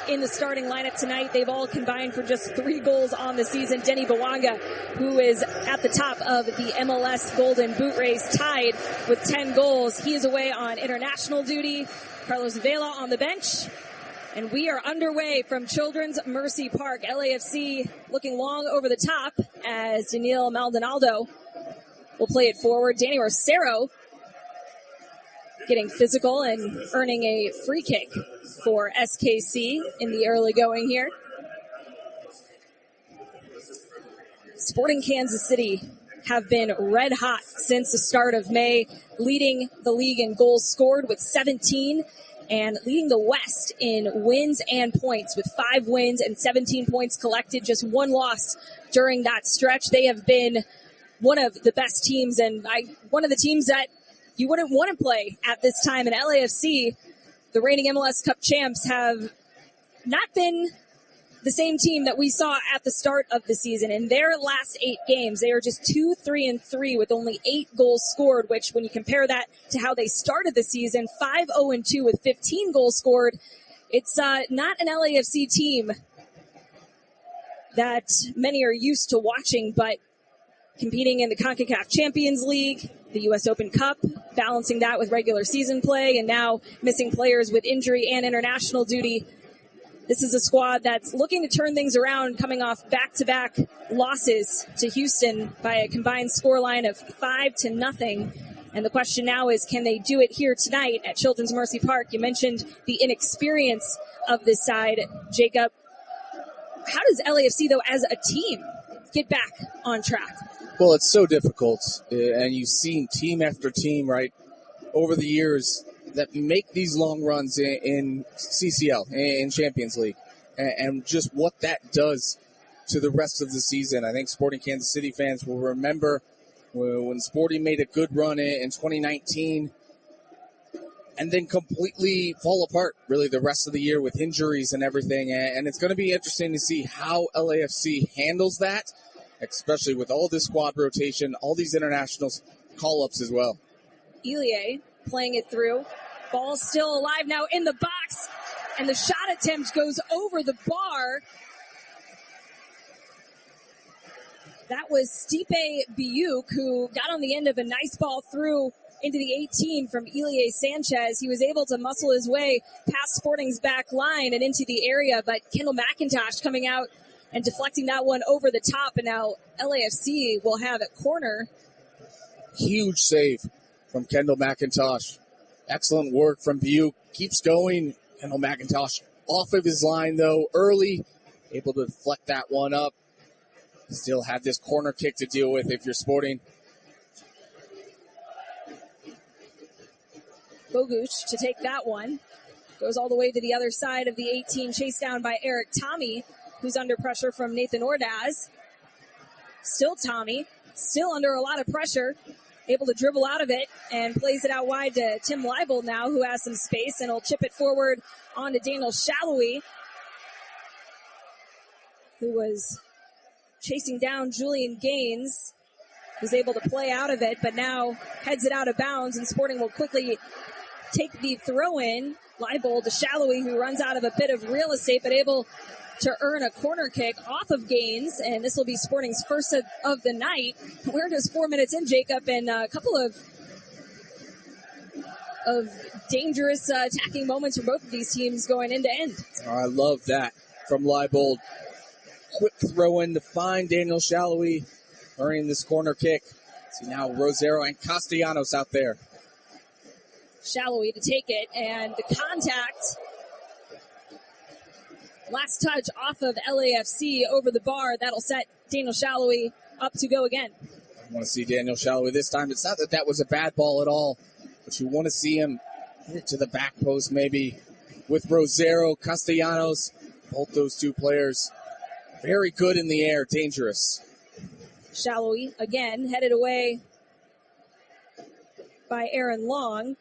in the starting lineup tonight. They've all combined for just 3 goals on the season. Denny Bawanga, who is at the top of the MLS Golden Boot Race, tied with 10 goals. He is away on international duty. Carlos Vela on the bench. And we are underway from Children's Mercy Park. LAFC looking long over the top as Daniel Maldonado will play it forward. Danny Rosero getting physical and earning a free kick for SKC in the early going here. Sporting Kansas City have been red hot since the start of May, leading the league in goals scored with 17 and leading the West in wins and points with 5 wins and 17 points collected, just 1 loss during that stretch. They have been one of the best teams and one of the teams that you wouldn't want to play at this time. In LAFC, the reigning MLS Cup champs, have not been the same team that we saw at the start of the season. In their last 8 games, they are just 2-3-3 with only 8 goals scored, which when you compare that to how they started the season, 5-0-2 with 15 goals scored, it's not an LAFC team that many are used to watching, but competing in the CONCACAF Champions League, the U.S. Open Cup, balancing that with regular season play, and now missing players with injury and international duty. This is a squad that's looking to turn things around, coming off back-to-back losses to Houston by a combined scoreline of 5-0. And the question now is, can they do it here tonight at Children's Mercy Park? You mentioned the inexperience of this side, Jacob. How does LAFC, though, as a team, get back on track? Well, it's so difficult, and you've seen team after team, right, over the years that make these long runs in CCL, in Champions League, and just what that does to the rest of the season. I think Sporting Kansas City fans will remember when Sporting made a good run in 2019 and then completely fall apart, really, the rest of the year with injuries and everything. And it's going to be interesting to see how LAFC handles that, especially with all this squad rotation, all these internationals call-ups as well. Elie playing it through. Ball still alive now in the box, and the shot attempt goes over the bar. That was Stipe Biuk, who got on the end of a nice ball through into the 18 from Elie Sanchez. He was able to muscle his way past Sporting's back line and into the area, but Kendall McIntosh coming out and deflecting that one over the top, and now LAFC will have a corner. Huge save from Kendall McIntosh. Excellent work from Butte. Keeps going. Kendall McIntosh off of his line, though, early. Able to deflect that one up. Still have this corner kick to deal with if you're Sporting. Bogusz to take that one. Goes all the way to the other side of the 18, chased down by Eric Tommy, who's under pressure from Nathan Ordaz. Still Tommy, still under a lot of pressure. Able to dribble out of it and plays it out wide to Tim Leibold now, who has some space, and will chip it forward on to Daniel Shallowy, who was chasing down Julian Gaines. Was able to play out of it, but now heads it out of bounds, and Sporting will quickly take the throw-in. Leibold to Shallowy, who runs out of a bit of real estate, but able to earn a corner kick off of Gaines, and this will be Sporting's first of the night. We're just 4 minutes in, Jacob, and a couple of dangerous attacking moments for both of these teams going end to end. I love that from Leibold. Quick throw in to find Daniel Shallowy, earning this corner kick. See now Rosero and Castellanos out there. Shallowy to take it, and the contact. Last touch off of LAFC over the bar. That'll set Daniel Shallowy up to go again. I want to see Daniel Shallowy this time. It's not that that was a bad ball at all, but you want to see him hit it to the back post maybe with Rosero, Castellanos. Both those two players very good in the air, dangerous. Shallowy again headed away by Aaron Long.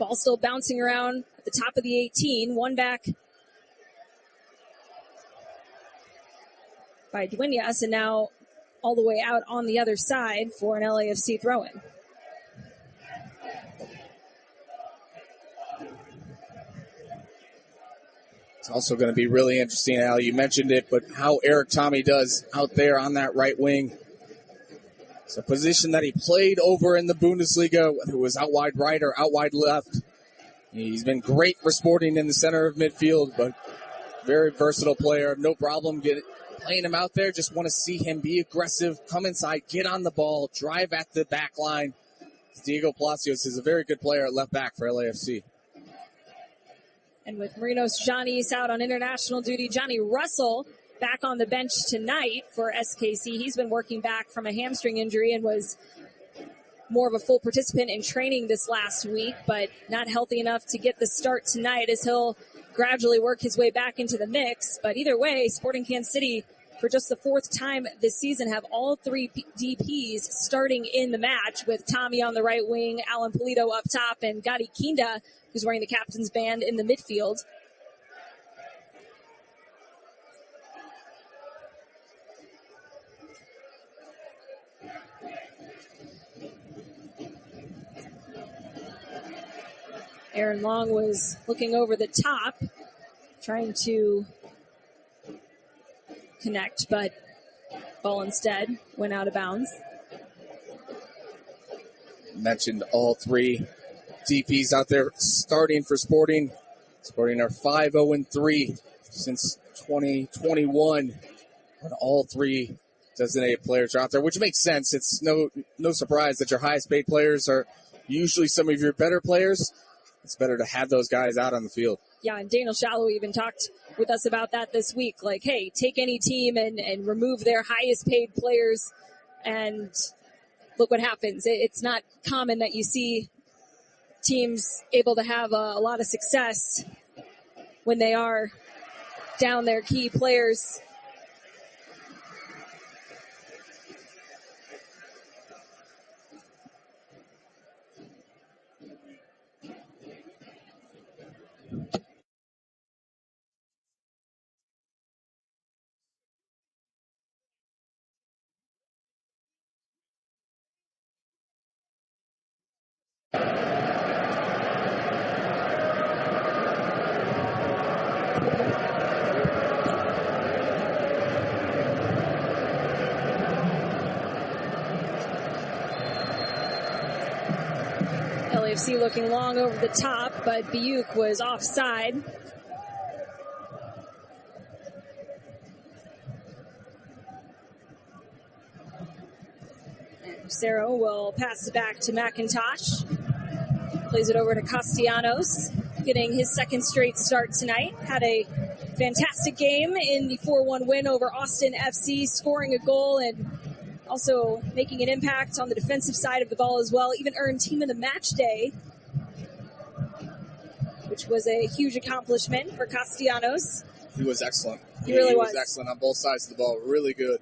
Ball still bouncing around at the top of the 18. One back by Duenas, and now all the way out on the other side for an LAFC throw-in. It's also going to be really interesting, Al. You mentioned it, but how Eric Tommy does out there on that right wing. It's a position that he played over in the Bundesliga, whether it was out wide right or out wide left. He's been great for Sporting in the center of midfield, but very versatile player. No problem playing him out there. Just want to see him be aggressive, come inside, get on the ball, drive at the back line. Diego Palacios is a very good player at left back for LAFC. And with Marinos Johnny's out on international duty, Johnny Russell back on the bench tonight for SKC. He's been working back from a hamstring injury and was more of a full participant in training this last week, but not healthy enough to get the start tonight as he'll gradually work his way back into the mix. But either way, Sporting Kansas City, for just the fourth time this season, have all three DPs starting in the match, with Tommy on the right wing, Alan Polito up top, and Gadi Kinda, who's wearing the captain's band, in the midfield. Aaron Long was looking over the top, trying to connect, but ball instead went out of bounds. Mentioned all three DPs out there starting for Sporting. Sporting are 5-0-3 since 2021. And all three designated players are out there, which makes sense. It's no surprise that your highest paid players are usually some of your better players. It's better to have those guys out on the field. Yeah, and Daniel Shallow even talked with us about that this week. Like, hey, take any team and remove their highest paid players, and look what happens. It's not common that you see teams able to have a lot of success when they are down their key players. LAFC looking long over the top, but Biuk was offside. And Lucero will pass it back to McIntosh. Plays it over to Castellanos, getting his second straight start tonight. Had a fantastic game in the 4-1 win over Austin FC, scoring a goal and also making an impact on the defensive side of the ball as well. Even earned Team of the Match Day, which was a huge accomplishment for Castellanos. He was excellent. He really was excellent on both sides of the ball. Really good.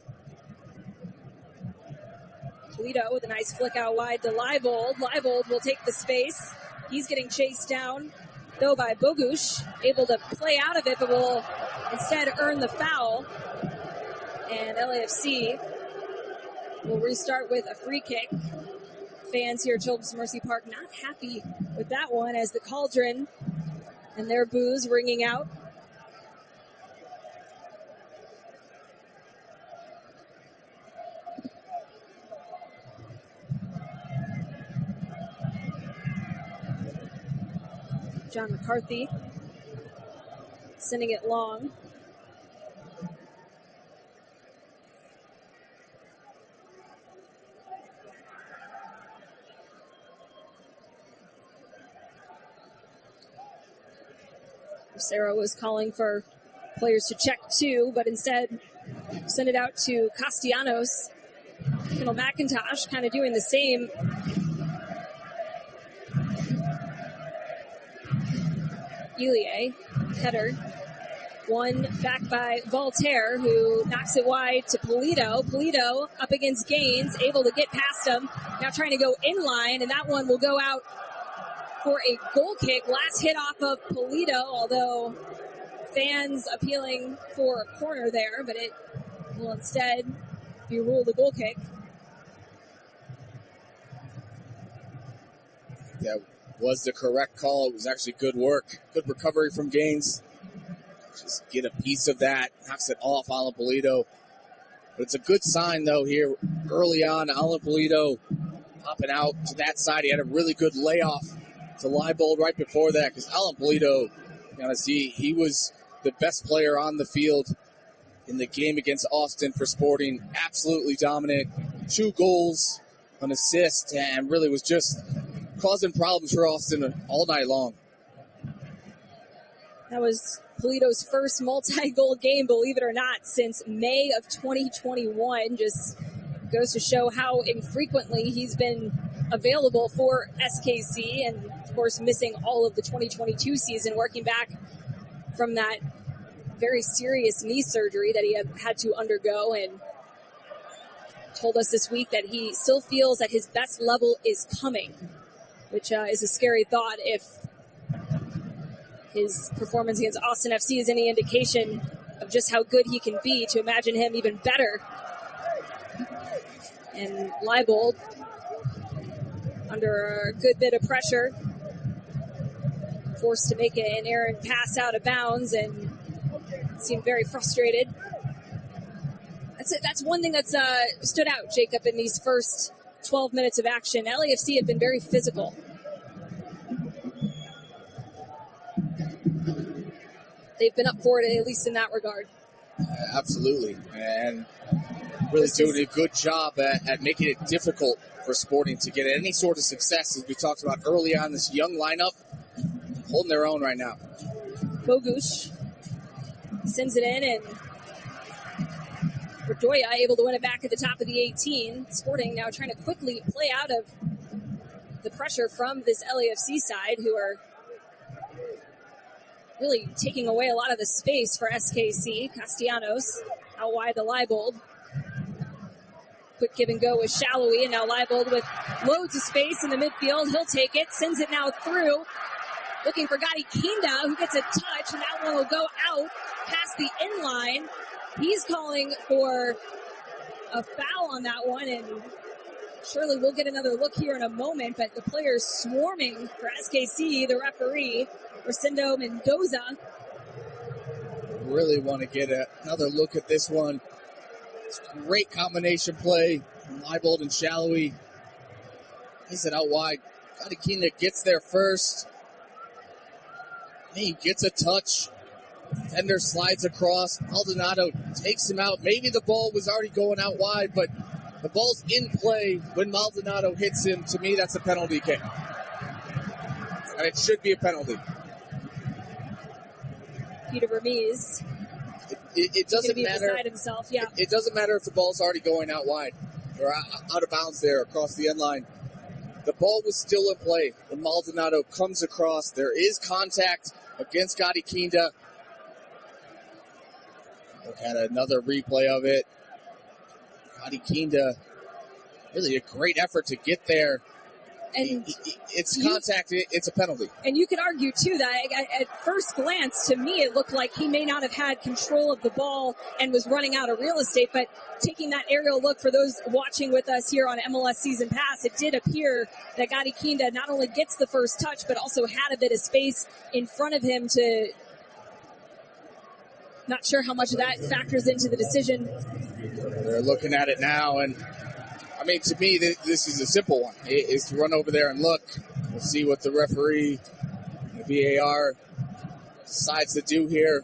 Polito with a nice flick out wide to Leibold. Leibold will take the space. He's getting chased down, though, by Bogusz. Able to play out of it, but will instead earn the foul. And LAFC will restart with a free kick. Fans here at Children's Mercy Park not happy with that one, as the Cauldron and their boos ringing out. John McCarthy sending it long. Sarah was calling for players to check too, but instead send it out to Castellanos. Kendall McIntosh kind of doing the same. Elie, header. One back by Voltaire, who knocks it wide to Polito. Polito up against Gaines, able to get past him. Now trying to go in line, and that one will go out for a goal kick. Last hit off of Polito, although fans appealing for a corner there, but it will instead be ruled a goal kick. That was the correct call. It was actually good work. Good recovery from Gaines. just get a piece of that, knocks it off Alan Polito. But it's a good sign, though, here early on. Alan Polito popping out to that side. He had a really good layoff to Leibold right before that, because Alan Polito, he was the best player on the field in the game against Austin for Sporting. Absolutely dominant. 2 goals, an assist, and really was just causing problems for Austin all night long. That was Polito's first multi-goal game, believe it or not, since May of 2021. Just goes to show how infrequently he's been available for SKC, and of course missing all of the 2022 season, working back from that very serious knee surgery that he had to undergo, and told us this week that he still feels that his best level is coming, which is a scary thought if his performance against Austin FC is any indication of just how good he can be, to imagine him even better. And Leibold, under a good bit of pressure, forced to make an errant pass out of bounds and seemed very frustrated. That's one thing that's stood out, Jacob, in these first 12 minutes of action. LAFC have been very physical. They've been up for it, at least in that regard. Absolutely. And really doing a good job at making it difficult for Sporting to get any sort of success, as we talked about early on. This young lineup holding their own right now. Bogusz sends it in, and Bedoya able to win it back at the top of the 18. Sporting now trying to quickly play out of the pressure from this LAFC side, who are really taking away a lot of the space for SKC. Castellanos out wide to Leibold. Quick give and go with Shallowy, and now Leibold with loads of space in the midfield. He'll take it, sends it now through. Looking for Gadi Kinda, who gets a touch, and that one will go out past the inline. He's calling for a foul on that one, and surely we'll get another look here in a moment, but the players swarming for SKC, the referee, Rosendo Mendoza. Really want to get another look at this one. It's a great combination play from Leibold and Shallowy. He's it out wide. Gadi gets there first. He gets a touch. Defender slides across. Maldonado takes him out. Maybe the ball was already going out wide, but the ball's in play when Maldonado hits him. To me, that's a penalty kick. And it should be a penalty. Peter Vermees. It doesn't matter. Himself, yeah. It doesn't matter if the ball's already going out wide or out of bounds there across the end line. The ball was still in play when Maldonado comes across. There is contact against Gadi Kinda. Look at another replay of it. Gadi Kinda, really a great effort to get there. And it's contact. It's a penalty. And you could argue, too, that at first glance, to me, it looked like he may not have had control of the ball and was running out of real estate. But taking that aerial look for those watching with us here on MLS Season Pass, it did appear that Gadi Kinda not only gets the first touch, but also had a bit of space in front of him to... Not sure how much of that factors into the decision. They're looking at it now, and I mean, to me, this is a simple one. Is to run over there and look. We'll see what the referee, the VAR, decides to do here.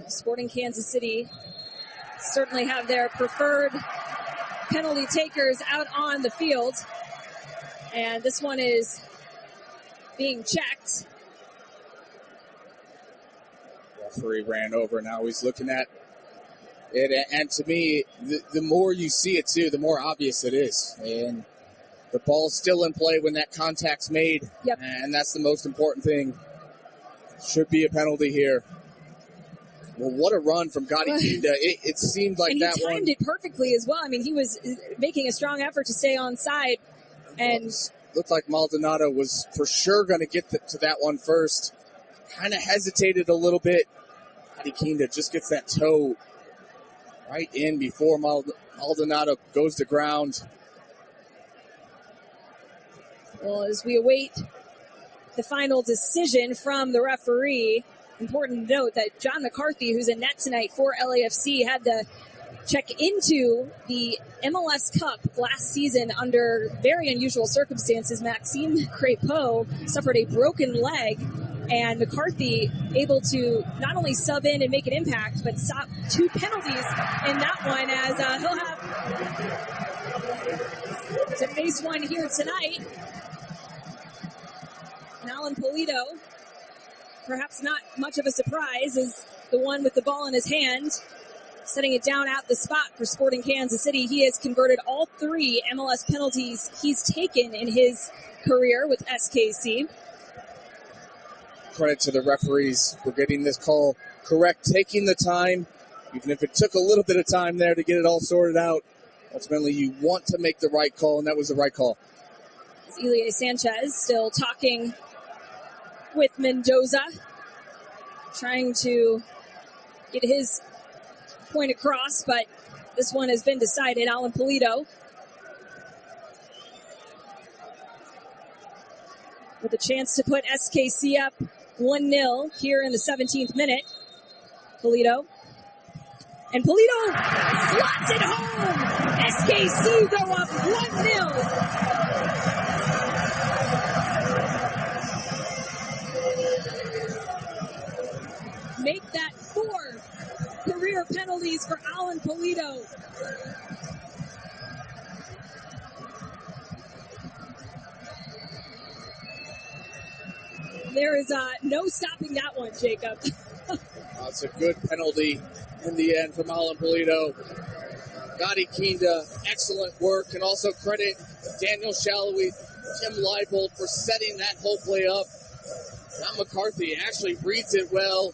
Sporting Kansas City certainly have their preferred penalty takers out on the field. And this one is being checked. Referee ran over. Now he's looking at it. And to me, the more you see it, too, the more obvious it is. And the ball's still in play when that contact's made. Yep. And that's the most important thing. Should be a penalty here. Well, what a run from Gadi Kinda. It seemed like that one. And he timed it perfectly as well. I mean, he was making a strong effort to stay on side. And looked like Maldonado was for sure going to get to that one first. Kind of hesitated a little bit. Gadi Kinda just gets that toe right in before Maldonado goes to ground. Well, as we await the final decision from the referee, important to note that John McCarthy, who's in net tonight for LAFC, had to check into the MLS Cup last season under very unusual circumstances. Maxime Crépeau suffered a broken leg, and McCarthy able to not only sub in and make an impact, but stop 2 penalties in that one, as he'll have to face one here tonight. And Alan Polito, perhaps not much of a surprise, is the one with the ball in his hand, setting it down at the spot for Sporting Kansas City. He has converted all 3 MLS penalties he's taken in his career with SKC. Credit to the referees for getting this call correct, taking the time, even if it took a little bit of time there to get it all sorted out. Ultimately, you want to make the right call, and that was the right call. Elie Sanchez still talking with Mendoza, trying to get his point across, but this one has been decided. Alan Polito with a chance to put SKC up 1-0 here in the 17th minute. Polito. And Polito slots it home. SKC go up 1-0. Make that 4 career penalties for Alan Polito. There is no stopping that one, Jacob. It's a good penalty in the end from Alan Polito. Gadi Kinda, excellent work, and also credit Daniel Shallowy, Tim Leibold for setting that whole play up. John McCarthy actually reads it well,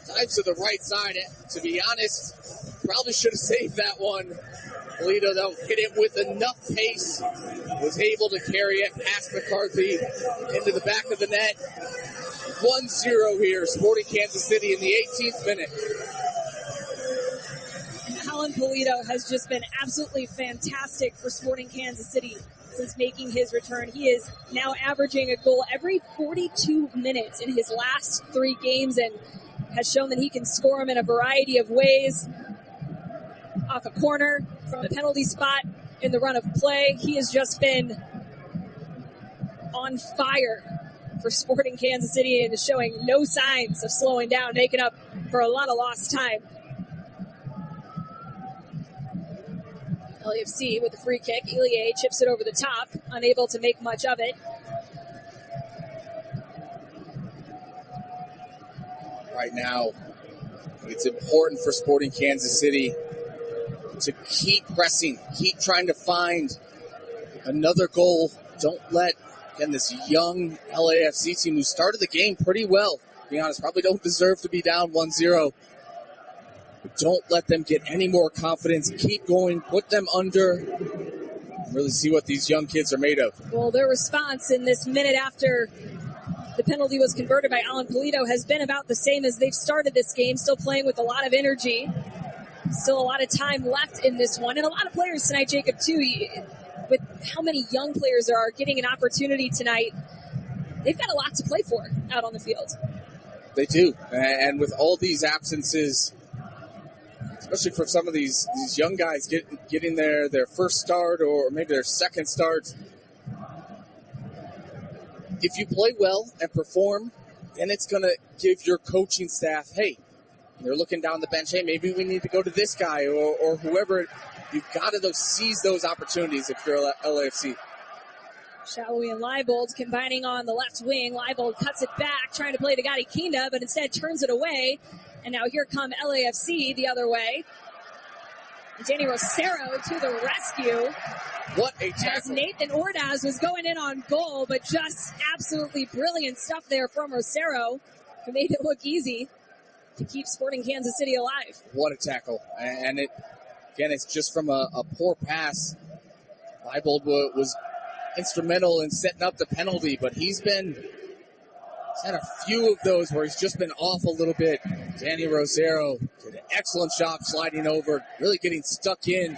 dives to the right side. To be honest, probably should have saved that one. Polito, though, hit it with enough pace, was able to carry it past McCarthy into the back of the net. 1-0 here, Sporting Kansas City in the 18th minute. Alan Polito has just been absolutely fantastic for Sporting Kansas City since making his return. He is now averaging a goal every 42 minutes in his last 3 games and has shown that he can score them in a variety of ways. Off a corner, from the penalty spot, in the run of play. He has just been on fire for Sporting Kansas City and is showing no signs of slowing down, making up for a lot of lost time. LAFC with the free kick. Elie chips it over the top, unable to make much of it. Right now, it's important for Sporting Kansas City to keep pressing, keep trying to find another goal. Don't let, again, this young LAFC team who started the game pretty well, to be honest, probably don't deserve to be down 1-0. But don't let them get any more confidence. Keep going, put them under, really see what these young kids are made of. Well, their response in this minute after the penalty was converted by Alan Polito has been about the same as they've started this game, still playing with a lot of energy. Still a lot of time left in this one. And a lot of players tonight, Jacob, too, with how many young players there are getting an opportunity tonight. They've got a lot to play for out on the field. They do. And with all these absences, especially for some of these young guys getting their first start or maybe their second start, if you play well and perform, then it's going to give your coaching staff, hey, they're looking down the bench, hey, maybe we need to go to this guy or whoever. You've got to seize those opportunities if you're LAFC. Shallowy and Leibold combining on the left wing. Leibold cuts it back, trying to play to Gadi Kinda, but instead turns it away. And now here come LAFC the other way. Danny Rosero to the rescue. What a tackle. As Nathan Ordaz was going in on goal, but just absolutely brilliant stuff there from Rosero, who made it look easy to keep Sporting Kansas City alive. What a tackle. And it's just from a poor pass. Leibold was instrumental in setting up the penalty, but he's had a few of those where he's just been off a little bit. Danny Rosero did an excellent job sliding over, really getting stuck in.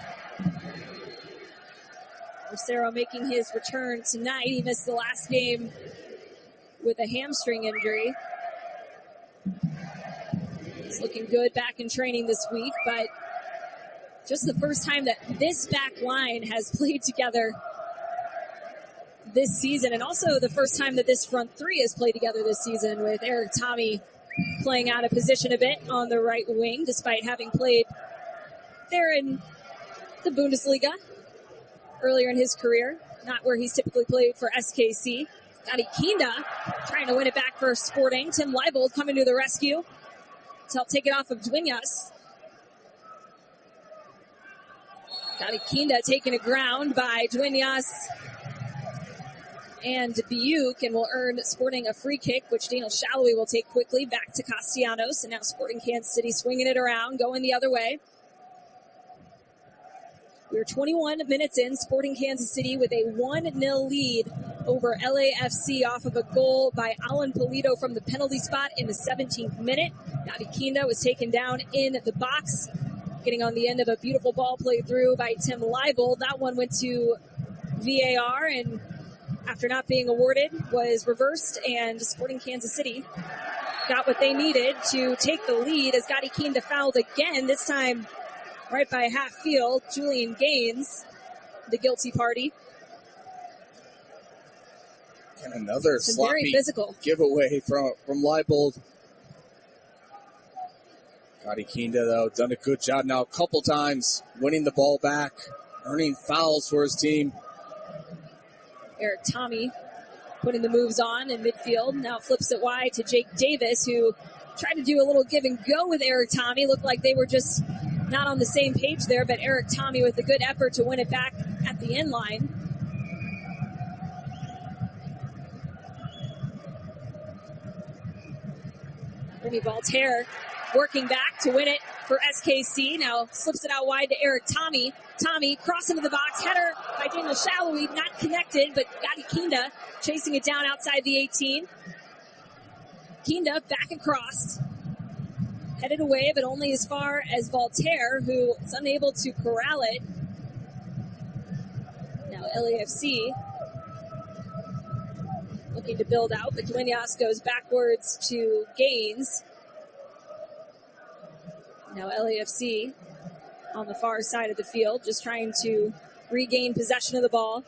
Rosero making his return tonight. He missed the last game with a hamstring injury. He's looking good back in training this week, but just the first time that this back line has played together this season, and also the first time that this front three has played together this season, with Eric Tommy playing out of position a bit on the right wing, despite having played there in the Bundesliga earlier in his career, not where he's typically played for SKC. Gadi Kinda trying to win it back for Sporting. Tim Leibold coming to the rescue to help take it off of Duenas. Gadi Kinda taking a ground by Duenas and Biuk, and will earn Sporting a free kick, which Daniel Shallowy will take quickly back to Castellanos. And now Sporting Kansas City swinging it around, going the other way. We're 21 minutes in. Sporting Kansas City with a 1-0 lead over LAFC off of a goal by Alan Polito from the penalty spot in the 17th minute. Gadi Kinda was taken down in the box, getting on the end of a beautiful ball played through by Tim Leibold. That one went to VAR, and after not being awarded, was reversed, and Sporting Kansas City got what they needed to take the lead as Gadi Kinda fouled again, this time right by half field. Julian Gaines, the guilty party. And another sloppy very physical giveaway from Leibold. Gadi Kinda, though, done a good job now a couple times, winning the ball back, earning fouls for his team. Eric Tommy putting the moves on in midfield. Now flips it wide to Jake Davis, who tried to do a little give and go with Eric Tommy. Looked like they were just not on the same page there, but Eric Tommy with a good effort to win it back at the end line. Remy Voltaire working back to win it for SKC. Now slips it out wide to Eric Tommy. Tommy cross into the box. Header by Daniel Shallowy, not connected, but Gadi Kinda chasing it down outside the 18. Kinda back across. Headed away, but only as far as Voltaire, who is unable to corral it. Now LAFC looking to build out, but Duenas goes backwards to Gaines. Now LAFC on the far side of the field, just trying to regain possession of the ball.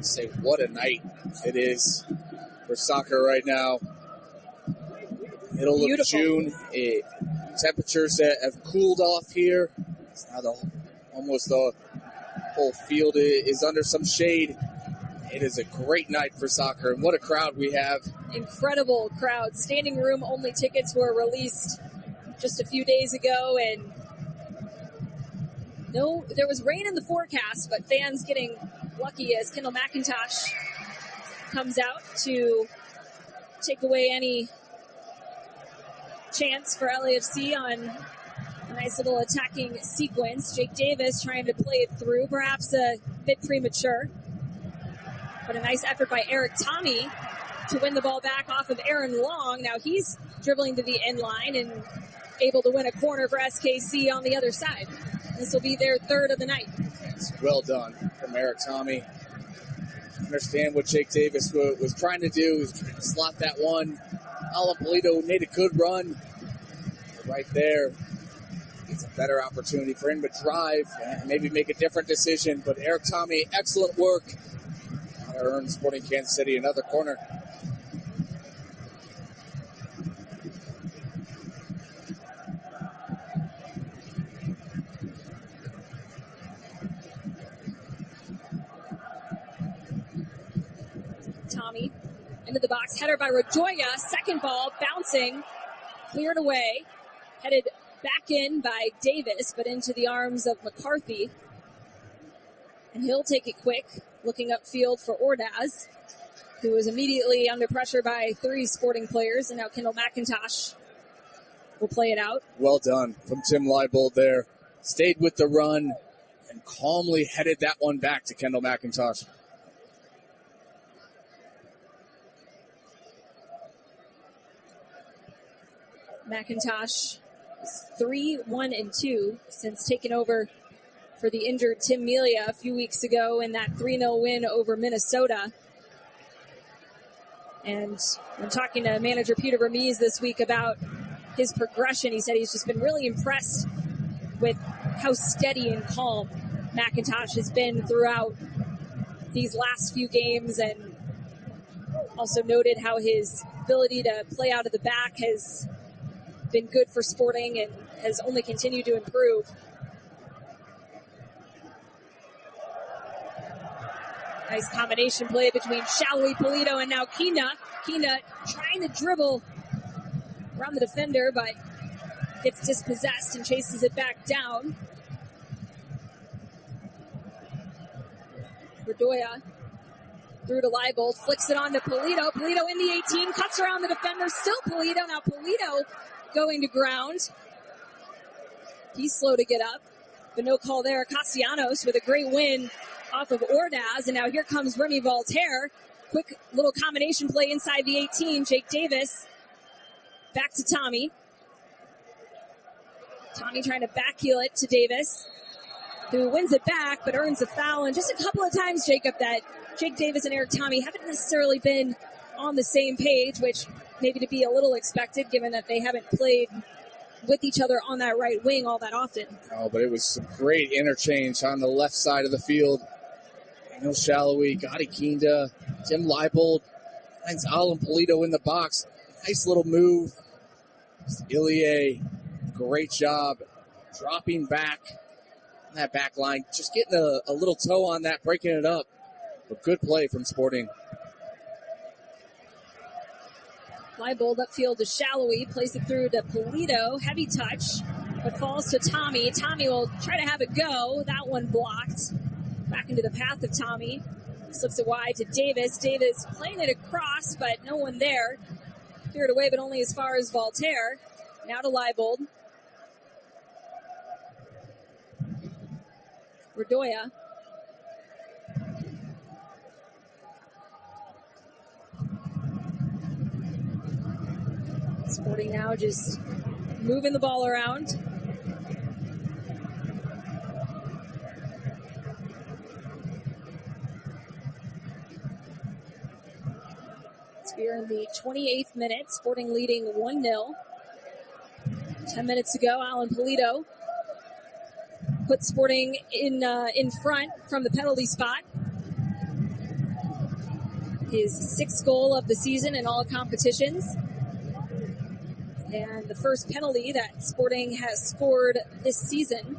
Say what a night it is for soccer right now. Middle of June, temperatures have cooled off here. Now almost the whole field is under some shade. It is a great night for soccer, and what a crowd we have. Incredible crowd. Standing room only tickets were released just a few days ago, and no, there was rain in the forecast, but fans getting lucky as Kendall McIntosh comes out to take away any chance for LAFC on a nice little attacking sequence. Jake Davis trying to play it through, perhaps a bit premature, but a nice effort by Eric Tommy to win the ball back off of Aaron Long. Now he's dribbling to the end line and able to win a corner for SKC on the other side. This will be their third of the night. It's well done from Eric Tommy. Understand what Jake Davis was trying to do. He was trying to slot that one. Alan Polito made a good run. Right there, it's a better opportunity for him to drive and maybe make a different decision. But Eric Tommy, excellent work. Earns Sporting Kansas City another corner. Tommy into the box. Header by Rajoya. Second ball bouncing. Cleared away. Headed back in by Davis, but into the arms of McCarthy. And he'll take it quick. Looking upfield for Ordaz, who was immediately under pressure by three Sporting players. And now Kendall McIntosh will play it out. Well done from Tim Leibold there. Stayed with the run and calmly headed that one back to Kendall McIntosh. McIntosh is 3-1-2 since taking over for the injured Tim Melia a few weeks ago in that 3-0 win over Minnesota. And when talking to manager Peter Vermees this week about his progression, he said he's just been really impressed with how steady and calm McIntosh has been throughout these last few games, and also noted how his ability to play out of the back has been good for Sporting and has only continued to improve. Nice combination play between Shalwi, Polito, and now Kina. Kina trying to dribble around the defender, but gets dispossessed and chases it back down. Bedoya through to Leibold, flicks it on to Polito. Polito in the 18, cuts around the defender, still Polito. Now Polito going to ground. He's slow to get up, but no call there. Castellanos with a great win off of Ordaz, and now here comes Remy Voltaire. Quick little combination play inside the 18. Jake Davis back to Tommy. Tommy trying to backheel it to Davis, who wins it back but earns a foul. And just a couple of times, Jacob, that Jake Davis and Eric Tommy haven't necessarily been on the same page, which maybe to be a little expected given that they haven't played with each other on that right wing all that often. Oh, but it was some great interchange on the left side of the field. Daniel Shallowy, Gotti Kinda, Tim Leibold, finds Alan Polito in the box. Nice little move. Ilie, great job dropping back on that back line. Just getting a little toe on that, breaking it up. But good play from Sporting. Leibold upfield to Shallowy, plays it through to Polito. Heavy touch, but falls to Tommy. Tommy will try to have it go. That one blocked. Back into the path of Tommy. Slips it wide to Davis. Davis playing it across, but no one there. Cleared away, but only as far as Voltaire. Now to Leibold. Bedoya. Sporting now just moving the ball around. Here in the 28th minute, Sporting leading 1-0. 10 minutes ago, Alan Polito put Sporting in front from the penalty spot. His sixth goal of the season in all competitions. And the first penalty that Sporting has scored this season.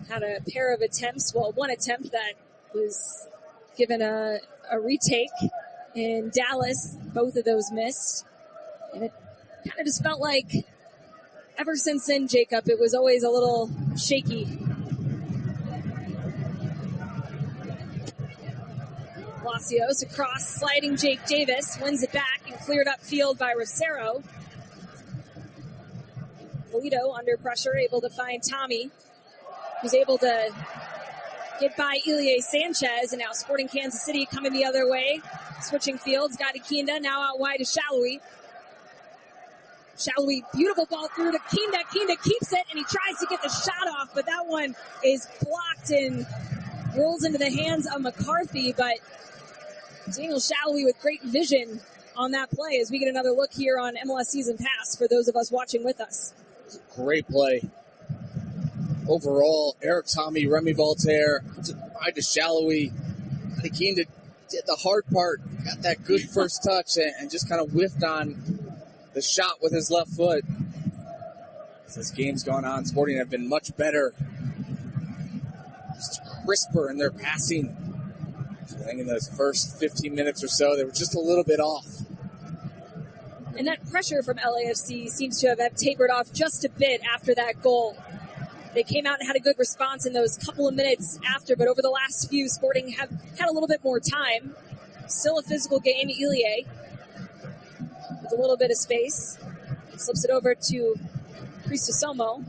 Had a pair of attempts, well, one attempt that was given a retake in Dallas. Both of those missed. And it kind of just felt like ever since then, Jacob, it was always a little shaky. Palacios across, sliding Jake Davis, wins it back and cleared upfield by Rosero. Polito under pressure, able to find Tommy, who's able to get by Ilie Sanchez, and now Sporting Kansas City coming the other way. Switching fields, Gotti Kinda, now out wide to Shallowy. Shallowy, beautiful ball through to Kinda. Kinda keeps it, and he tries to get the shot off, but that one is blocked and rolls into the hands of McCarthy, but Daniel Shallowy with great vision on that play as we get another look here on MLS Season Pass for those of us watching with us. Great play. Overall, Eric Tommy, Remy Voltaire, tried to Shallowy. Kinda did the hard part, got that good first touch, and just kind of whiffed on the shot with his left foot. As this game's gone on, Sporting have been much better. Just crisper in their passing. I think in those first 15 minutes or so, they were just a little bit off. And that pressure from LAFC seems to have tapered off just a bit after that goal. They came out and had a good response in those couple of minutes after, but over the last few, Sporting have had a little bit more time. Still a physical game, Ilie with a little bit of space. Slips it over to Cristosomo.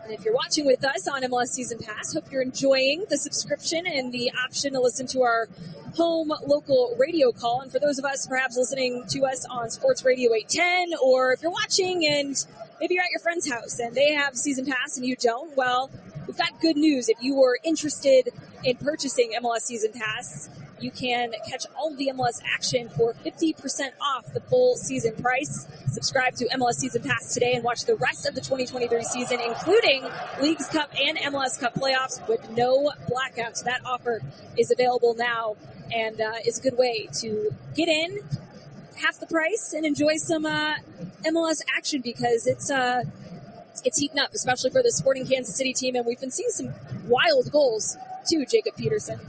And if you're watching with us on MLS Season Pass, hope you're enjoying the subscription and the option to listen to our home local radio call. And for those of us perhaps listening to us on Sports Radio 810, or if you're watching and maybe you're at your friend's house and they have Season Pass and you don't, well, we've got good news. If you were interested in purchasing MLS Season Pass, you can catch all of the MLS action for 50% off the full season price. Subscribe to MLS Season Pass today and watch the rest of the 2023 season, including Leagues Cup and MLS Cup playoffs with no blackouts. That offer is available now and is a good way to get in half the price and enjoy some MLS action, because it's heating up, especially for the Sporting Kansas City team. And we've been seeing some wild goals too, Jacob Peterson.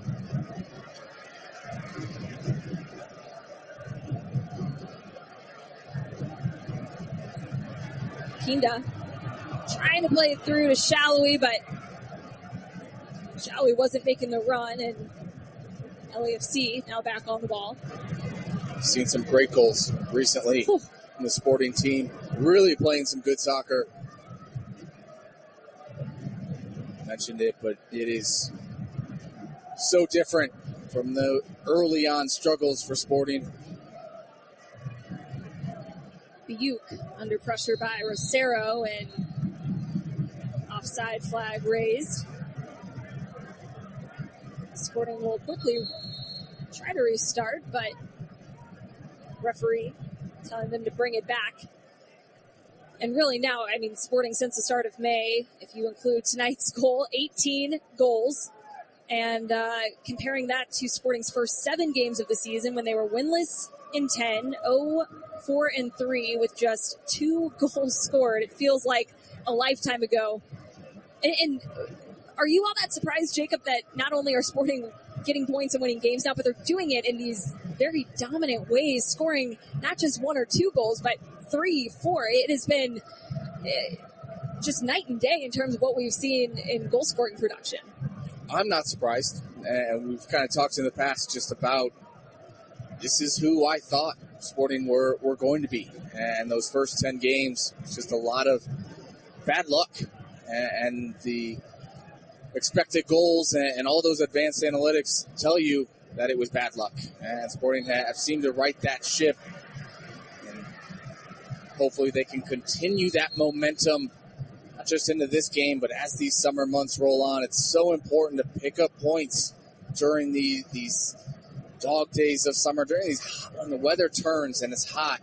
Kinda trying to play it through to Shallowy, but Shallowy wasn't making the run, and LAFC now back on the ball. Seen some great goals recently from the Sporting team. Really playing some good soccer. Mentioned it, but it is so different from the early on struggles for Sporting. Buke under pressure by Rosero, and offside flag raised. Sporting will quickly try to restart, but referee telling them to bring it back. And really now, I mean, Sporting since the start of May, if you include tonight's goal, 18 goals. And comparing that to Sporting's first 7 games of the season when they were winless in 10, 0-4-3 with just 2 goals scored. It feels like a lifetime ago. And are you all that surprised, Jacob, that not only are Sporting getting points and winning games now, but they're doing it in these very dominant ways, scoring not just 1 or 2 goals, but 3, 4. It has been just night and day in terms of what we've seen in goal scoring production. I'm not surprised, and we've kind of talked in the past just about this is who I thought Sporting were going to be. And those first 10 games, it's just a lot of bad luck, and the expected goals and all those advanced analytics tell you that it was bad luck. And Sporting have seemed to right that ship, and hopefully they can continue that momentum, not just into this game, but as these summer months roll on. It's so important to pick up points during these dog days of summer, during these when the weather turns and it's hot,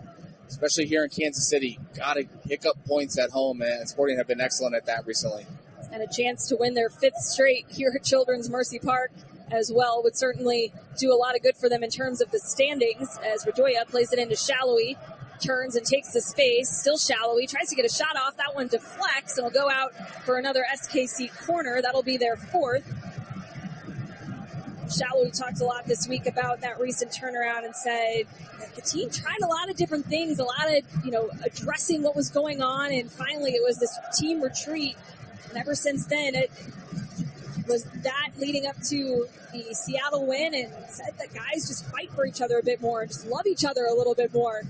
especially here in Kansas City. Got to pick up points at home, and Sporting have been excellent at that recently. And a chance to win their 5th straight here at Children's Mercy Park as well would certainly do a lot of good for them in terms of the standings, as Redoya plays it into Shallowy, turns and takes the space. Still Shallowy, tries to get a shot off. That one deflects and will go out for another SKC corner. That'll be their 4th. Shallowy talked a lot this week about that recent turnaround and said that the team tried a lot of different things, a lot of, addressing what was going on, and finally it was this team retreat. And ever since then, it was that leading up to the Seattle win, and said that guys just fight for each other a bit more and just love each other a little bit more.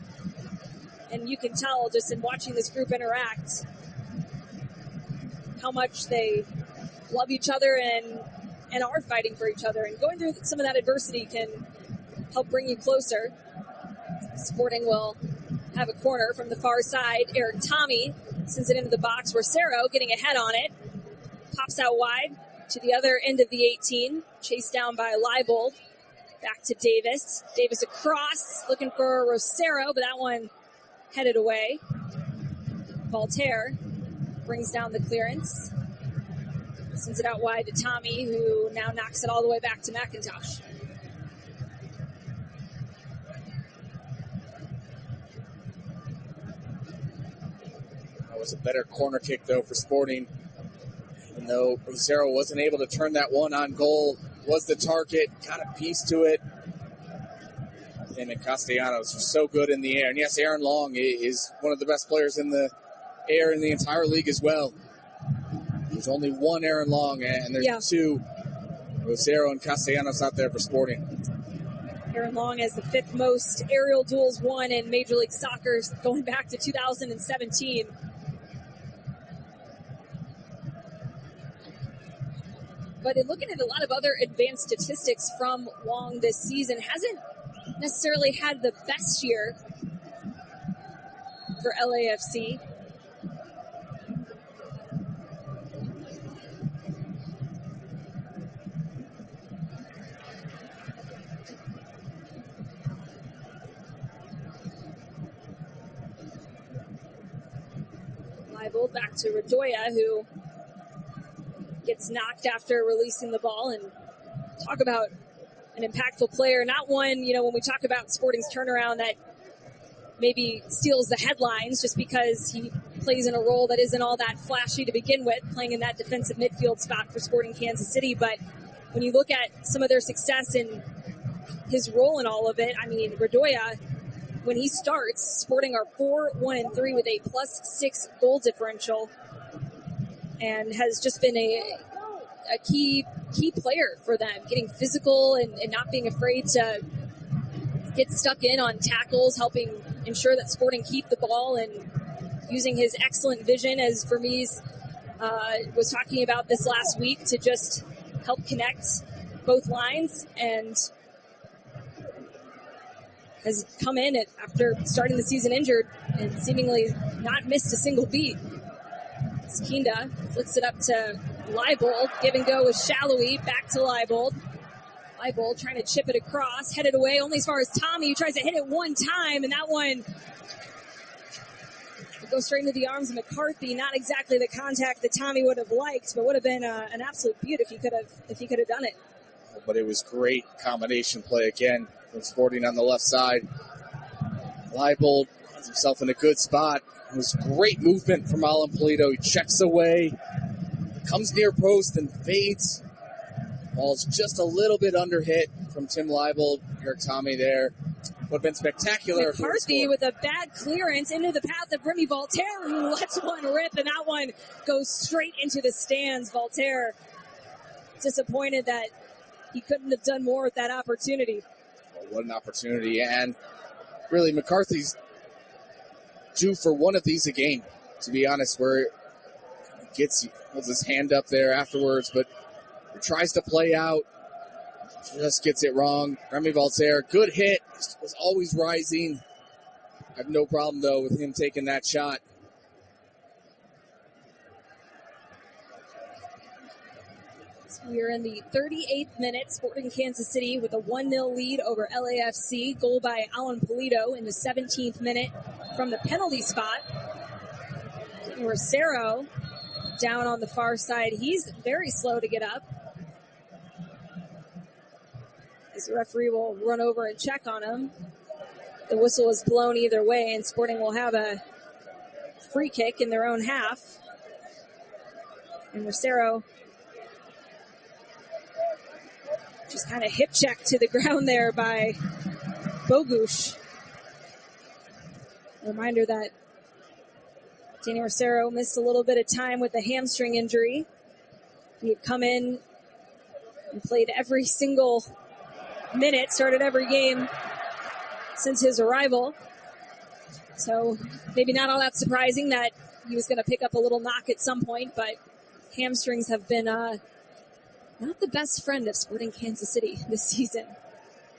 And you can tell just in watching this group interact how much they love each other and are fighting for each other. And going through some of that adversity can help bring you closer. Sporting will have a corner from the far side. Eric Tommy sends it into the box. Rosero getting a head on it. Pops out wide to the other end of the 18. Chased down by Leibold. Back to Davis. Davis across, looking for Rosero, but that one headed away. Voltaire brings down the clearance. Sends it out wide to Tommy, who now knocks it all the way back to McIntosh. That was a better corner kick, though, for Sporting. Even though Rosero wasn't able to turn that one on goal, was the target, got a piece to it. Him and Castellanos are so good in the air. And yes, Aaron Long is one of the best players in the air in the entire league as well. There's only one Aaron Long, and there's two Rosero and Castellanos out there for Sporting. Aaron Long has the 5th most aerial duels won in Major League Soccer going back to 2017. But in looking at a lot of other advanced statistics from Long this season, hasn't necessarily had the best year for LAFC. Leibel back to Redoya, who gets knocked after releasing the ball. And talk about an impactful player. Not one, when we talk about Sporting's turnaround, that maybe steals the headlines just because he plays in a role that isn't all that flashy to begin with, playing in that defensive midfield spot for Sporting Kansas City. But when you look at some of their success and his role in all of it, I mean, Redoya, when he starts, Sporting are 4-1-3 with a +6 goal differential, and has just been a key player for them, getting physical and not being afraid to get stuck in on tackles, helping ensure that Sporting keep the ball, and using his excellent vision, as Vermees was talking about this last week, to just help connect both lines, and has come in after starting the season injured and seemingly not missed a single beat. Skinda flicks it up to Leibold. Give and go with Shallowy. Back to Leibold. Leibold trying to chip it across. Headed away only as far as Tommy, who tries to hit it one time, and that one goes straight into the arms of McCarthy. Not exactly the contact that Tommy would have liked, but would have been an absolute beaut if he could have done it. But it was great combination play again from Sporting on the left side. Leibold finds himself in a good spot. It was great movement from Alan Polito. He checks away, comes near post and fades. Ball's just a little bit under hit from Tim Leibold. Eric Tommy there. Would have been spectacular. McCarthy with a bad clearance into the path of Remy Voltaire, who lets one rip, and that one goes straight into the stands. Voltaire disappointed that he couldn't have done more with that opportunity. Well, what an opportunity. And really, McCarthy's due for one of these a game, to be honest, where he holds his hand up there afterwards, but he tries to play out, just gets it wrong. Remy Voltaire, good hit, was always rising. I have no problem, though, with him taking that shot. We are in the 38th minute. Sporting Kansas City with a 1-0 lead over LAFC. Goal by Alan Polito in the 17th minute from the penalty spot. Rosero down on the far side. He's very slow to get up, as the referee will run over and check on him. The whistle is blown either way, and Sporting will have a free kick in their own half. And Rosero just kind of hip check to the ground there by Bogusz. A reminder that Danny Rosero missed a little bit of time with a hamstring injury. He had come in and played every single minute, started every game since his arrival. So maybe not all that surprising that he was going to pick up a little knock at some point, but hamstrings have been not the best friend of Sporting Kansas City this season.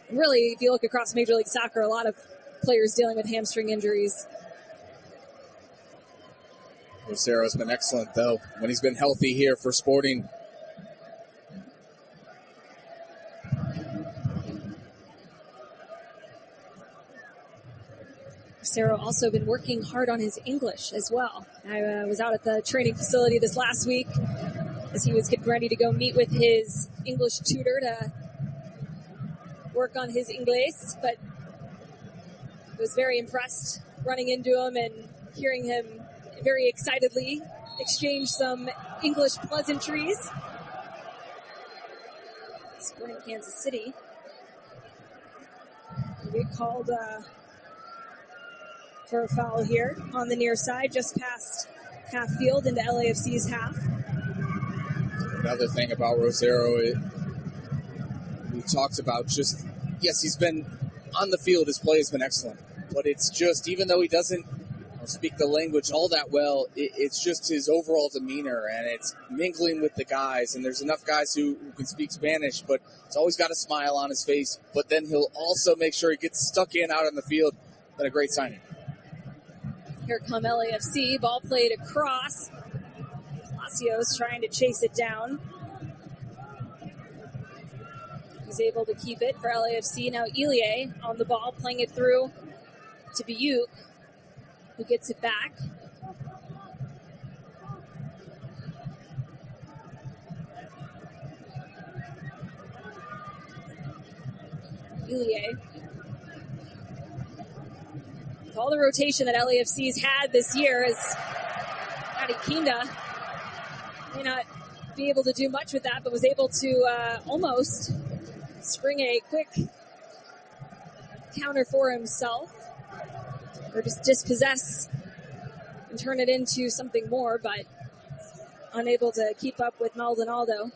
And really, if you look across Major League Soccer, a lot of players dealing with hamstring injuries. Rosero's been excellent, though, when he's been healthy here for Sporting. Rosero also been working hard on his English as well. I was out at the training facility this last week as he was getting ready to go meet with his English tutor to work on his Inglés, but was very impressed running into him and hearing him very excitedly exchange some English pleasantries. Sporting Kansas City. We called for a foul here on the near side, just past half field into LAFC's half. Another thing about Rosero, we talked about just, yes, he's been on the field, his play has been excellent. But it's just, even though he doesn't speak the language all that well, it's just his overall demeanor, and it's mingling with the guys. And there's enough guys who can speak Spanish, but he's always got a smile on his face. But then he'll also make sure he gets stuck in out on the field. Been a great signing. Here come LAFC. Ball played across. Palacios trying to chase it down. He's able to keep it for LAFC. Now Elie on the ball, playing it through to Biuk, who gets it back. Elie. With all the rotation that LAFC's had this year, as Kinda may not be able to do much with that, but was able to almost spring a quick counter for himself, or just dispossess and turn it into something more, but unable to keep up with Maldonado.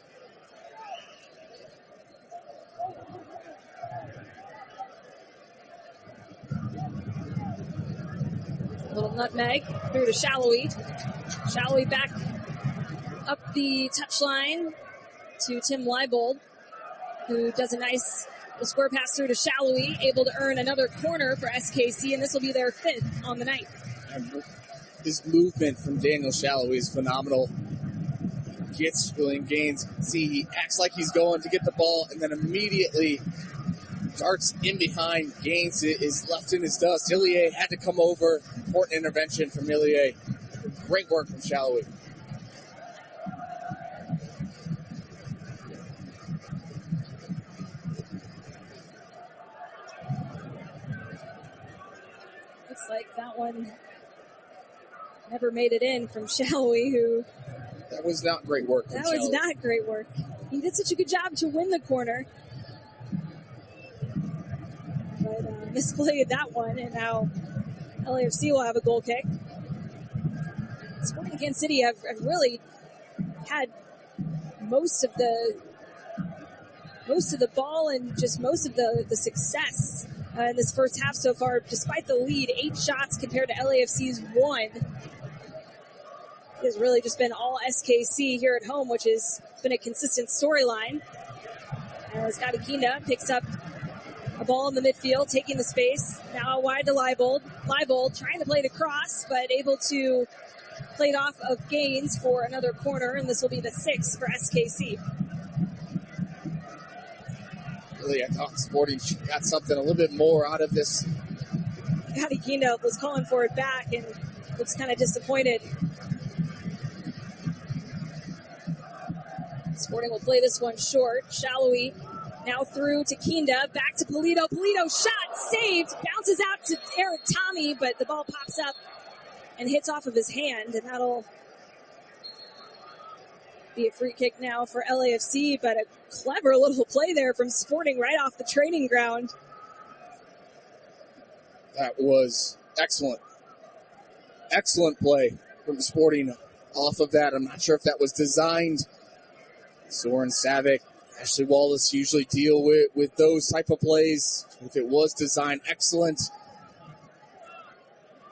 A little nutmeg through to Shallowy. Shallowy back up the touchline to Tim Leibold, who does a nice square pass through to Shallowy, able to earn another corner for SKC, and this will be their 5th on the night. And his movement from Daniel Shallowy is phenomenal. Gets filling gains. See, he acts like he's going to get the ball, and then immediately darts in behind. Gaines is left in his dust. Ilie had to come over. Important intervention from Ilie. Great work from Shallowy. Looks like that one never made it in from Shallowy, who... That was not great work from Shallowy. That was not great work. He did such a good job to win the corner. But misplayed that one, and now LAFC will have a goal kick. Sporting Kansas City have really had most of the ball and just most of the success in this first half so far, despite the lead. 8 shots compared to LAFC's 1. It has really just been all SKC here at home, which has been a consistent storyline. As Kinda picks up a ball in the midfield, taking the space. Now wide to Leibold. Leibold trying to play the cross, but able to play it off of Gaines for another corner, and this will be the 6th for SKC. Really, I thought Sporting got something a little bit more out of this. Kinda was calling for it back and looks kind of disappointed. Sporting will play this one short. Shallowy now through to Kinda, back to Polito. Polito shot, saved, bounces out to Eric Tommy, but the ball pops up and hits off of his hand, and that'll be a free kick now for LAFC, but a clever little play there from Sporting right off the training ground. That was excellent. Excellent play from Sporting off of that. I'm not sure if that was designed. Soren Savic, Ashley Wallace usually deal with those type of plays. If it was designed, excellent.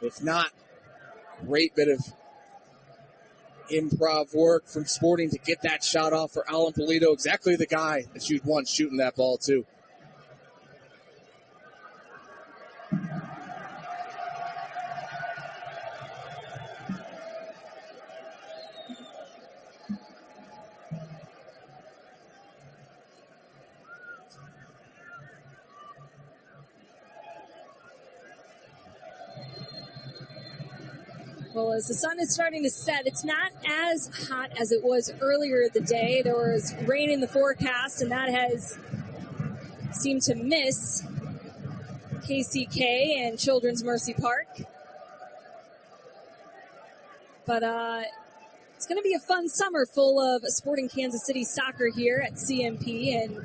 If not, great bit of improv work from Sporting to get that shot off for Alan Polito. Exactly the guy that you'd want shooting that ball too. Well, as the sun is starting to set, it's not as hot as it was earlier in the day. There was rain in the forecast, and that has seemed to miss KCK and Children's Mercy Park. But it's going to be a fun summer full of Sporting Kansas City soccer here at CMP. And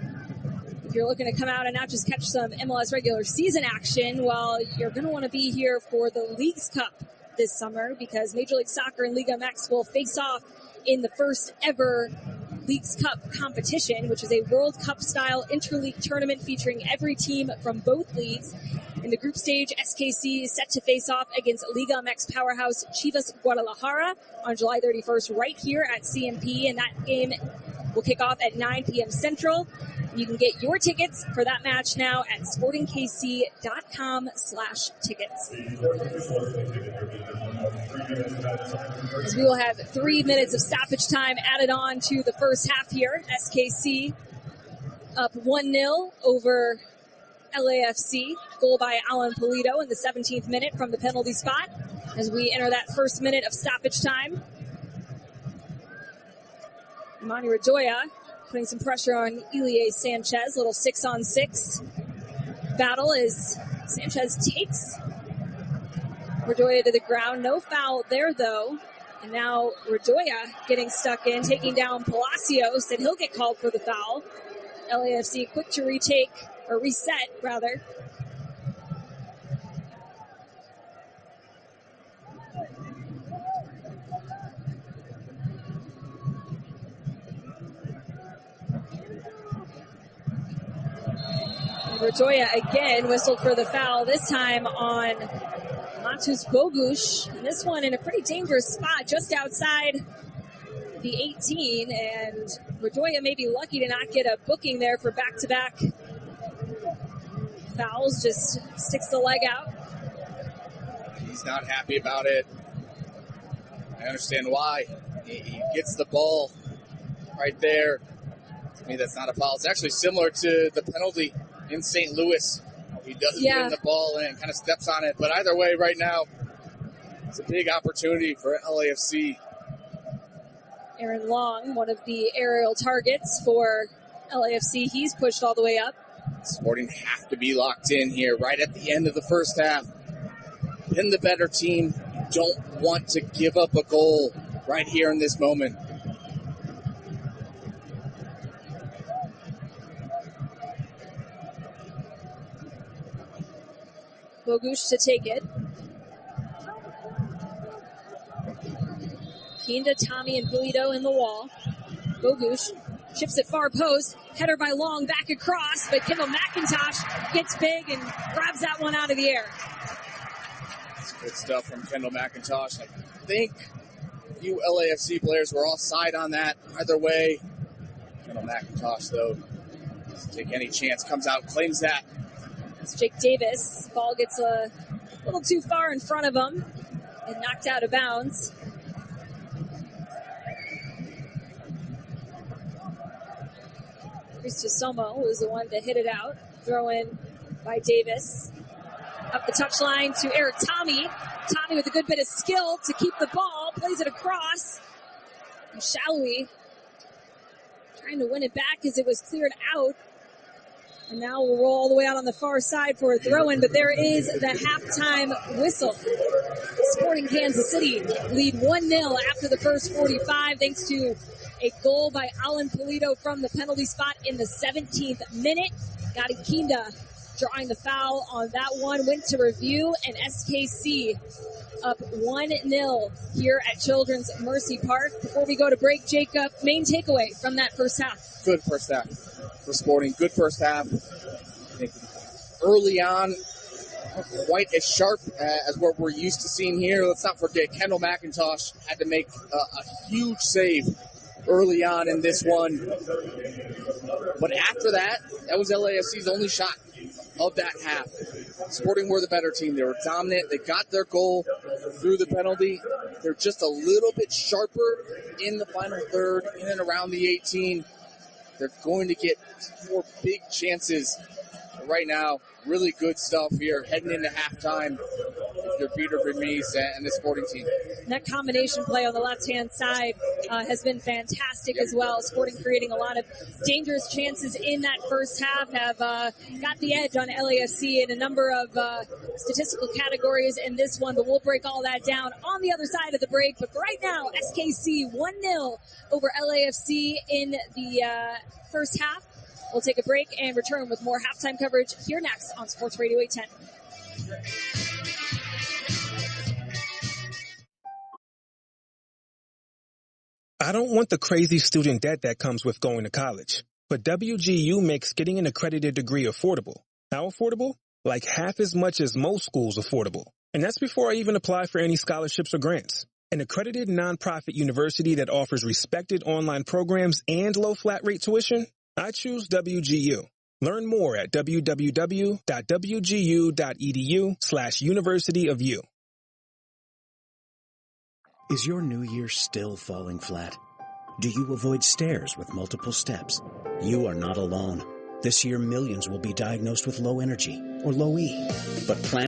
if you're looking to come out and not just catch some MLS regular season action, well, you're going to want to be here for the Leagues Cup this summer, because Major League Soccer and Liga MX will face off in the first ever Leagues Cup competition, which is a World Cup-style interleague tournament featuring every team from both leagues. In the group stage, SKC is set to face off against Liga MX powerhouse Chivas Guadalajara on July 31st right here at CMP, and that game will kick off at 9 p.m. Central. You can get your tickets for that match now at sportingkc.com/tickets. As we will have 3 minutes of stoppage time added on to the first half here. SKC up 1-0 over LAFC. Goal by Alan Polito in the 17th minute from the penalty spot as we enter that first minute of stoppage time. Manny Redoya putting some pressure on Elie Sanchez. Little 6-on-6 battle as Sanchez takes Redoya to the ground. No foul there, though. And now Redoya getting stuck in, taking down Palacios, and he'll get called for the foul. LAFC quick to reset, rather. Redoya again whistled for the foul, this time on Matus Bogusz. And this one in a pretty dangerous spot just outside the 18. And Redoya may be lucky to not get a booking there for back-to-back fouls. Just sticks the leg out. He's not happy about it. I understand why. He gets the ball right there. To me, that's not a foul. It's actually similar to the penalty in St. Louis. He doesn't win the ball and kind of steps on it. But either way, right now, it's a big opportunity for LAFC. Aaron Long, one of the aerial targets for LAFC. He's pushed all the way up. Sporting have to be locked in here right at the end of the first half. Been the better team. You don't want to give up a goal right here in this moment. Bogusz to take it. Kinda, Tommy, and Polito in the wall. Bogusz chips it far post. Header by Long, back across, but Kendall McIntosh gets big and grabs that one out of the air. That's good stuff from Kendall McIntosh. I think a few LAFC players were offside on that. Either way, Kendall McIntosh, though, doesn't take any chance. Comes out, claims that. It's Jake Davis. Ball gets a little too far in front of him and knocked out of bounds. Cristosomo was the one to hit it out. Throw in by Davis. Up the touchline to Eric Tommy. Tommy with a good bit of skill to keep the ball. Plays it across. And Shalwi trying to win it back as it was cleared out. And now we'll roll all the way out on the far side for a throw-in, but there is the halftime whistle. Sporting Kansas City lead 1-0 after the first 45, thanks to a goal by Alan Polito from the penalty spot in the 17th minute. Gadi Kinda drawing the foul on that one. Went to review, and SKC up 1-0 here at Children's Mercy Park. Before we go to break, Jacob, main takeaway from that first half. Good first half for Sporting. Good first half. I think early on, not quite as sharp as what we're used to seeing here. Let's not forget, Kendall McIntosh had to make a huge save early on in this one. But after that, that was LAFC's only shot of that half. Sporting were the better team. They were dominant. They got their goal through the penalty. They're just a little bit sharper in the final third, in and around the 18. They're going to get more big chances. But right now, really good stuff here heading into halftime. They're Peter Vermees and the Sporting team. And that combination play on the left-hand side has been fantastic as well. Sporting creating a lot of dangerous chances in that first half, have got the edge on LAFC in a number of statistical categories in this one, but we'll break all that down on the other side of the break. But for right now, SKC 1-0 over LAFC in the first half. We'll take a break and return with more halftime coverage here next on Sports Radio 810. I don't want the crazy student debt that comes with going to college. But WGU makes getting an accredited degree affordable. How affordable? Like half as much as most schools affordable. And that's before I even apply for any scholarships or grants. An accredited nonprofit university that offers respected online programs and low flat rate tuition? I choose WGU. Learn more at www.wgu.edu/University of U. Is your new year still falling flat? Do you avoid stairs with multiple steps? You are not alone. This year, millions will be diagnosed with low energy or low E. But plan.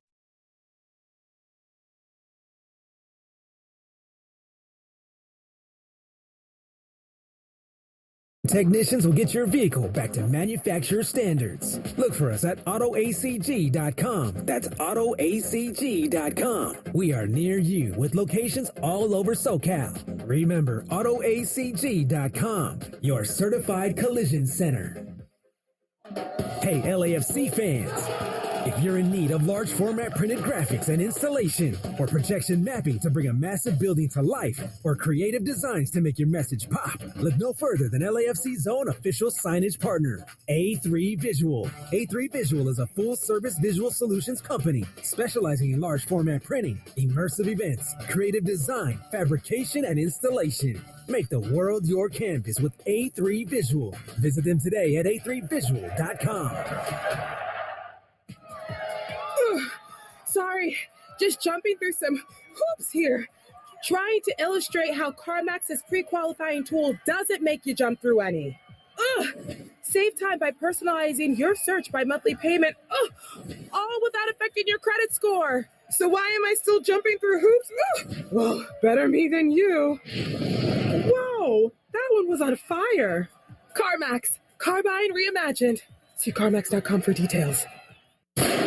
Technicians will get your vehicle back to manufacturer standards. Look for us at AutoACG.com. That's AutoACG.com. We are near you with locations all over SoCal. Remember, AutoACG.com, your certified collision center. Hey, LAFC fans. If you're in need of large format printed graphics and installation, or projection mapping to bring a massive building to life, or creative designs to make your message pop, look no further than LAFC's own official signage partner, A3 Visual. A3 Visual is a full-service visual solutions company specializing in large format printing, immersive events, creative design, fabrication, and installation. Make the world your canvas with A3 Visual. Visit them today at a3visual.com. Sorry, just jumping through some hoops here. Trying to illustrate how CarMax's pre-qualifying tool doesn't make you jump through any. Save time by personalizing your search by monthly payment, all without affecting your credit score. So why am I still jumping through hoops? Well, better me than you. Whoa, that one was on fire. CarMax, car buying reimagined. See CarMax.com for details.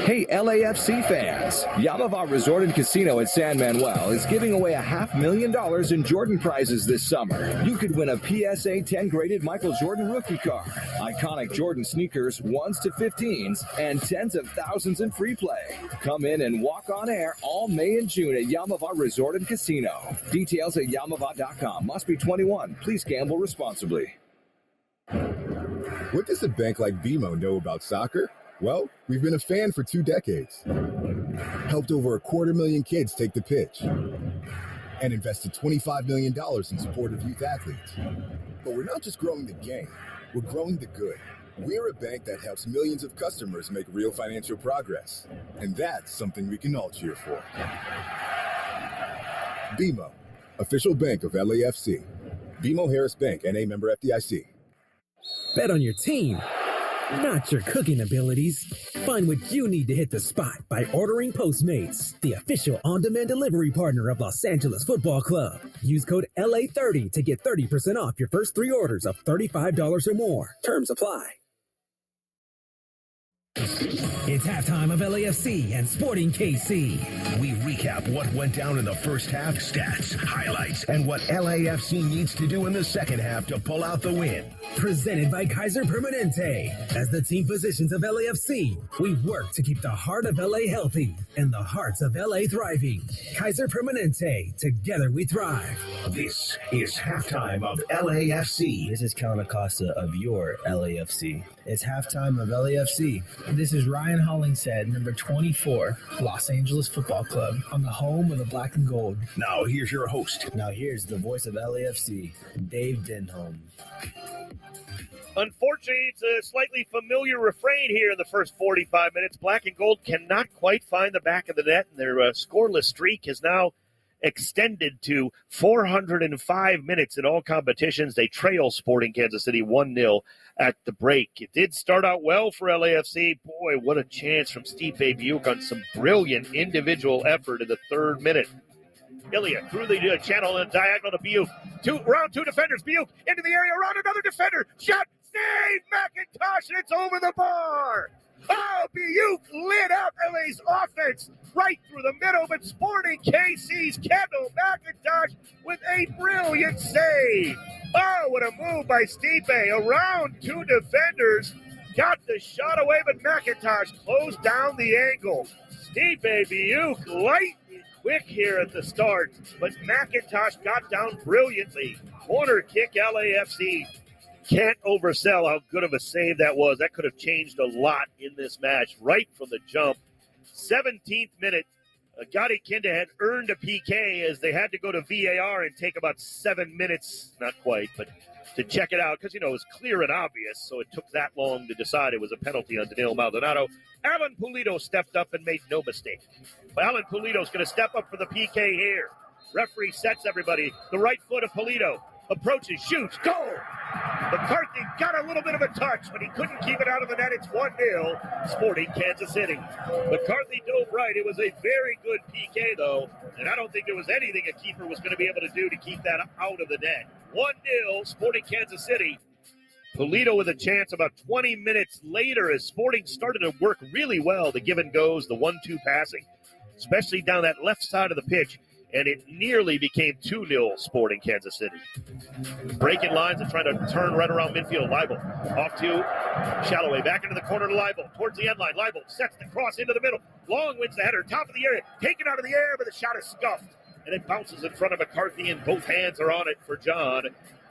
Hey, LAFC fans! Yamava Resort and Casino in San Manuel is giving away $500,000 in Jordan prizes this summer. You could win a PSA 10 graded Michael Jordan rookie car, iconic Jordan sneakers 1s to 15s, and tens of thousands in free play. Come in and walk on air all May and June at Yamava Resort and Casino. Details at yamava.com. Must be 21. Please gamble responsibly. What does a bank like BMO know about soccer? Well, we've been a fan for 2 decades, helped over 250,000 kids take the pitch, and invested $25 million in support of youth athletes. But we're not just growing the game, we're growing the good. We're a bank that helps millions of customers make real financial progress, and that's something we can all cheer for. BMO, official bank of LAFC. BMO Harris Bank, N.A. member FDIC. Bet on your team, not your cooking abilities. Find what you need to hit the spot by ordering Postmates, the official on-demand delivery partner of Los Angeles Football Club. Use code LA30 to get 30% off your first 3 orders of $35 or more. Terms apply. It's halftime of LAFC and Sporting KC. We recap what went down in the first half, stats, highlights, and what LAFC needs to do in the second half to pull out the win. Presented by Kaiser Permanente. As the team physicians of LAFC, we work to keep the heart of LA healthy and the hearts of LA thriving. Kaiser Permanente. Together we thrive. This is halftime of LAFC. This is Kellen Acosta of your LAFC. It's halftime of LAFC. This is Ryan Hollingshead, number 24, Los Angeles Football Club, on the home of the black and gold. Now here's your host. Now here's the voice of LAFC, Dave Denholm. Unfortunately, it's a slightly familiar refrain here in the first 45 minutes. Black and gold cannot quite find the back of the net, and their scoreless streak is now extended to 405 minutes in all competitions. They trail Sporting Kansas City 1-0 at the break. It did start out well for LAFC. Boy, what a chance from Stipe Buick on some brilliant individual effort in the 3rd minute. Ilya through the channel and diagonal to Buick. Around 2 defenders. Buick into the area, around another defender. Shot, save, McIntosh, and it's over the bar. Oh, Buick lit up LA's offense right through the middle, but Sporting KC's Kendall McIntosh with a brilliant save. Oh, what a move by Stipe. Around 2 defenders. Got the shot away, but McIntosh closed down the angle. Stipe Buick light quick here at the start, but McIntosh got down brilliantly. corner kick, LAFC can't oversell how good of a save that was. That could have changed a lot in this match right from the jump. 17th minute, Gadi Kinda had earned a PK as they had to go to VAR and take about 7 minutes, not quite, but to check it out because, it was clear and obvious, so it took that long to decide it was a penalty on Danilo Maldonado. Alan Pulido stepped up and made no mistake. Alan Pulido's going to step up for the PK here. Referee sets everybody. The right foot of Pulido approaches, shoots, goal! McCarthy got a little bit of a touch, but he couldn't keep it out of the net. It's 1-0, Sporting Kansas City. McCarthy dove right. It was a very good PK, though, and I don't think there was anything a keeper was going to be able to do to keep that out of the net. 1-0, Sporting Kansas City. Pulido with a chance about 20 minutes later as Sporting started to work really well. The give and goes, the 1-2 passing, especially down that left side of the pitch. And it nearly became 2-0 Sporting Kansas City. Breaking lines and trying to turn right around midfield. Leibel off to Shalloway. Back into the corner to Leibel. Towards the end line. Leibel sets the cross into the middle. Long wins the header. Top of the area. Taken out of the air, but the shot is scuffed. And it bounces in front of McCarthy, and both hands are on it for John.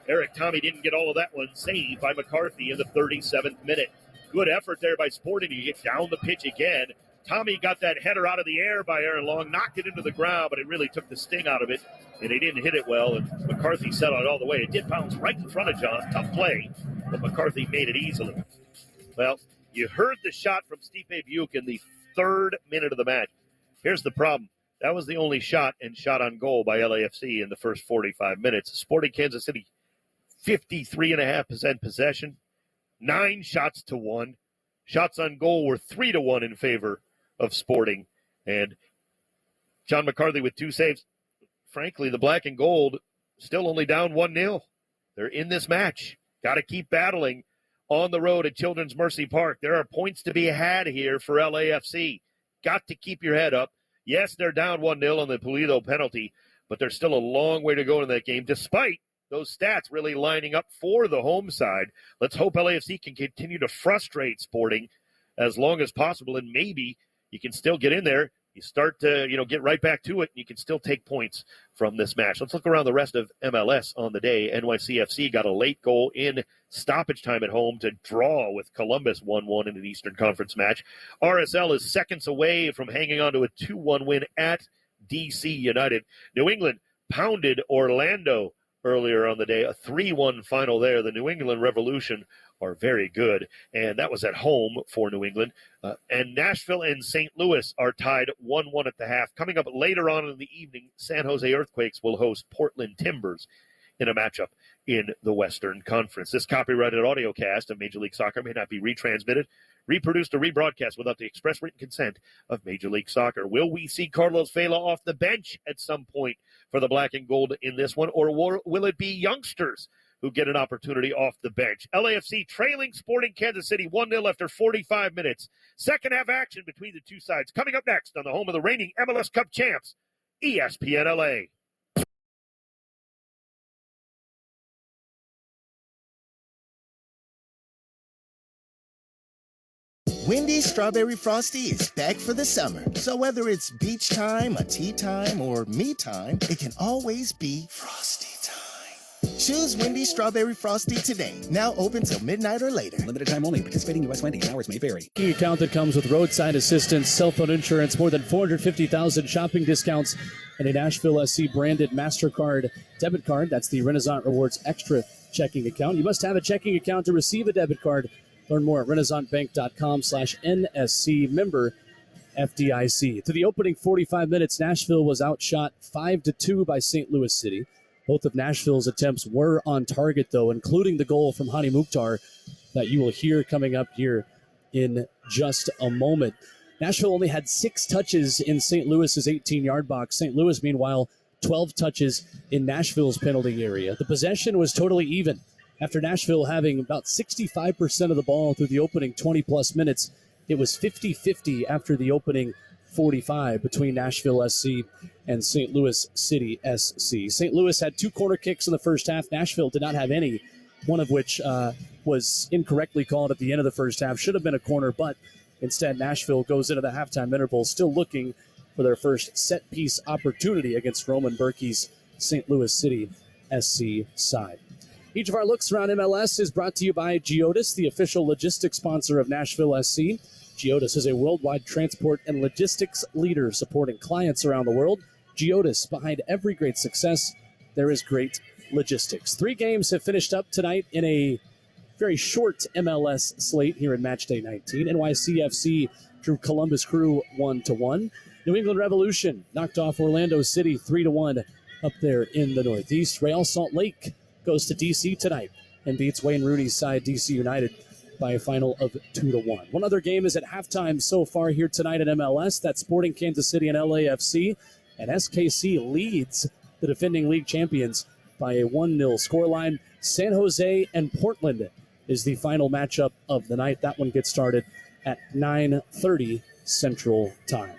Eric Tommy didn't get all of that one. Saved by McCarthy in the 37th minute. Good effort there by Sporting to get down the pitch again. Tommy got that header out of the air by Aaron Long, knocked it into the ground, but it really took the sting out of it, and he didn't hit it well, and McCarthy settled it all the way. It did bounce right in front of John. Tough play, but McCarthy made it easily. Well, you heard the shot from Stipe Buick in the 3rd minute of the match. Here's the problem. That was the only shot and shot on goal by LAFC in the first 45 minutes. Sporting Kansas City, 53.5% possession, 9 shots to 1. Shots on goal were 3-1 in favor of Sporting, and John McCarthy with 2 saves. Frankly, the black and gold still only down 1-0. They're in this match. Got to keep battling on the road at Children's Mercy Park. There are points to be had here for LAFC. Got to keep your head up. Yes, they're down 1-0 on the Pulido penalty, but there's still a long way to go in that game, despite those stats really lining up for the home side. Let's hope LAFC can continue to frustrate Sporting as long as possible, and maybe you can still get in there. You start to, get right back to it, and you can still take points from this match. Let's look around the rest of MLS on the day. NYCFC got a late goal in stoppage time at home to draw with Columbus 1-1 in an Eastern Conference match. RSL is seconds away from hanging on to a 2-1 win at DC United. New England pounded Orlando earlier on the day, a 3-1 final there. The New England Revolution are very good, and that was at home for New England. And Nashville and St. Louis are tied 1-1 at the half. Coming up later on in the evening, San Jose Earthquakes will host Portland Timbers in a matchup in the Western Conference. This copyrighted audiocast of Major League Soccer may not be retransmitted, reproduced, or rebroadcast without the express written consent of Major League Soccer. Will we see Carlos Vela off the bench at some point for the black and gold in this one, or will it be youngsters who get an opportunity off the bench? LAFC trailing Sporting Kansas City 1-0 after 45 minutes. Second half action between the two sides coming up next on the home of the reigning MLS Cup champs, ESPN LA. Wendy's Strawberry Frosty is back for the summer. So whether it's beach time, a tea time, or me time, it can always be Frosty time. Choose Wendy's Strawberry Frosty today. Now open till midnight or later. Limited time only. Participating U.S. Wendy's. Hours may vary. Checking account that comes with roadside assistance, cell phone insurance, more than 450,000 shopping discounts, and a Nashville SC branded MasterCard debit card. That's the Renaissance Rewards Extra checking account. You must have a checking account to receive a debit card. Learn more at renaissancebank.com/NSC, member FDIC. To the opening 45 minutes, Nashville was outshot 5-2 by St. Louis City. Both of Nashville's attempts were on target, though, including the goal from Hani Mukhtar that you will hear coming up here in just a moment. Nashville only had 6 touches in St. Louis's 18-yard box. St. Louis, meanwhile, 12 touches in Nashville's penalty area. The possession was totally even. After Nashville having about 65% of the ball through the opening 20-plus minutes, it was 50-50 after the opening 45 between Nashville SC and St. Louis City SC. St. Louis had 2 corner kicks in the first half. Nashville did not have any, one of which was incorrectly called at the end of the first half. Should have been a corner, but instead Nashville goes into the halftime interval still looking for their first set-piece opportunity against Roman Berkey's St. Louis City SC side. Each of our looks around MLS is brought to you by Geodis, the official logistics sponsor of Nashville SC. Geodis is a worldwide transport and logistics leader supporting clients around the world. Geodis, behind every great success, there is great logistics. 3 games have finished up tonight in a very short MLS slate here in Matchday 19. NYCFC drew Columbus Crew 1-1. New England Revolution knocked off Orlando City 3-1 up there in the Northeast. Real Salt Lake goes to D.C. tonight and beats Wayne Rooney's side, D.C. United, by a final of 2-1. One other game is at halftime so far here tonight at MLS. That's Sporting Kansas City and LAFC. And SKC leads the defending league champions by a 1-0 scoreline. San Jose and Portland is the final matchup of the night. That one gets started at 9:30 Central Time.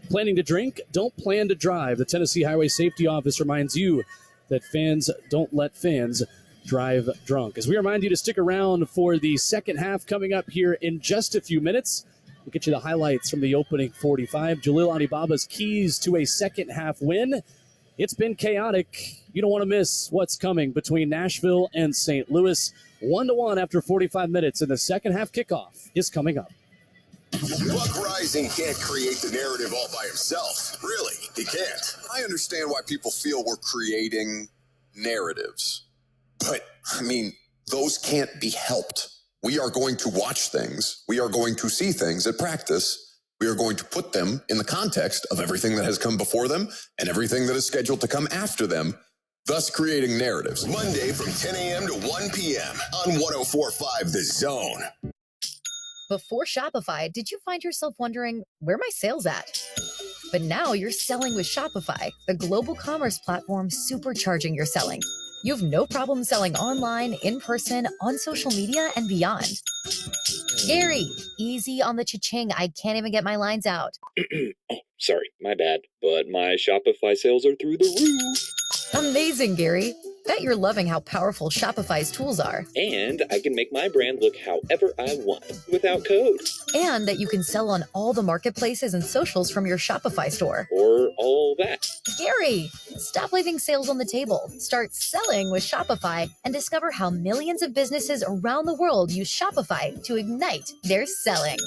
Planning to drink? Don't plan to drive. The Tennessee Highway Safety Office reminds you that fans don't let fans drive drunk. As we remind you to stick around for the second half coming up here in just a few minutes. We'll get you the highlights from the opening 45. Jalil Anibaba's keys to a second half win. It's been chaotic. You don't want to miss what's coming between Nashville and St. Louis. 1-1 after 45 minutes, and the second half kickoff is coming up. Buck Rising can't create the narrative all by himself. Really, he can't. I understand why people feel we're creating narratives. But, I mean, those can't be helped. We are going to watch things. We are going to see things at practice. We are going to put them in the context of everything that has come before them and everything that is scheduled to come after them, thus creating narratives. Monday from 10 a.m. to 1 p.m. on 104.5 The Zone. Before Shopify, did you find yourself wondering, where are my sales at? But now you're selling with Shopify, the global commerce platform supercharging your selling. You have no problem selling online, in person, on social media, and beyond. Gary, easy on the cha-ching. I can't even get my lines out. Oh, sorry, my bad. But my Shopify sales are through the roof. Amazing, Gary. Bet you're loving how powerful Shopify's tools are. And I can make my brand look however I want without code. And that you can sell on all the marketplaces and socials from your Shopify store. Or all that. Gary, stop leaving sales on the table. Start selling with Shopify and discover how millions of businesses around the world use Shopify to ignite their selling.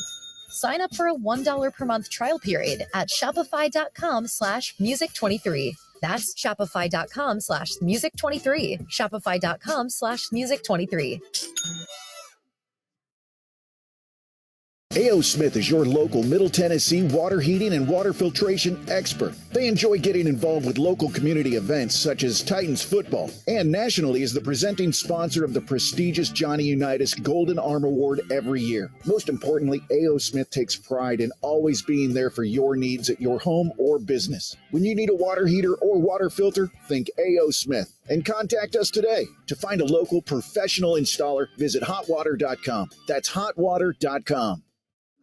Sign up for a $1 per month trial period at shopify.com/music23. That's shopify.com/music23. Shopify.com/music23. A.O. Smith is your local Middle Tennessee water heating and water filtration expert. They enjoy getting involved with local community events such as Titans football, and nationally is the presenting sponsor of the prestigious Johnny Unitas Golden Arm Award every year. Most importantly, A.O. Smith takes pride in always being there for your needs at your home or business. When you need a water heater or water filter, think A.O. Smith and contact us today. To find a local professional installer, visit hotwater.com. That's hotwater.com.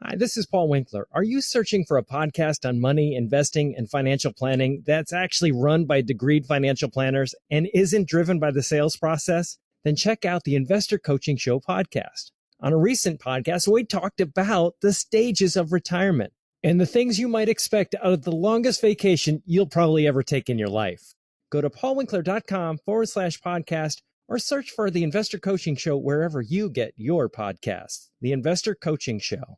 Hi, this is Paul Winkler. Are you searching for a podcast on money, investing, and financial planning that's actually run by degreed financial planners and isn't driven by the sales process? Then check out the Investor Coaching Show podcast. On a recent podcast, we talked about the stages of retirement and the things you might expect out of the longest vacation you'll probably ever take in your life. Go to paulwinkler.com/podcast or search for the Investor Coaching Show wherever you get your podcasts. The Investor Coaching Show.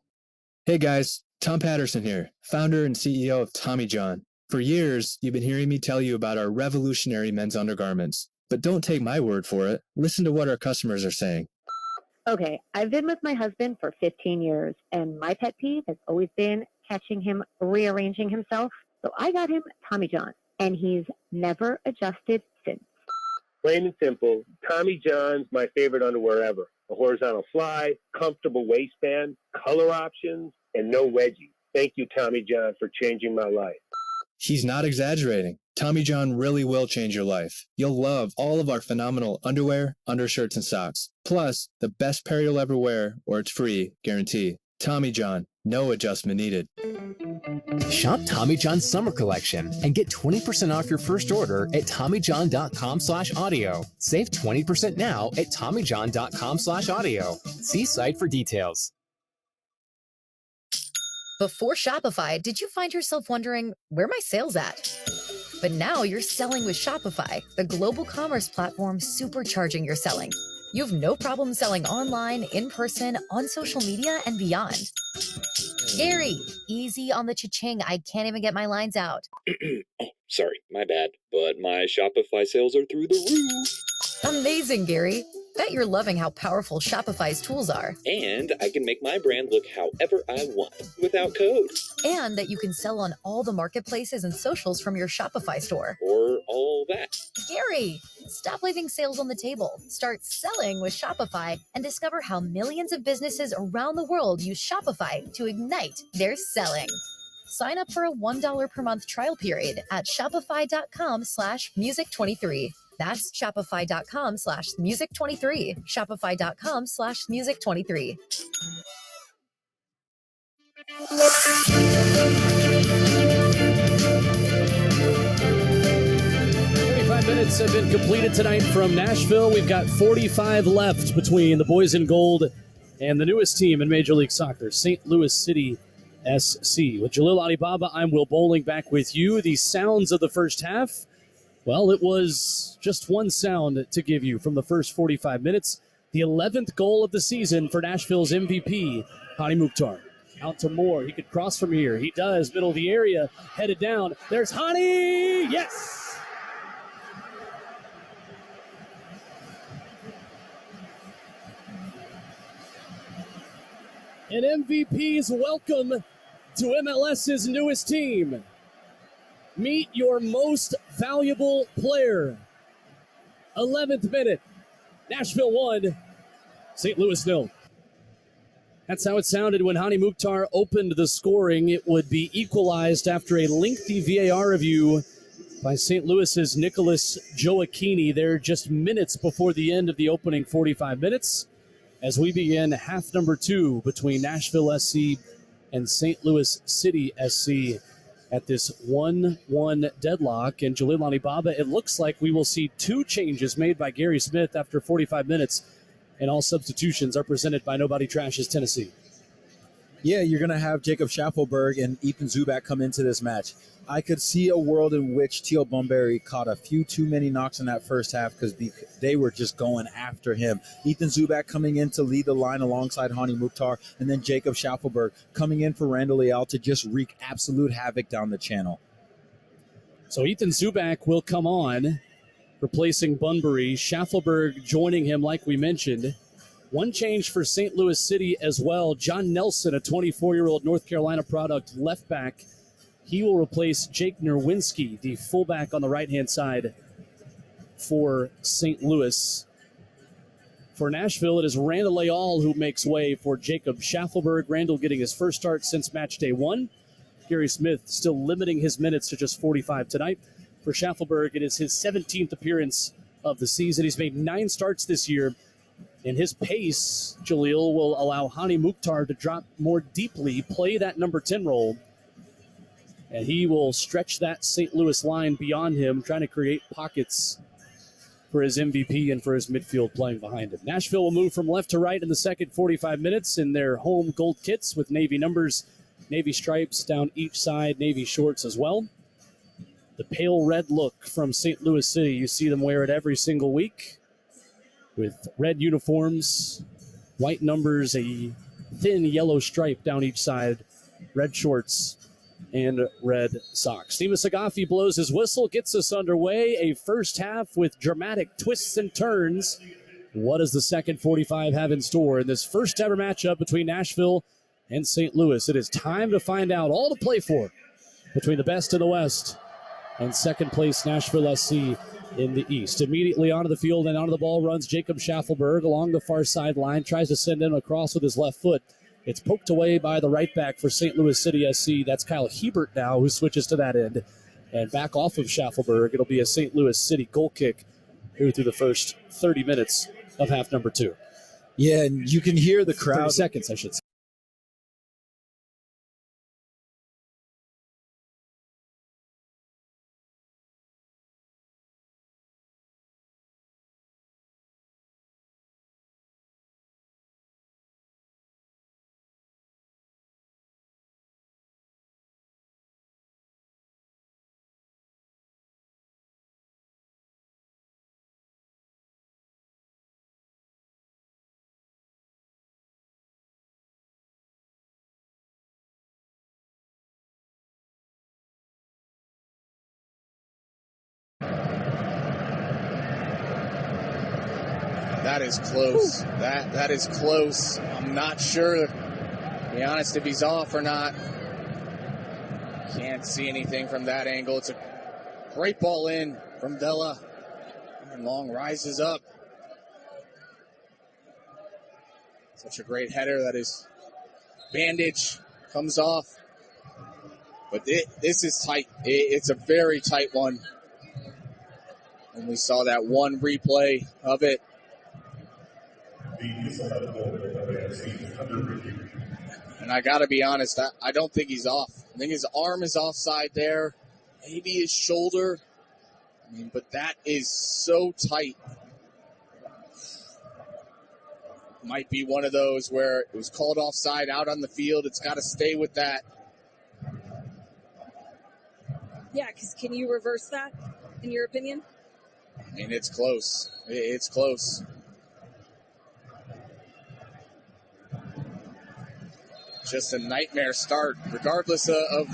Hey guys, Tom Patterson here, founder and CEO of Tommy John. For years, you've been hearing me tell you about our revolutionary men's undergarments. But don't take my word for it. Listen to what our customers are saying. Okay, I've been with my husband for 15 years, and my pet peeve has always been catching him rearranging himself. So I got him Tommy John, and he's never adjusted since. Plain and simple, Tommy John's my favorite underwear ever. A horizontal fly, comfortable waistband, color options, and no wedgie. Thank you, Tommy John, for changing my life. He's not exaggerating. Tommy John really will change your life. You'll love all of our phenomenal underwear, undershirts, and socks. Plus, the best pair you'll ever wear, or it's free, guarantee. Tommy John, no adjustment needed. Shop Tommy John's summer collection and get 20% off your first order at TommyJohn.com/audio. Save 20% now at TommyJohn.com/audio. See site for details. Before Shopify, did you find yourself wondering, where are my sales at? But now you're selling with Shopify, the global commerce platform supercharging your selling. You have no problem selling online, in person, on social media, and beyond. Gary, easy on the cha-ching. I can't even get my lines out. Oh, sorry, my bad. But my Shopify sales are through the roof. Amazing, Gary. Bet you're loving how powerful Shopify's tools are. And I can make my brand look however I want without code. And that you can sell on all the marketplaces and socials from your Shopify store. Or all that. Gary, stop leaving sales on the table. Start selling with Shopify and discover how millions of businesses around the world use Shopify to ignite their selling. Sign up for a $1 per month trial period at shopify.com/music23. That's shopify.com/music23. Shopify.com/music23. 45 minutes have been completed tonight from Nashville. We've got 45 left between the boys in gold and the newest team in Major League Soccer, St. Louis City SC. With Jalil Alibaba, I'm Will Bowling back with you. The sounds of the first half, well, it was just one sound to give you from the first 45 minutes. The 11th goal of the season for Nashville's MVP, Hani Mukhtar. Out to Moore. He could cross from here. He does. Middle of the area. Headed down. There's Hani. Yes! And MVP's welcome to MLS's newest team. Meet your most valuable player. 11th minute. Nashville 1, St. Louis 0. That's how it sounded when Hani Mukhtar opened the scoring. It would be equalized after a lengthy VAR review by St. Louis's Nicholas Joachini there just minutes before the end of the opening 45 minutes. As we begin half number 2 between Nashville SC and St. Louis City SC at this 1-1 deadlock. And Jalil Alibaba, it looks like we will see 2 changes made by Gary Smith after 45 minutes, and all substitutions are presented by Nobody Trashes Tennessee. Yeah, you're going to have Jacob Schaffelberg and Ethan Zubak come into this match. I could see a world in which Teal Bunbury caught a few too many knocks in that first half because they were just going after him. Ethan Zubak coming in to lead the line alongside Hani Mukhtar, and then Jacob Schaffelberg coming in for Randall Leal to just wreak absolute havoc down the channel. So Ethan Zubak will come on, replacing Bunbury. Schaffelberg joining him like we mentioned. One change for St. Louis City as well. John Nelson, a 24-year-old North Carolina product left back. He will replace Jake Nerwinski, the fullback on the right-hand side for St. Louis. For Nashville, it is Randall Leal who makes way for Jacob Schaffelberg. Randall getting his first start since match day 1. Gary Smith still limiting his minutes to just 45 tonight. For Schaffelberg, it is his 17th appearance of the season. He's made 9 starts this year. And his pace, Jalil, will allow Hani Mukhtar to drop more deeply, play that number 10 role. And he will stretch that St. Louis line beyond him, trying to create pockets for his MVP and for his midfield playing behind him. Nashville will move from left to right in the second 45 minutes in their home gold kits with Navy numbers, Navy stripes down each side, Navy shorts as well. The pale red look from St. Louis City, you see them wear it every single week with red uniforms, white numbers, a thin yellow stripe down each side, red shorts, and red socks. Steve Sagafi blows his whistle, gets us underway. A first half with dramatic twists and turns. What does the second 45 have in store in this first ever matchup between Nashville and St. Louis? It is time to find out all to play for between the best in the West and second place Nashville SC in the East. Immediately onto the field and onto the ball runs Jacob Schaffelberg along the far sideline, tries to send him across with his left foot. It's poked away by the right back for St. Louis City SC. That's Kyle Hebert now, who switches to that end. And back off of Schaffelberg, it'll be a St. Louis City goal kick here through the first 30 minutes of half number 2. Yeah, and you can hear the crowd. 30 seconds, I should say. That is close. That is close. I'm not sure, to be honest, if he's off or not. Can't see anything from that angle. It's a great ball in from Vela. And Long rises up. Such a great header. That is bandage comes off. But this is tight. It's a very tight one. And we saw that one replay of it. And I got to be honest, I don't think he's off. I think his arm is offside there. Maybe his shoulder. I mean, but that is so tight. Might be one of those where it was called offside out on the field. It's got to stay with that. Yeah, because can you reverse that, in your opinion? I mean, it's close. It's close. Just a nightmare start, regardless of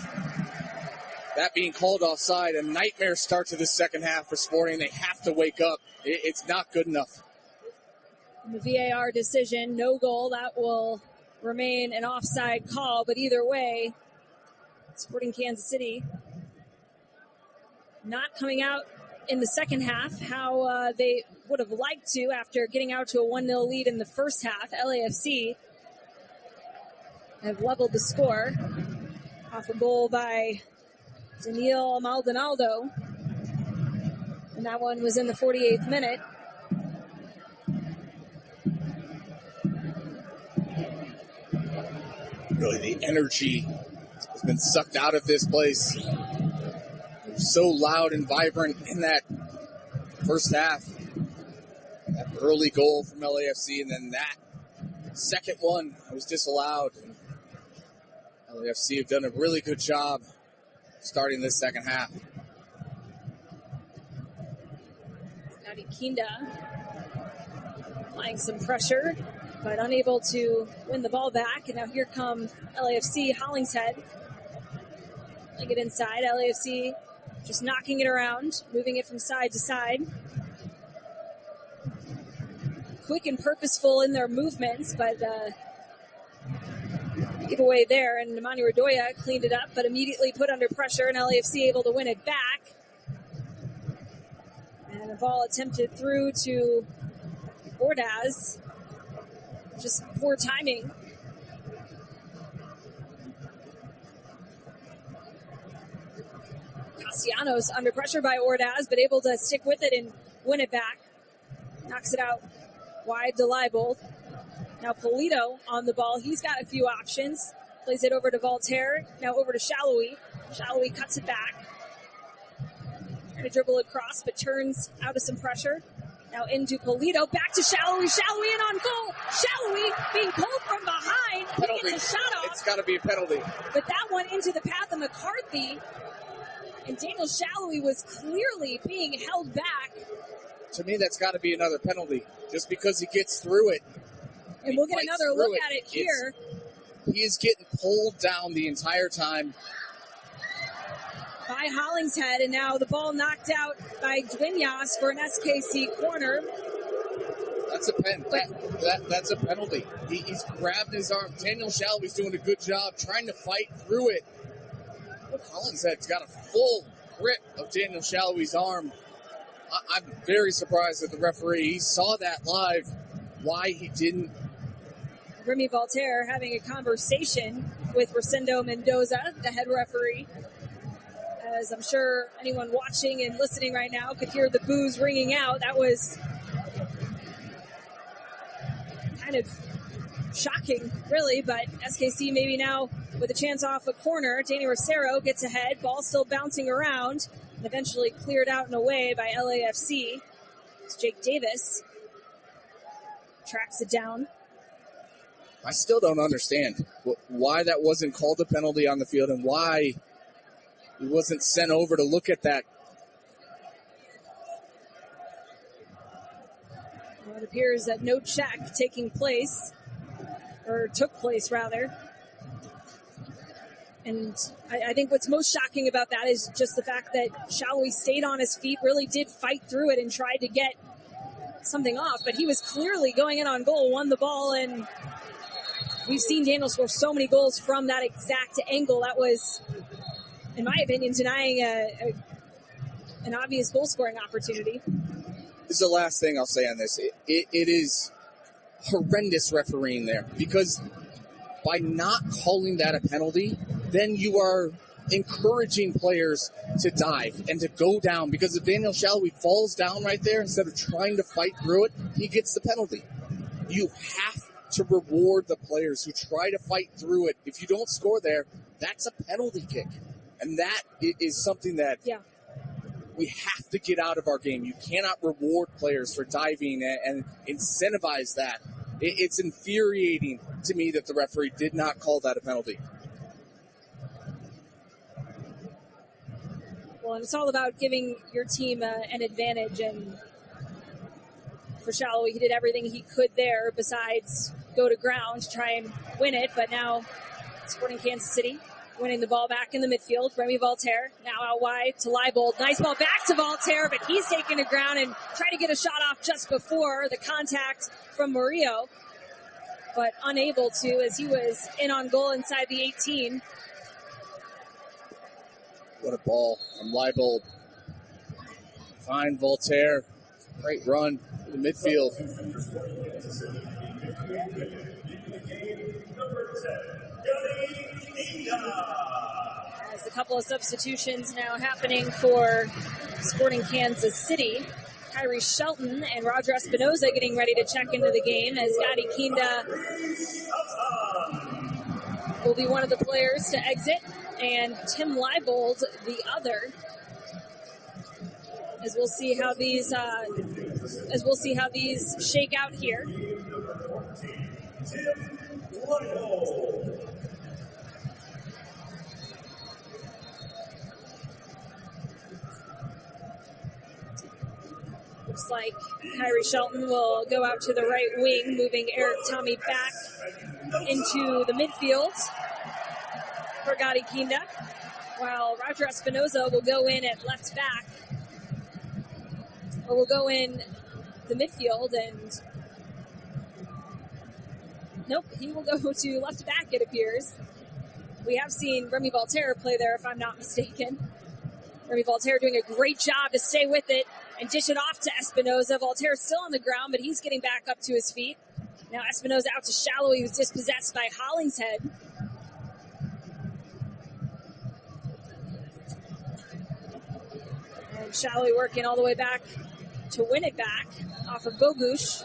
that being called offside. A nightmare start to the second half for Sporting. They have to wake up. It's not good enough. The VAR decision, no goal, that will remain an offside call. But either way, Sporting Kansas City not coming out in the second half how they would have liked to after getting out to a 1-0 lead in the first half. LAFC have leveled the score off a goal by Daniel Maldonado. And that one was in the 48th minute. Really, the energy has been sucked out of this place. It was so loud and vibrant in that first half. That early goal from LAFC, and then that second one was disallowed. LAFC have done a really good job starting this second half. Scotty Kinda applying some pressure, but unable to win the ball back. And now here come LAFC, Hollingshead. Playing it inside. LAFC just knocking it around, moving it from side to side. Quick and purposeful in their movements, but giveaway there. And Nemanja Radoja cleaned it up, but immediately put under pressure, and LAFC able to win it back. And the ball attempted through to Ordaz. Just poor timing. Castellanos under pressure by Ordaz, but able to stick with it and win it back. Knocks it out wide to Leibold. Now Polito on the ball. He's got a few options. Plays it over to Voltaire. Now over to Shallowy. Shallowy cuts it back. Trying to dribble across, but turns out of some pressure. Now into Polito. Back to Shallowy. Shallowy in on goal. Shallowy being pulled from behind. Penalty. He gets a shot off. It's got to be a penalty. But that one into the path of McCarthy. And Daniel Shallowy was clearly being held back. To me, that's got to be another penalty, just because he gets through it. And we'll get another look at it here. He is getting pulled down the entire time. By Hollingshead, and now the ball knocked out by Duenas for an SKC corner. That's a that's a penalty. He's grabbed his arm. Daniel Shallowy's doing a good job trying to fight through it. Hollingshead's got a full grip of Daniel Shallowy's arm. I'm very surprised that the referee saw that live. Why he didn't. Remy Voltaire having a conversation with Rosendo Mendoza, the head referee. As I'm sure anyone watching and listening right now could hear the boos ringing out. That was kind of shocking, really, but SKC maybe now with a chance off a corner. Danny Rosero gets ahead, ball still bouncing around, and eventually cleared out and away by LAFC. It's Jake Davis. Tracks it down. I still don't understand why that wasn't called a penalty on the field and why he wasn't sent over to look at that. Well, it appears that no check taking place, or took place rather. And I think what's most shocking about that is just the fact that Shallowy stayed on his feet, really did fight through it and tried to get something off, but he was clearly going in on goal, won the ball, and we've seen Daniel score so many goals from that exact angle. That was, in my opinion, denying an obvious goal-scoring opportunity. This is the last thing I'll say on this. It is horrendous refereeing there, because by not calling that a penalty, then you are encouraging players to dive and to go down, because if Daniel Shalhoub falls down right there instead of trying to fight through it, he gets the penalty. You have to reward the players who try to fight through it. If you don't score there, that's a penalty kick. And that is something that we have to get out of our game. You cannot reward players for diving and incentivize that. It's infuriating to me that the referee did not call that a penalty. Well, and it's all about giving your team an advantage, and for Shalhoub, he did everything he could there besides go to ground to try and win it, but now Sporting Kansas City winning the ball back in the midfield. Remy Voltaire now out wide to Leibold. Nice ball back to Voltaire, but he's taken to ground and tried to get a shot off just before the contact from Murillo, but unable to as he was in on goal inside the 18. What a ball from Leibold. Fine Voltaire. Great run to the midfield. As a couple of substitutions now happening for Sporting Kansas City. Kyrie Shelton and Roger Espinoza getting ready to check into the game, as Gadi Kinda will be one of the players to exit, and Tim Leibold the other. As we'll see how these shake out here. Looks like Kyrie Shelton will go out to the right wing, moving Eric Tommy back into the midfield for Gadi Kinda, while Roger Espinoza will go in at left back, or will go in the midfield, and nope, he will go to left back, it appears. We have seen Remy Voltaire play there, if I'm not mistaken. Remy Voltaire doing a great job to stay with it and dish it off to Espinoza. Voltaire's still on the ground, but he's getting back up to his feet. Now Espinoza out to Shallow. He was dispossessed by Hollingshead. And Shallow working all the way back to win it back off of Bogusz.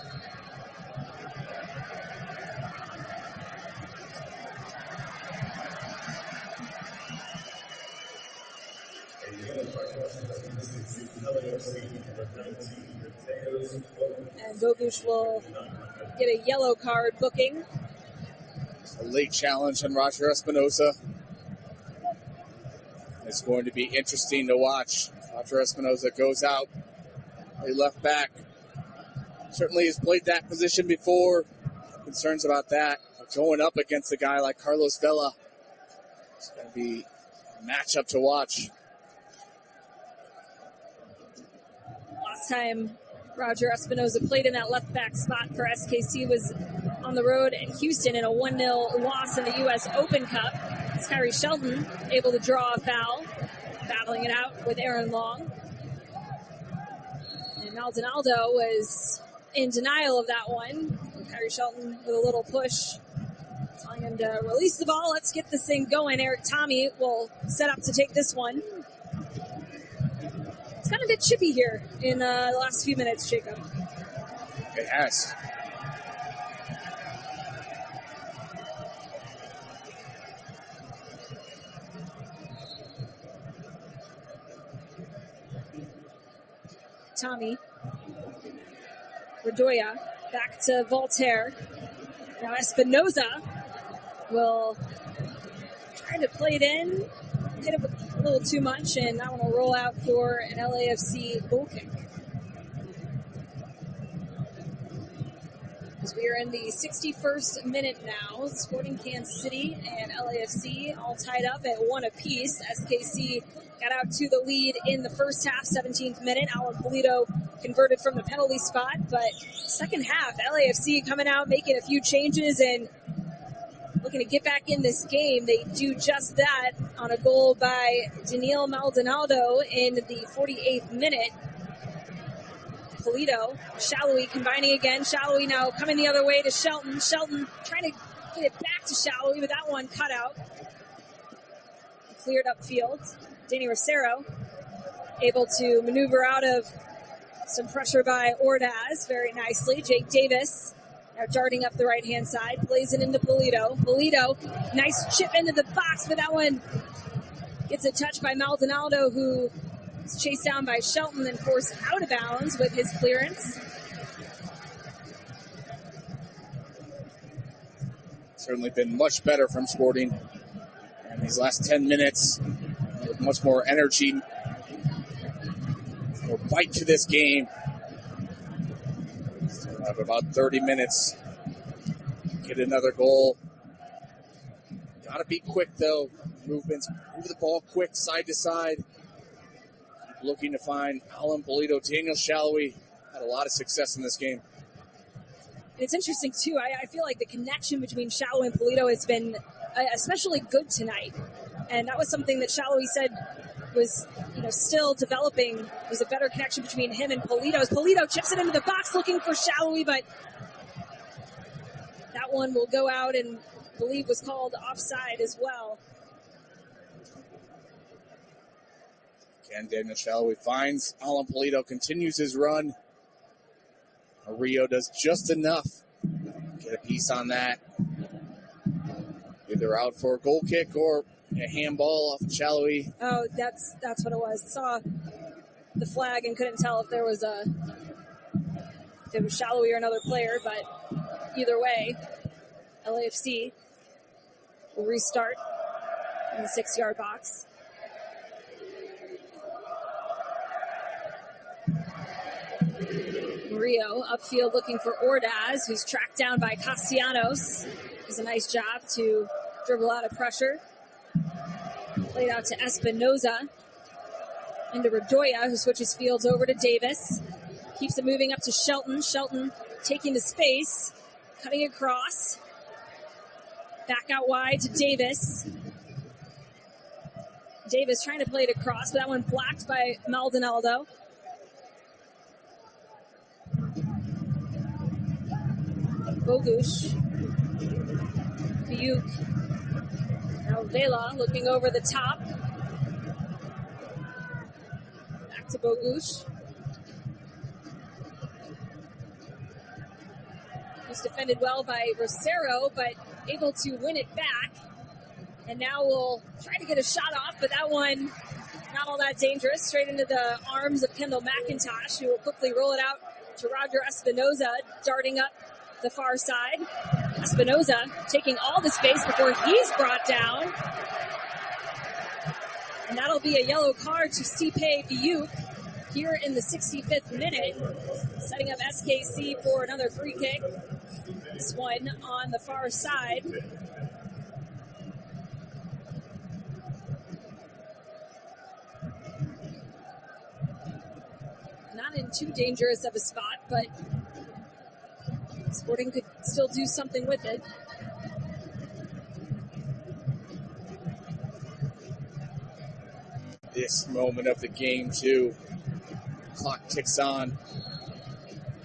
And Bogusz will get a yellow card booking. A late challenge on Roger Espinoza. It's going to be interesting to watch. Roger Espinoza goes out. He left back. Certainly has played that position before. Concerns about that. Going up against a guy like Carlos Vela. It's going to be a matchup to watch. Last time Roger Espinoza played in that left back spot for SKC was on the road in Houston in a 1-0 loss in the U.S. Open Cup. It's Kyrie Shelton able to draw a foul, battling it out with Aaron Long. And Maldonado was in denial of that one. Kyrie Shelton with a little push, telling him to release the ball. Let's get this thing going. Eric Tommy will set up to take this one. It's kind of a bit chippy here in the last few minutes, Jacob. It has. Tommy. Redoya back to Voltaire. Now Espinoza will try to play it in. Hit it a little too much, and that one will roll out for an LAFC goal kick. As we are in the 61st minute now, Sporting Kansas City and LAFC all tied up at 1 apiece. SKC got out to the lead in the first half, 17th minute. Alan Polito converted from the penalty spot, but second half, LAFC coming out, making a few changes and looking to get back in this game. They do just that on a goal by Daniil Maldonado in the 48th minute. Polito, Shallowy combining again. Shallowy now coming the other way to Shelton. Shelton trying to get it back to Shallowy, but that one cut out. Cleared upfield. Danny Rosero able to maneuver out of some pressure by Ordaz very nicely. Jake Davis now darting up the right-hand side, plays it into Polito. Polito, nice chip into the box, but that one gets a touch by Maldonado, who is chased down by Shelton and forced out of bounds with his clearance. Certainly been much better from Sporting in these last 10 minutes, with much more energy, more bite to this game. Still have about 30 minutes. Get another goal. Gotta be quick though. Movements, move the ball quick, side to side. Looking to find Alan Polito. Daniel Shallowy had a lot of success in this game. It's interesting too. I feel like the connection between Shallowy and Polito has been especially good tonight, and that was something that Shallowy said was, still developing. Was a better connection between him and Polito. As Polito chips it into the box, looking for Shallowy, but that one will go out and I believe was called offside as well. Again, Daniel Shallowy finds Alan Polito, continues his run. Rio does just enough. Get a piece on that. Either out for a goal kick or a handball off of Shallowy. Oh, that's what it was. Saw the flag and couldn't tell if there was Shallowy or another player, but either way, LAFC will restart in the 6-yard box. Rio upfield looking for Ordaz, who's tracked down by Castellanos. Does a nice job to dribble out of pressure. Played out to Espinoza. Into Redoya, who switches fields over to Davis. Keeps it moving up to Shelton. Shelton taking the space, cutting across. Back out wide to Davis. Davis trying to play it across, but that one blocked by Maldonado. Bogusz. Fiuk. Now Vela looking over the top. Back to Bogusz. Was defended well by Rosero, but able to win it back. And now we'll try to get a shot off, but that one not all that dangerous. Straight into the arms of Kendall McIntosh, who will quickly roll it out to Roger Espinoza, darting up the far side. Espinoza taking all the space before he's brought down. And that'll be a yellow card to Stipe Fiuk here in the 65th minute, setting up SKC for another free kick. This one on the far side. Not in too dangerous of a spot, but Sporting could still do something with it. This moment of the game, too. Clock ticks on.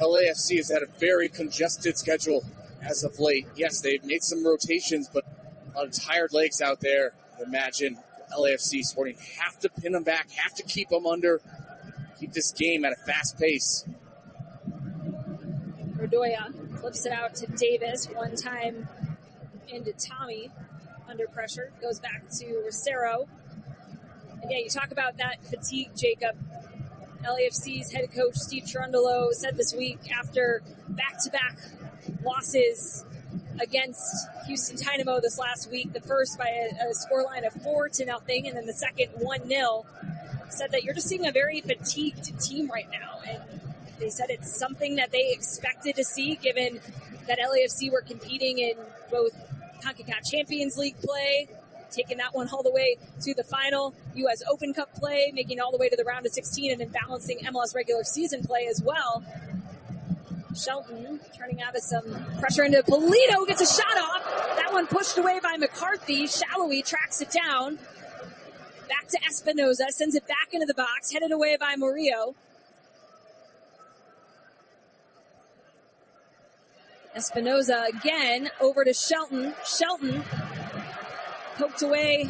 LAFC has had a very congested schedule as of late. Yes, they've made some rotations, but a lot of tired legs out there. Imagine LAFC Sporting have to pin them back, have to keep them under, keep this game at a fast pace. Redoya flips it out to Davis, one time into Tommy under pressure. Goes back to Rosero. And yeah, you talk about that fatigue, Jacob. LAFC's head coach Steve Cherundolo said this week after back-to-back losses against Houston Dynamo this last week, the first by a scoreline of 4-0, and then the second 1-0, said that you're just seeing a very fatigued team right now. And they said it's something that they expected to see given that LAFC were competing in both CONCACAF Champions League play, taking that one all the way to the final, U.S. Open Cup play, making it all the way to the round of 16, and then balancing MLS regular season play as well. Shelton turning out of some pressure into Polito, gets a shot off. That one pushed away by McCarthy. Shallowy tracks it down. Back to Espinoza, sends it back into the box, headed away by Murillo. Espinoza again, over to Shelton. Shelton poked away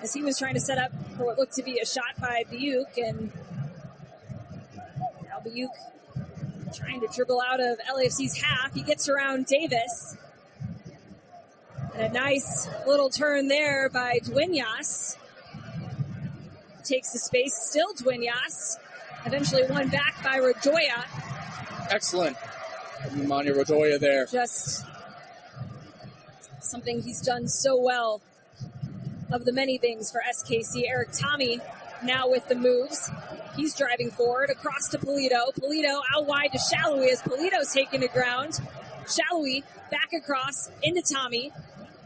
as he was trying to set up for what looked to be a shot by Biuk, and now Biuk trying to dribble out of LAFC's half. He gets around Davis. And a nice little turn there by Duenas. Takes the space, still Duenas. Eventually won back by Rodoya. Excellent. Manny Rodoya there. Just something he's done so well of the many things for SKC. Eric Tommy now with the moves. He's driving forward across to Polito. Polito out wide to Shallowy as Polito's taken to ground. Shallowy back across into Tommy.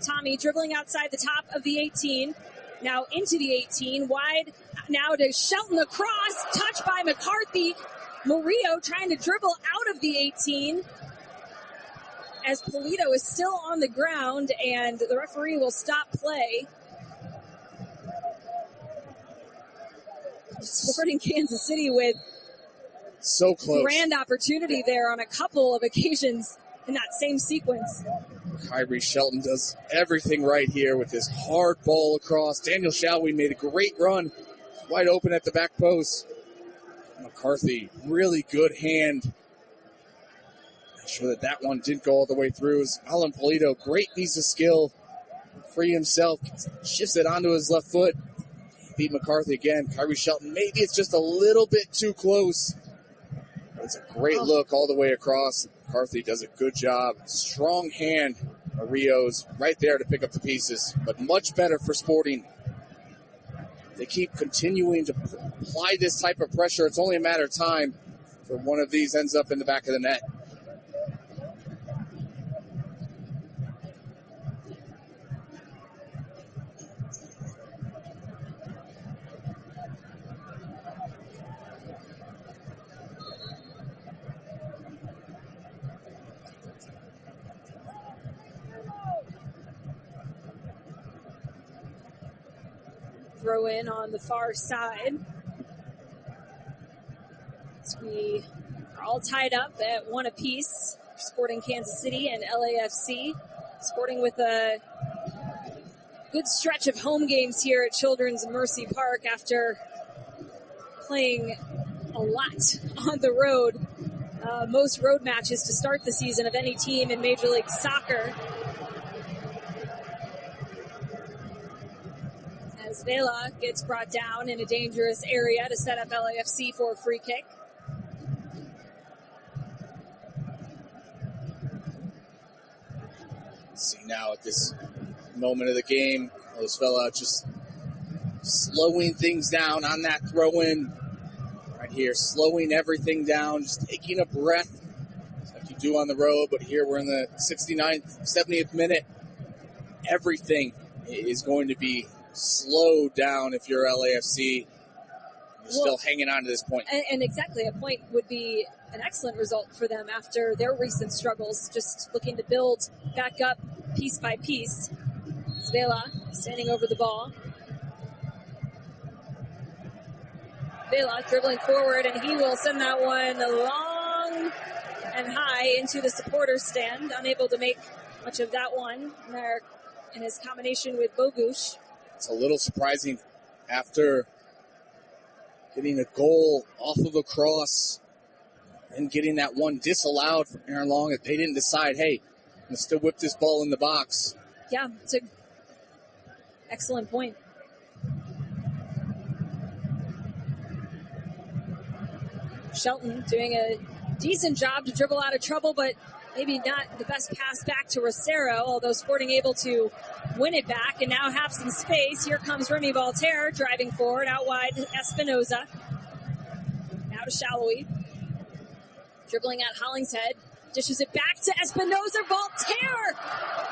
Tommy dribbling outside the top of the 18. Now into the 18. Wide now to Shelton across. Touched by McCarthy. Murillo trying to dribble out of the 18 as Polito is still on the ground, and the referee will stop play. Sporting Kansas City with so close. Grand opportunity there on a couple of occasions in that same sequence. Kyrie Shelton does everything right here with this hard ball across. Daniel Shalhoub made a great run. Wide open at the back post. McCarthy, really good hand. Make sure that one didn't go all the way through. Alan Polito, great piece of skill. Free himself, shifts it onto his left foot. Beat McCarthy again. Kyrie Shelton, maybe it's just a little bit too close. It's a great look all the way across. McCarthy does a good job. Strong hand. Murillo's right there to pick up the pieces, but much better for Sporting. They keep continuing to apply this type of pressure. It's only a matter of time for one of these ends up in the back of the net. Throw in on the far side. So we are all tied up at one apiece. Sporting Kansas City and LAFC. Sporting with a good stretch of home games here at Children's Mercy Park after playing a lot on the road. Most road matches to start the season of any team in Major League Soccer. As Vela gets brought down in a dangerous area to set up LAFC for a free kick. See now at this moment of the game, Carlos Vela just slowing things down on that throw-in. Right here, slowing everything down, just taking a breath like you do on the road. But here we're in the 69th, 70th minute. Everything is going to be slowed down if you're LAFC. You're still hanging on to this point. And exactly, a point would be an excellent result for them after their recent struggles, just looking to build back up piece by piece. Vela standing over the ball. Vela dribbling forward, and he will send that one long and high into the supporters stand, unable to make much of that one there in his combination with Bogusz. It's a little surprising after getting a goal off of a cross and getting that one disallowed from Aaron Long, that they didn't decide, hey, I'm going to still whip this ball in the box. Yeah, it's an excellent point. Shelton doing a decent job to dribble out of trouble, but maybe not the best pass back to Rosero, although Sporting able to win it back and now have some space. Here comes Remy Voltaire driving forward, out wide to Espinoza. Now to Shallowy. Dribbling at Hollingshead. Dishes it back to Espinoza. Voltaire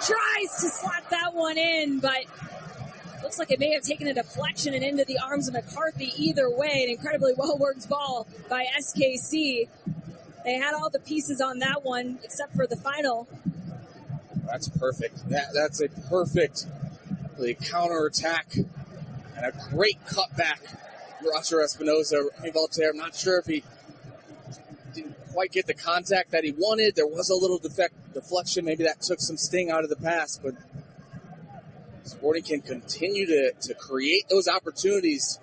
tries to slap that one in, but looks like it may have taken a deflection and into the arms of McCarthy. Either way, an incredibly well-worked ball by SKC. They had all the pieces on that one except for the final. That's perfect. That's a perfect counterattack and a great cutback. Roger Espinoza, Voltaire, I'm not sure if he didn't quite get the contact that he wanted. There was a little deflection. Maybe that took some sting out of the pass, but Sporting can continue to create those opportunities.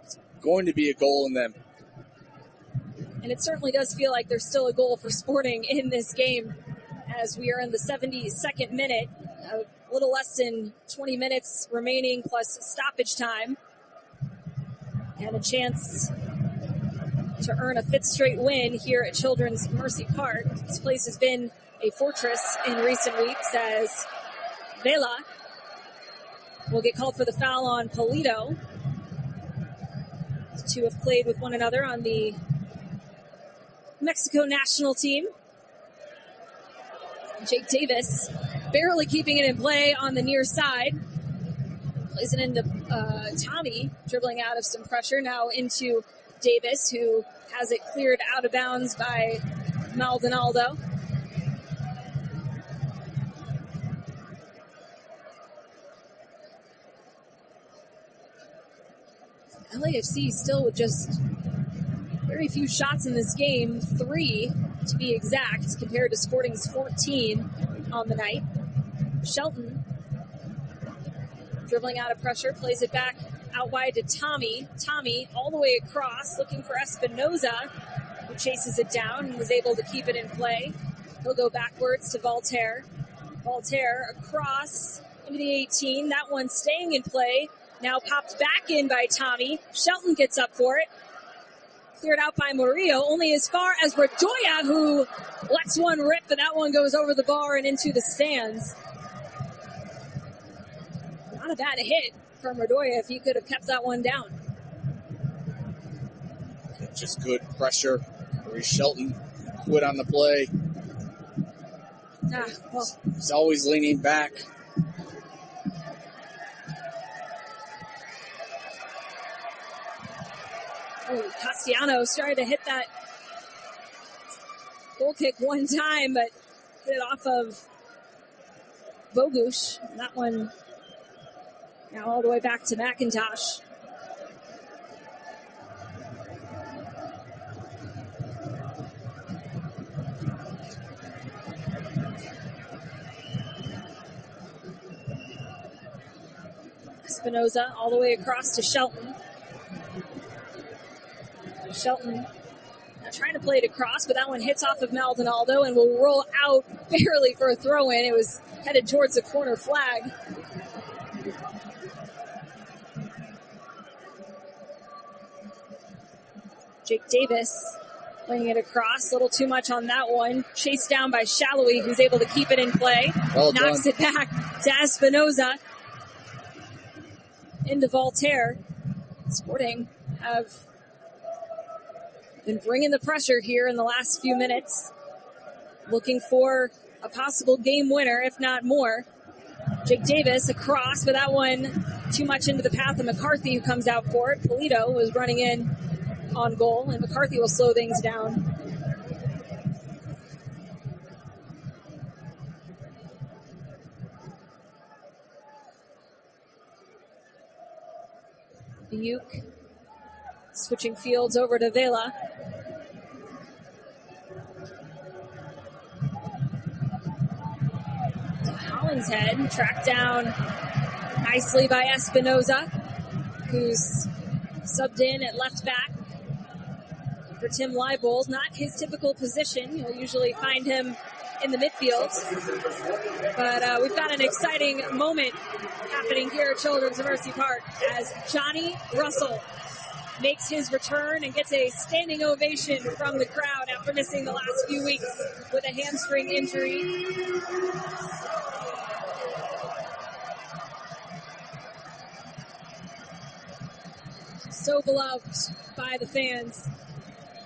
It's going to be a goal in them. And it certainly does feel like there's still a goal for Sporting in this game as we are in the 72nd minute. A little less than 20 minutes remaining plus stoppage time. And a chance to earn a fifth straight win here at Children's Mercy Park. This place has been a fortress in recent weeks as Vela will get called for the foul on Polito. The two have played with one another on the Mexico national team. Jake Davis barely keeping it in play on the near side. Plays it into Tommy, dribbling out of some pressure. Now into Davis, who has it cleared out of bounds by Maldonado. LAFC still with just very few shots in this game, 3 to be exact, compared to Sporting's 14 on the night. Shelton, dribbling out of pressure, plays it back out wide to Tommy. Tommy all the way across, looking for Espinoza, who chases it down and was able to keep it in play. He'll go backwards to Voltaire. Voltaire across into the 18. That one staying in play. Now popped back in by Tommy. Shelton gets up for it. Cleared out by Murillo, only as far as Radoya, who lets one rip, but that one goes over the bar and into the stands. Not a bad hit from Radoya if he could have kept that one down. Just good pressure. Maurice Shelton quit on the play. He's always leaning back. Oh, Castellanos started to hit that goal kick one time, but hit it off of Bogusz. And that one now all the way back to McIntosh. Espinoza all the way across to Shelton. Shelton trying to play it across, but that one hits off of Maldonado and will roll out barely for a throw-in. It was headed towards the corner flag. Jake Davis playing it across. A little too much on that one. Chased down by Shallowy, who's able to keep it in play. Well Knocks done. it back to Espinoza. Into Voltaire. Sporting have been bringing the pressure here in the last few minutes. Looking for a possible game winner, if not more. Jake Davis across, but that one too much into the path of McCarthy, who comes out for it. Polito was running in on goal, and McCarthy will slow things down. Buke switching fields over to Vela. Hollingshead tracked down nicely by Espinoza, who's subbed in at left back for Tim Leibold. Not his typical position. You'll usually find him in the midfield. But we've got an exciting moment happening here at Children's Mercy Park as Johnny Russell makes his return and gets a standing ovation from the crowd after missing the last few weeks with a hamstring injury. So beloved by the fans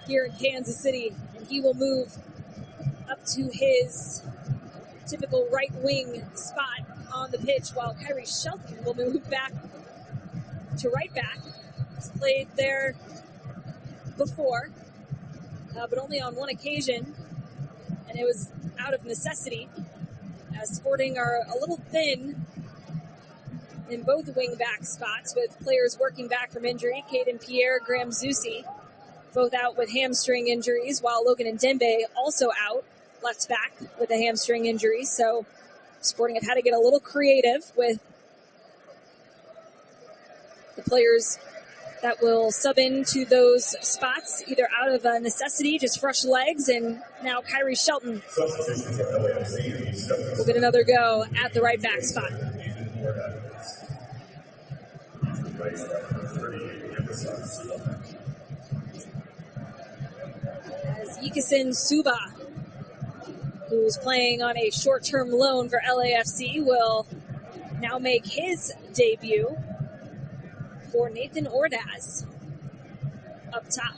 here in Kansas City, and he will move to his typical right wing spot on the pitch, while Kyrie Shelton will move back to right back. He's played there before, but only on one occasion, and it was out of necessity, as Sporting are a little thin in both wing back spots, with players working back from injury. Caden Pierre, Graham Zusi, both out with hamstring injuries, while Logan and Dembe also out, left back with a hamstring injury. So Sporting have had to get a little creative with the players that will sub into those spots, either out of necessity, just fresh legs, and now Kyrie Shelton will get another go at the right back spot. As Yikisen Suba, who's playing on a short-term loan for LAFC, will now make his debut for Nathan Ordaz up top.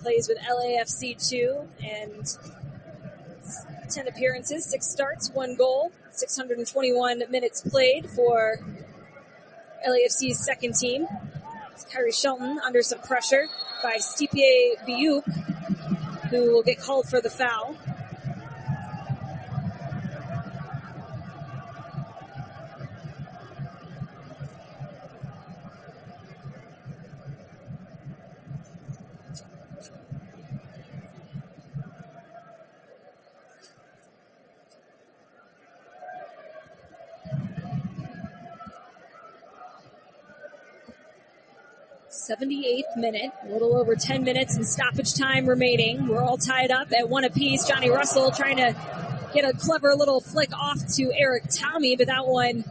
Plays with LAFC 2 and 10 appearances, 6 starts, 1 goal, 621 minutes played for LAFC's second team. Kyrie Shelton under some pressure by Stipe Biuk, who will get called for the foul. '78th minute, a little over 10 minutes and stoppage time remaining. We're all tied up at 1 apiece. Johnny Russell trying to get a clever little flick off to Eric Tommy, but that one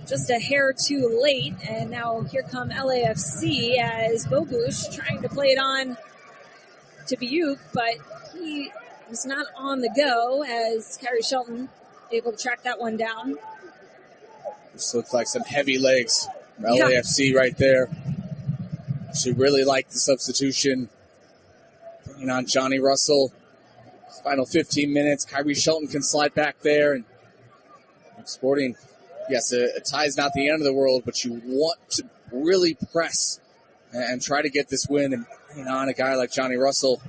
just a hair too late. And now here come LAFC as Bogusz trying to play it on to Biuk, but he was not on the go as Kyrie Shelton able to track that one down. This looks like some heavy legs from LAFC right there. She really liked the substitution. Bringing on Johnny Russell. Final 15 minutes. Kyrie Shelton can slide back there. And Sporting, yes, a tie is not the end of the world, but you want to really press and try to get this win. And bringing on a guy like Johnny Russell,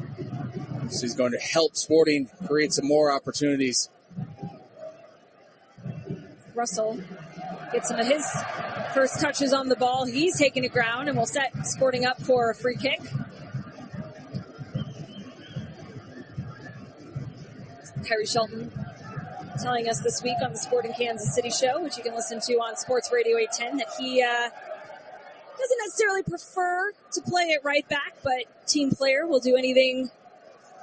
he's going to help Sporting create some more opportunities. Russell gets some of his first touches on the ball. He's taking it ground and will set Sporting up for a free kick. Kyrie Shelton telling us this week on the Sporting Kansas City show, which you can listen to on Sports Radio 810, that he doesn't necessarily prefer to play it right back, but team player will do anything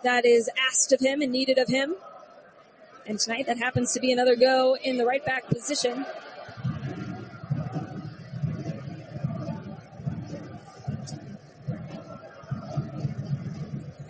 that is asked of him and needed of him. And tonight that happens to be another go in the right back position.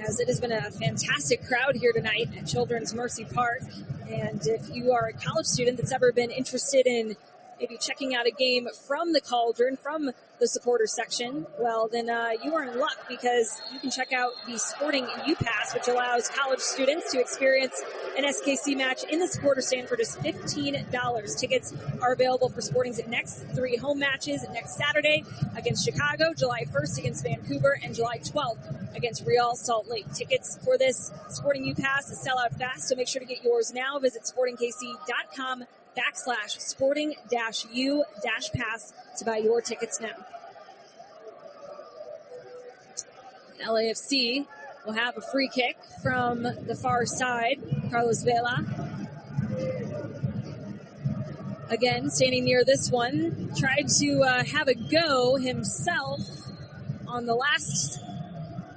As it has been a fantastic crowd here tonight at Children's Mercy Park. And if you are a college student that's ever been interested in maybe checking out a game from the Cauldron, from the supporter section, well, then you are in luck, because you can check out the Sporting U-Pass, which allows college students to experience an SKC match in the supporter stand for just $15. Tickets are available for Sporting's next 3 home matches: next Saturday against Chicago, July 1st against Vancouver, and July 12th against Real Salt Lake. Tickets for this Sporting U-Pass sell out fast, so make sure to get yours now. Visit sportingkc.com/sporting-u-pass to buy your tickets now. LAFC will have a free kick from the far side. Carlos Vela, again, standing near this one, tried to have a go himself on the last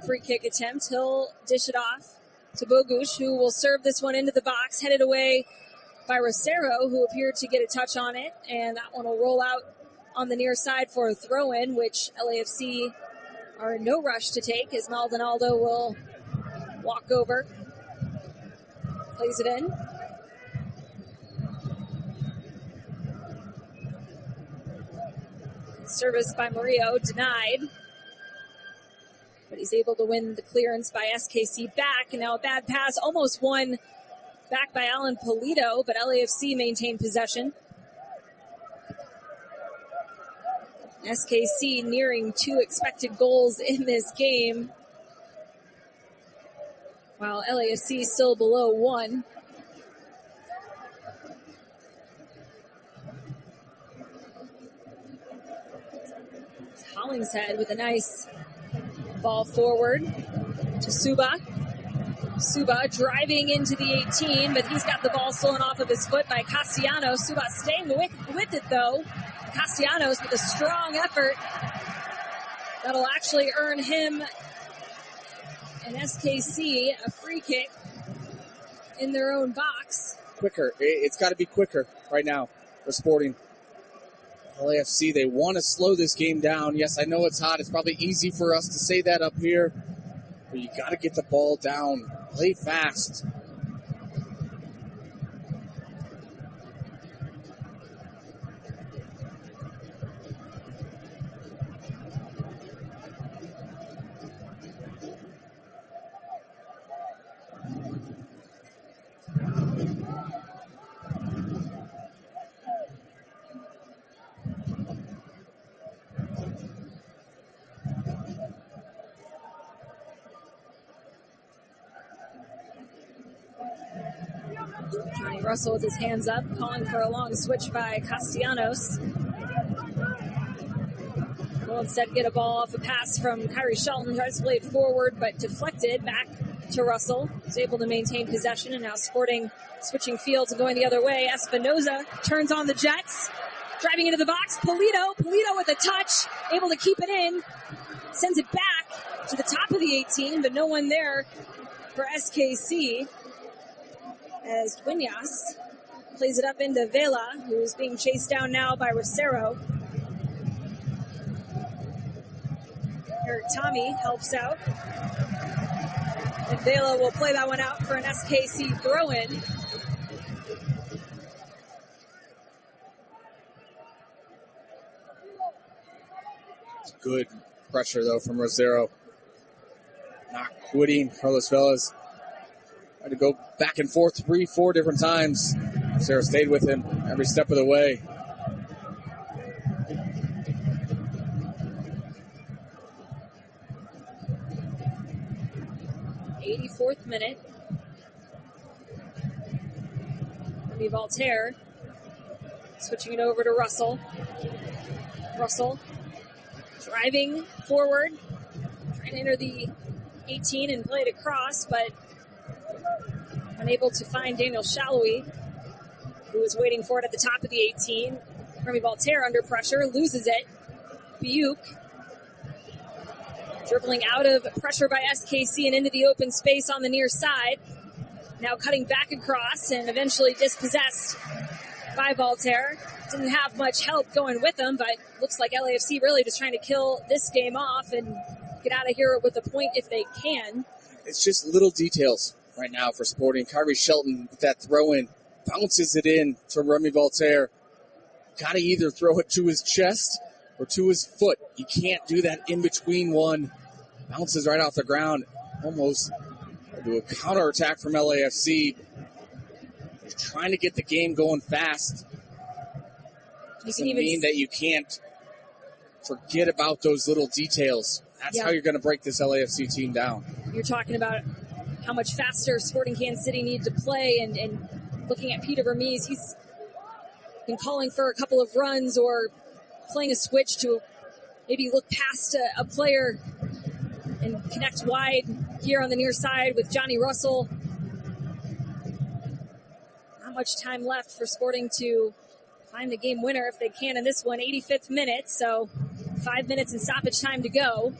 free kick attempt. He'll dish it off to Bogusz, who will serve this one into the box, headed away by Rosero, who appeared to get a touch on it, and that one will roll out on the near side for a throw-in, which LAFC are in no rush to take, as Maldonado will walk over, plays it in. Service by Murillo, denied. but he's able to win the clearance by SKC back. And now a bad pass, almost won back by Alan Polito, but LAFC maintained possession. SKC nearing 2 expected goals in this game, while LAFC still below 1. Hollingshead with a nice ball forward to Suba. Suba driving into the 18, but he's got the ball stolen off of his foot by Castellanos. Suba staying with it, though. Castellanos with a strong effort. That'll actually earn him and SKC a free kick in their own box. Quicker. It's got to be quicker right now for Sporting. LAFC, they want to slow this game down. Yes, I know it's hot. It's probably easy for us to say that up here. But you got to get the ball down. Play fast. Johnny Russell with his hands up, calling for a long switch by Castellanos. Will instead get a ball off a pass from Kyrie Shelton. Tries to play it forward, but deflected back to Russell. He's able to maintain possession, and now Sporting switching fields and going the other way. Espinoza turns on the Jets. Driving into the box, Polito with a touch, able to keep it in. Sends it back to the top of the 18, but no one there for SKC. As Duenas plays it up into Vela, who is being chased down now by Rosero. Eric Tommy helps out. And Vela will play that one out for an SKC throw-in. Good pressure, though, from Rosero. Not quitting. Carlos Velas had to go back and forth 3-4 different times. Rosero stayed with him every step of the way. '84th minute. Remy Voltaire switching it over to Russell. Russell driving forward, trying to enter the 18 and play it across, but unable to find Daniel Shallowy, who was waiting for it at the top of the 18. Remy Voltaire under pressure, loses it. Biuk dribbling out of pressure by SKC and into the open space on the near side. Now cutting back across and eventually dispossessed by Voltaire. Didn't have much help going with him, but looks like LAFC really just trying to kill this game off and get out of here with a point if they can. It's just little details right now for Sporting. Kyrie Shelton with that throw-in bounces it in to Remy Voltaire. Got to either throw it to his chest or to his foot. You can't do that in between one. Bounces right off the ground. Almost do a counterattack from LAFC. They're trying to get the game going fast. Doesn't mean that you can't forget about those little details. That's how you're going to break this LAFC team down. You're talking about how much faster Sporting Kansas City need to play, and looking at Peter Vermees, he's been calling for a couple of runs or playing a switch to maybe look past a player and connect wide here on the near side with Johnny Russell. Not much time left for Sporting to find the game winner if they can in this one. 85th minute, so 5 minutes and stoppage time to go.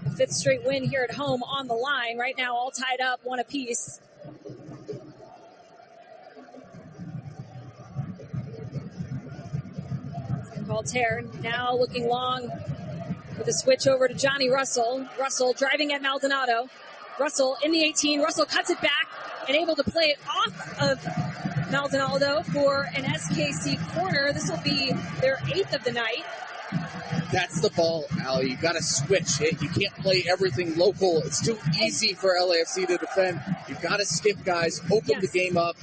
The 5th straight win here at home on the line. Right now all tied up, 1 apiece. And Voltaire now looking long with a switch over to Johnny Russell. Russell driving at Maldonado. Russell in the 18. Russell cuts it back and able to play it off of Maldonado for an SKC corner. This will be their 8th of the night. That's the ball, Allie. You got to switch it. You can't play everything local. It's too easy for LAFC to defend. You got to skip guys, open the game up,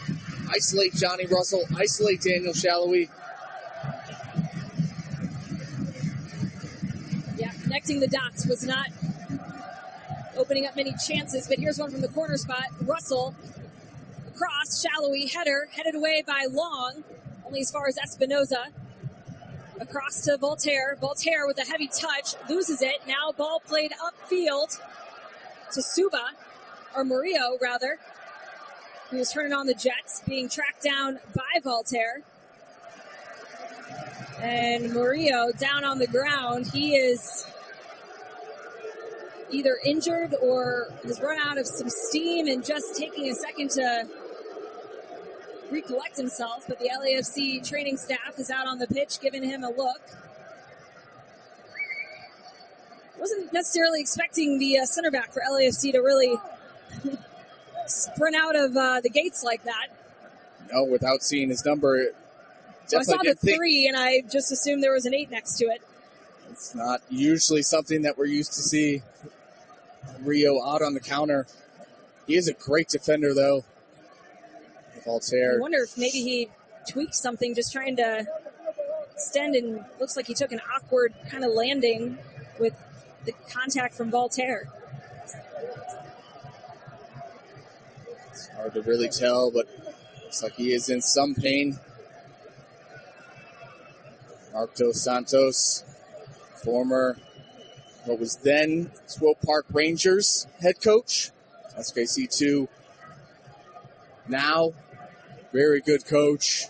isolate Johnny Russell, isolate Daniel Shallowy. Yeah, connecting the dots was not opening up many chances, but here's one from the corner spot. Russell across, Shallowy, header, headed away by Long, only as far as Espinoza. Across to Voltaire. Voltaire with a heavy touch, loses it. Now ball played upfield to Suba, or Murillo rather, who was turning on the Jets, being tracked down by Voltaire. And Murillo down on the ground. He is either injured or has run out of some steam and just taking a second to recollect himself, but the LAFC training staff is out on the pitch giving him a look. Wasn't necessarily expecting the center back for LAFC to really sprint out of the gates like that. No, without seeing his number. So I saw the 3 and I just assumed there was an 8 next to it. It's not usually something that we're used to see. Rio out on the counter. He is a great defender though. Voltaire. I wonder if maybe he tweaked something just trying to extend, and looks like he took an awkward kind of landing with the contact from Voltaire. It's hard to really tell, but looks like he is in some pain. Marcos Santos, former, what was then Swope Park Rangers head coach, SKC2. Now, very good coach.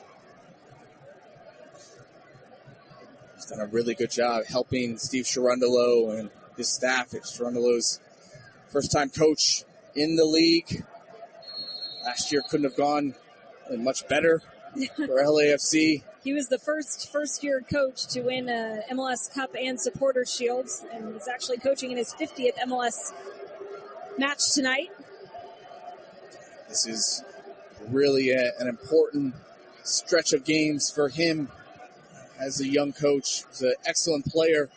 He's done a really good job helping Steve Sharundolo and his staff. It's Sharundolo's first-time coach in the league. Last year couldn't have gone much better for LAFC. He was the first-year coach to win a MLS Cup and Supporters Shields, and is actually coaching in his 50th MLS match tonight. This is really an important stretch of games for him as a young coach. He's an excellent player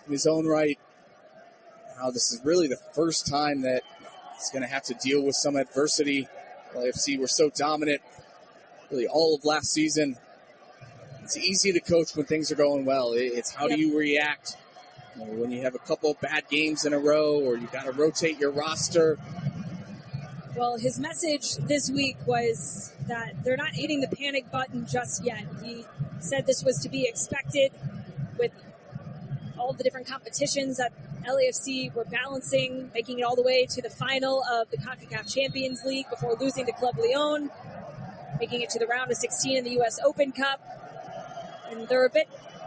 in his own right. Now, this is really the first time that he's going to have to deal with some adversity. LAFC were so dominant really all of last season. It's easy to coach when things are going well. It's how do you react when you have a couple bad games in a row, or you got to rotate your roster. Well, his message this week was that they're not hitting the panic button just yet. He said this was to be expected with all the different competitions that LAFC were balancing, making it all the way to the final of the CONCACAF Champions League before losing to Club Leon, making it to the round of 16 in the U.S. Open Cup. And they're a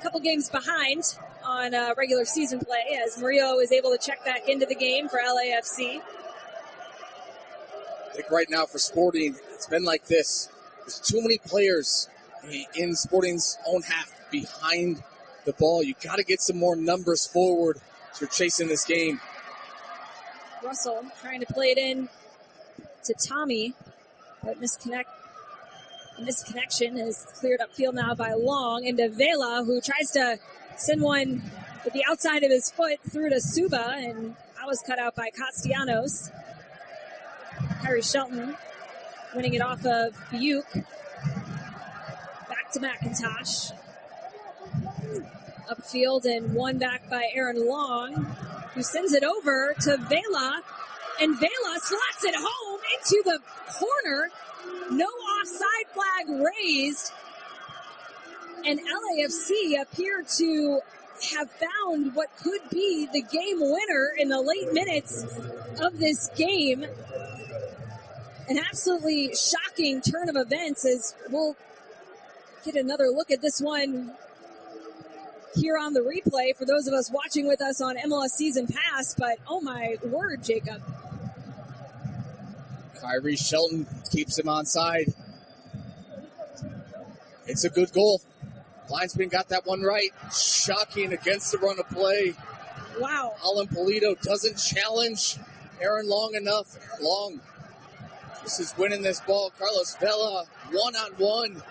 couple games behind on regular season play as Murillo is able to check back into the game for LAFC. I think right now for Sporting, it's been like this. There's too many players in Sporting's own half behind the ball. You got to get some more numbers forward as you're chasing this game. Russell trying to play it in to Tommy, but misconnection is cleared upfield now by Long into Vela, who tries to send one with the outside of his foot through to Suba, and that was cut out by Castellanos. Harry Shelton winning it off of Buick. Back to McIntosh. Upfield and one back by Aaron Long, who sends it over to Vela, and Vela slots it home into the corner. No offside flag raised, and LAFC appear to have found what could be the game winner in the late minutes of this game. An absolutely shocking turn of events as we'll get another look at this one here on the replay for those of us watching with us on MLS Season Pass, but oh my word, Jacob. Kyrie Shelton keeps him onside. It's a good goal. Linesman got that one right. Shocking against the run of play. Wow. Alan Polito doesn't challenge Aaron Long enough. Long just is winning this ball. Carlos Vela, one-on-one.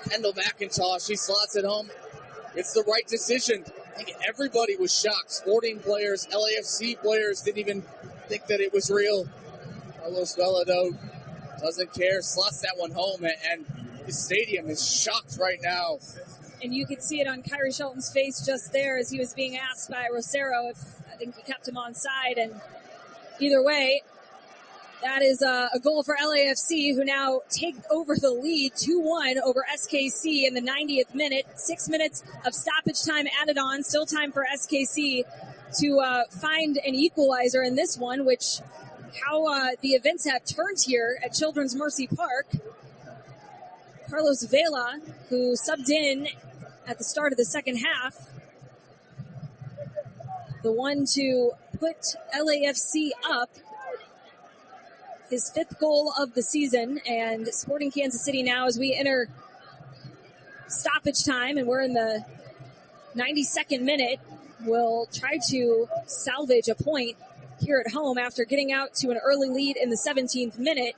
Kendall McIntosh, he slots it home. It's the right decision. I think everybody was shocked. Sporting players, LAFC players didn't even think that it was real. Carlos Vela, though, doesn't care, slots that one home, and the stadium is shocked right now. And you could see it on Kyrie Shelton's face just there as he was being asked by Rosero if I think he kept him on side. And either way, that is a goal for LAFC, who now take over the lead 2-1 over SKC in the 90th minute. 6 minutes of stoppage time added on. Still time for SKC to find an equalizer in this one, which how the events have turned here at Children's Mercy Park. Carlos Vela, who subbed in at the start of the second half, the one to put LAFC up. His 5th goal of the season, and Sporting Kansas City now as we enter stoppage time, and we're in the 92nd minute, will try to salvage a point here at home after getting out to an early lead in the 17th minute.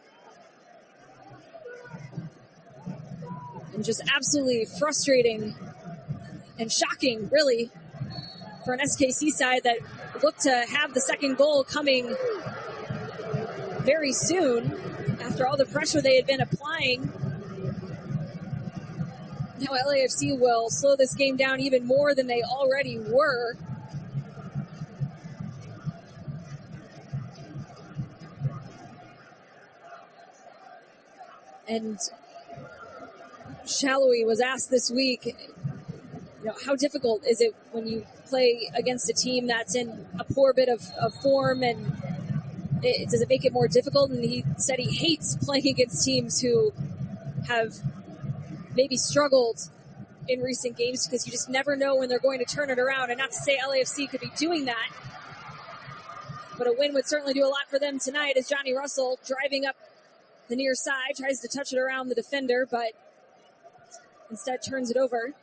And just absolutely frustrating and shocking, really, for an SKC side that looked to have the second goal coming very soon after all the pressure they had been applying. Now LAFC will slow this game down even more than they already were. And Shallowy was asked this week, how difficult is it when you play against a team that's in a poor bit of form, and does it make it more difficult? And he said he hates playing against teams who have maybe struggled in recent games because you just never know when they're going to turn it around. And not to say LAFC could be doing that, but a win would certainly do a lot for them tonight as Johnny Russell driving up the near side, tries to touch it around the defender, but instead turns it over.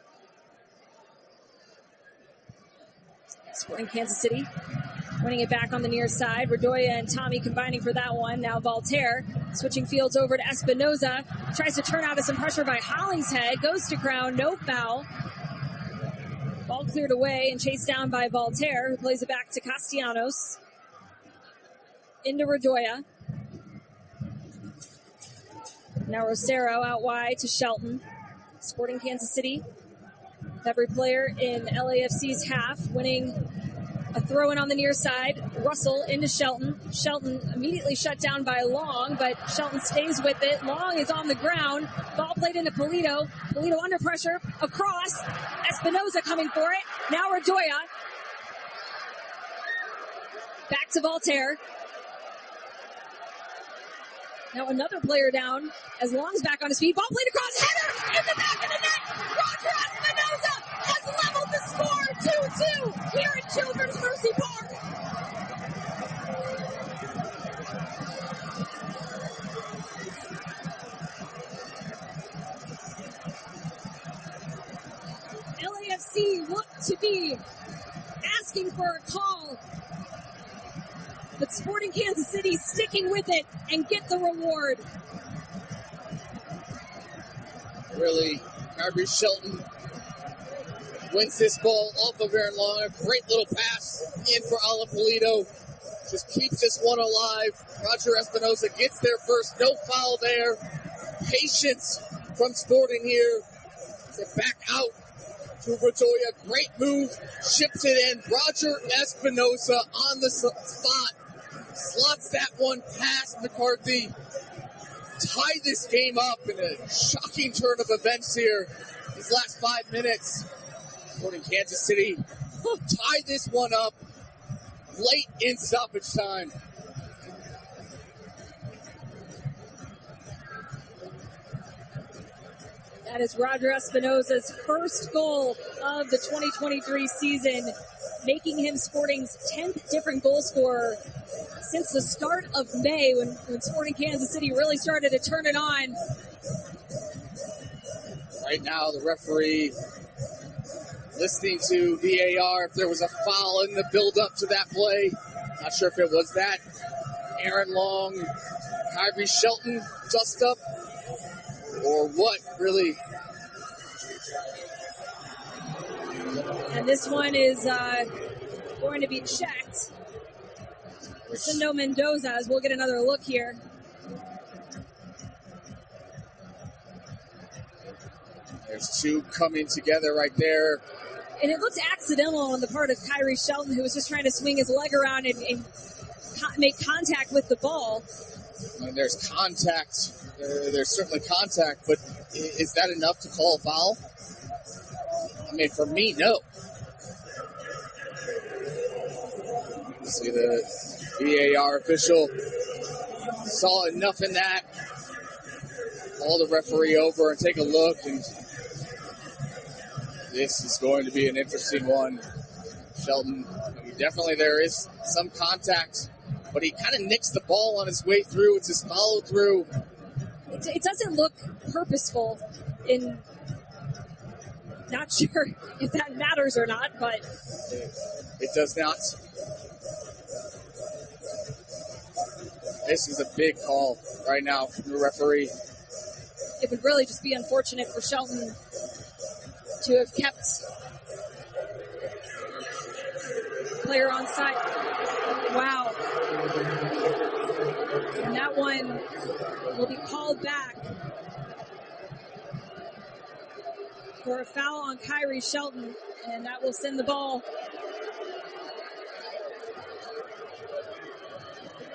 Sporting Kansas City winning it back on the near side. Redoya and Tommy combining for that one. Now Voltaire switching fields over to Espinoza. Tries to turn out of some pressure by Hollingshead. Goes to ground. No foul. Ball cleared away and chased down by Voltaire, who plays it back to Castellanos. Into Redoya. Now Rosero out wide to Shelton. Sporting Kansas City. Every player in LAFC's half winning a throw-in on the near side. Russell into Shelton. Shelton immediately shut down by Long, but Shelton stays with it. Long is on the ground. Ball played into Polito. Polito under pressure. Across. Espinoza coming for it. Now Redoya. Back to Voltaire. Now another player down as Long's back on his feet. Ball played across. Header in the back of the net. Roger Espinoza has leveled the score 2-2 here at Children's Mercy Park. LAFC looked to be asking for a call, but Sporting Kansas City sticking with it and get the reward. Really, Kyrie Shelton wins this ball off of Aaron Long. A great little pass in for Ala Polito. Just keeps this one alive. Roger Espinoza gets there first. No foul there. Patience from Sporting here. To back out to Redoya. Great move. Ships it in. Roger Espinoza on the spot. Slots that one past McCarthy. Tie this game up in a shocking turn of events here. These last 5 minutes. Sporting Kansas City tie this one up late in stoppage time. That is Roger Espinoza's first goal of the 2023 season, making him Sporting's 10th different goal scorer since the start of May when Sporting Kansas City really started to turn it on. Right now, the referee listening to VAR if there was a foul in the build-up to that play. Not sure if it was that. Aaron Long, Kyrie Shelton dust-up, or what, really. And this one is going to be checked. Lucindo Mendoza, as we'll get another look here. There's two coming together right there. And it looked accidental on the part of Kyrie Shelton, who was just trying to swing his leg around and make contact with the ball. I mean, there's contact. There's certainly contact, but is that enough to call a foul? I mean, for me, no. See, the VAR official saw enough in that. Call the referee over and take a look, and this is going to be an interesting one. Shelton, I mean, definitely there is some contact, but he kind of nicks the ball on his way through. It's his follow through. It doesn't look purposeful. Not sure if that matters or not, but it does not. This is a big call right now from the referee. It would really just be unfortunate for Shelton to have kept player on side. Wow. And that one will be called back for a foul on Kyrie Shelton, and that will send the ball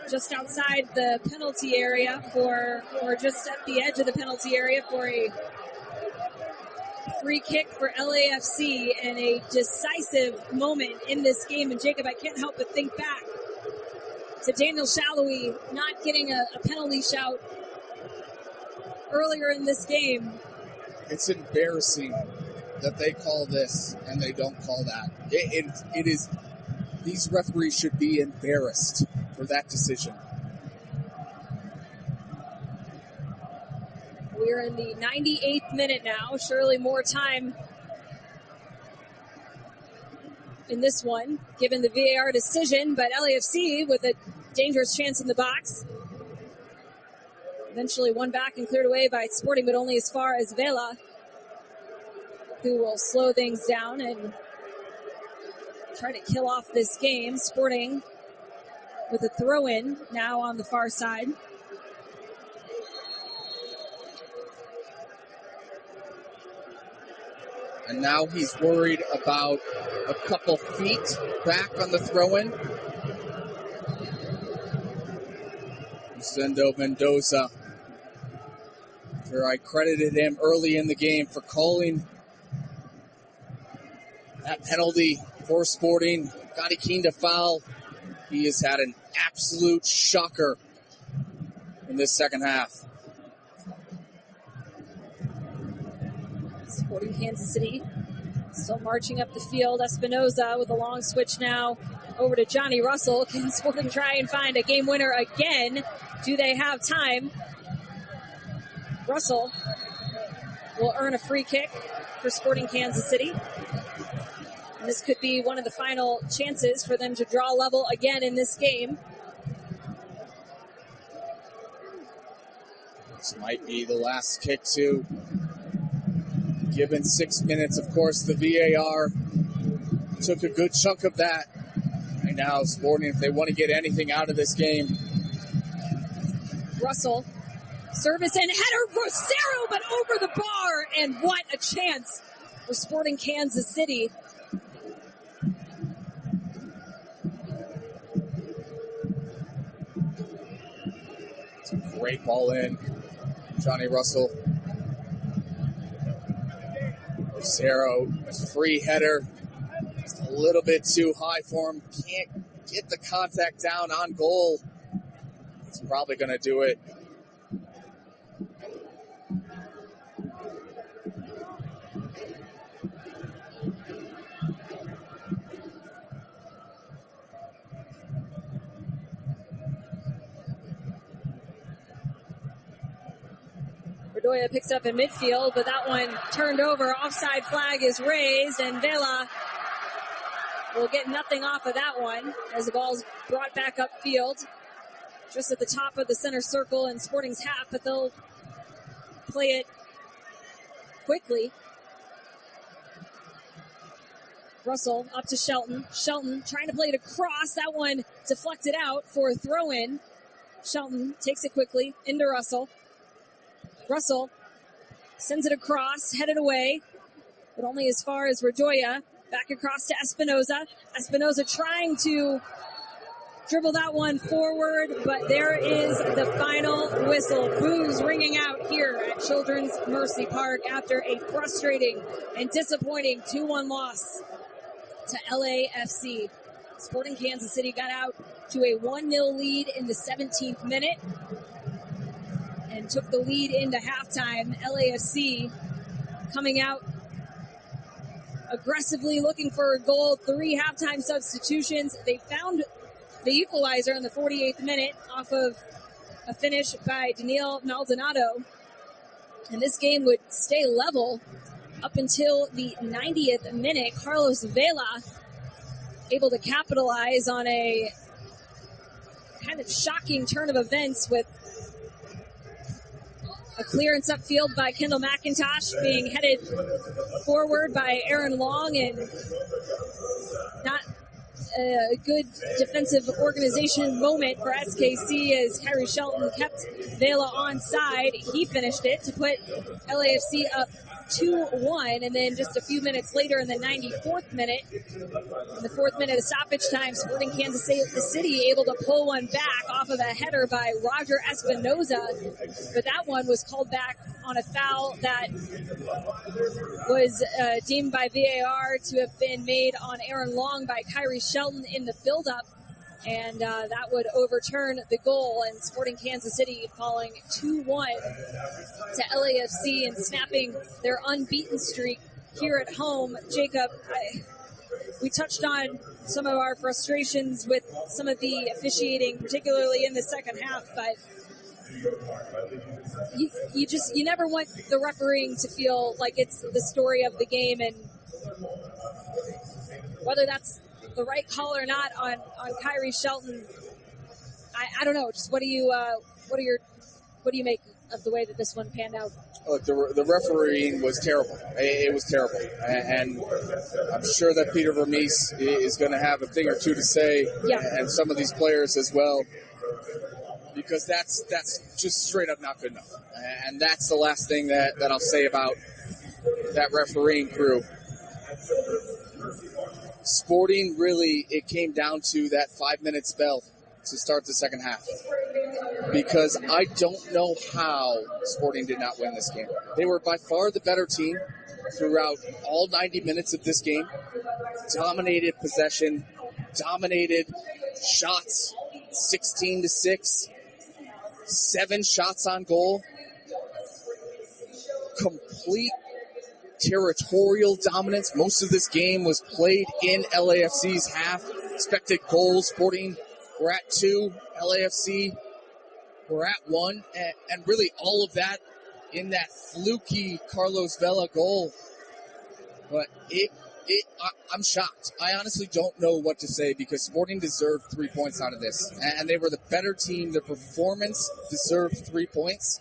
just outside the penalty area or just at the edge of the penalty area for a free kick for LAFC and a decisive moment in this game. And Jacob, I can't help but think back to Daniel Shallowy not getting a penalty shout earlier in this game. It's embarrassing that they call this and they don't call that. It is. These referees should be embarrassed for that decision. We're in the 98th minute now. Surely more time in this one, given the VAR decision, but LAFC with a dangerous chance in the box. Eventually won back and cleared away by Sporting, but only as far as Vela, who will slow things down and try to kill off this game. Sporting with a throw-in now on the far side. And now he's worried about a couple feet back on the throw-in. Lucindo Mendoza. After I credited him early in the game for calling that penalty for Sporting, got Keen to foul. He has had an absolute shocker in this second half. Sporting Kansas City still marching up the field. Espinoza with a long switch now over to Johnny Russell. Can Sporting try and find a game winner again? Do they have time? Russell will earn a free kick for Sporting Kansas City. And this could be one of the final chances for them to draw level again in this game. This might be the last kick, too. Given 6 minutes, of course, the VAR took a good chunk of that. Right now, Sporting, if they want to get anything out of this game. Russell, service and header, Rosero, but over the bar, and what a chance for Sporting Kansas City. It's a great ball in. Johnny Russell. Rosero, a free header. Just a little bit too high for him. Can't get the contact down on goal. It's probably going to do it. Bedoya picks up in midfield, but that one turned over. Offside flag is raised, and Vela will get nothing off of that one as the ball's brought back upfield. Just at the top of the center circle in Sporting's half, but they'll play it quickly. Russell up to Shelton. Shelton trying to play it across. That one deflected out for a throw-in. Shelton takes it quickly into Russell. Russell sends it across, headed away, but only as far as Redoya. Back across to Espinoza. Espinoza trying to dribble that one forward, but there is the final whistle. Boos ringing out here at Children's Mercy Park after a frustrating and disappointing 2-1 loss to LAFC. Sporting Kansas City got out to a 1-0 lead in the 17th minute and took the lead into halftime. LAFC coming out aggressively looking for a goal. 3 halftime substitutions. They found the equalizer in the 48th minute off of a finish by Daniel Maldonado. And this game would stay level up until the 90th minute. Carlos Vela able to capitalize on a kind of shocking turn of events with a clearance upfield by Kendall McIntosh being headed forward by Aaron Long, and not a good defensive organization moment for SKC as Kyrie Shelton kept Vela onside. He finished it to put LAFC up 2-1, and then just a few minutes later in the 94th minute, in the 4th minute of stoppage time, Sporting Kansas City able to pull one back off of a header by Roger Espinoza, but that one was called back on a foul that was deemed by VAR to have been made on Aaron Long by Kyrie Shelton in the build-up, and that would overturn the goal, and Sporting Kansas City falling 2-1 to LAFC and snapping their unbeaten streak here at home. Jacob, we touched on some of our frustrations with some of the officiating, particularly in the second half, but you never want the refereeing to feel like it's the story of the game, and whether that's the right call or not on Kyrie Shelton, I don't know. Just what do you make of the way that this one panned out? Look, the refereeing was terrible. It was terrible, and I'm sure that Peter Vermees is going to have a thing or two to say, and some of these players as well, because that's just straight up not good enough. And that's the last thing that I'll say about that refereeing crew. Sporting, really, it came down to that 5-minute spell to start the second half, because I don't know how Sporting did not win this game. They were by far the better team throughout all 90 minutes of this game. Dominated possession, dominated shots, 16-6, 7 shots on goal, complete territorial dominance. Most of this game was played in LAFC's half. Expected goals, Sporting were at 2, LAFC were at 1, and really all of that in that fluky Carlos Vela goal. But I'm shocked. I honestly don't know what to say, because Sporting deserved 3 points out of this, and they were the better team. Their performance deserved 3 points,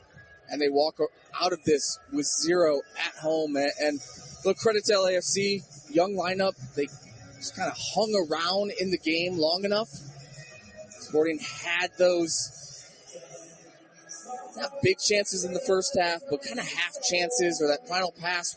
and they walk out of this with 0 at home. And look, credit to LAFC, young lineup. They just kind of hung around in the game long enough. Sporting had those not big chances in the first half, but kind of half chances, or that final pass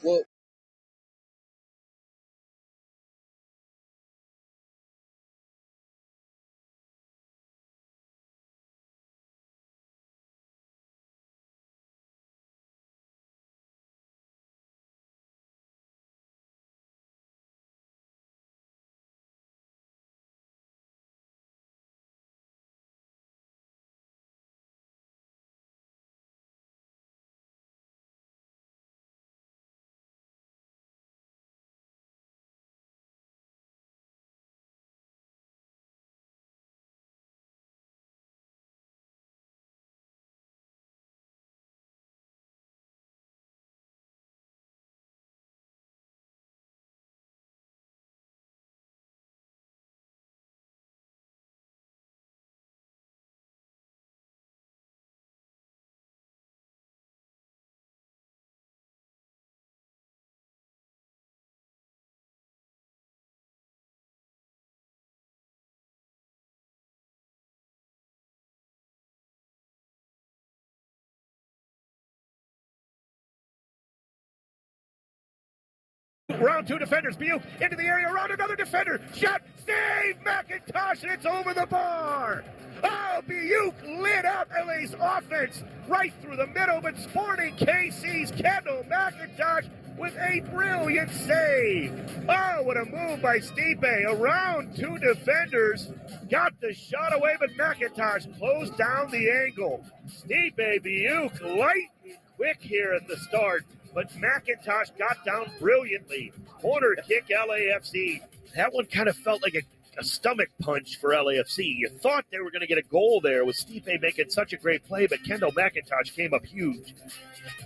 around two defenders. Buick into the area, around another defender. Shot, save, McIntosh, and it's over the bar. Oh, Buick lit up LA's offense right through the middle, but Sporting KC's Kendall McIntosh with a brilliant save. Oh, what a move by Stipe. Around two defenders. Got the shot away, but McIntosh closed down the angle. Stipe Buick lightning quick here at the start, but McIntosh got down brilliantly. Corner kick LAFC. That one kind of felt like a stomach punch for LAFC. You thought they were going to get a goal there with Stipe making such a great play, but Kendall McIntosh came up huge.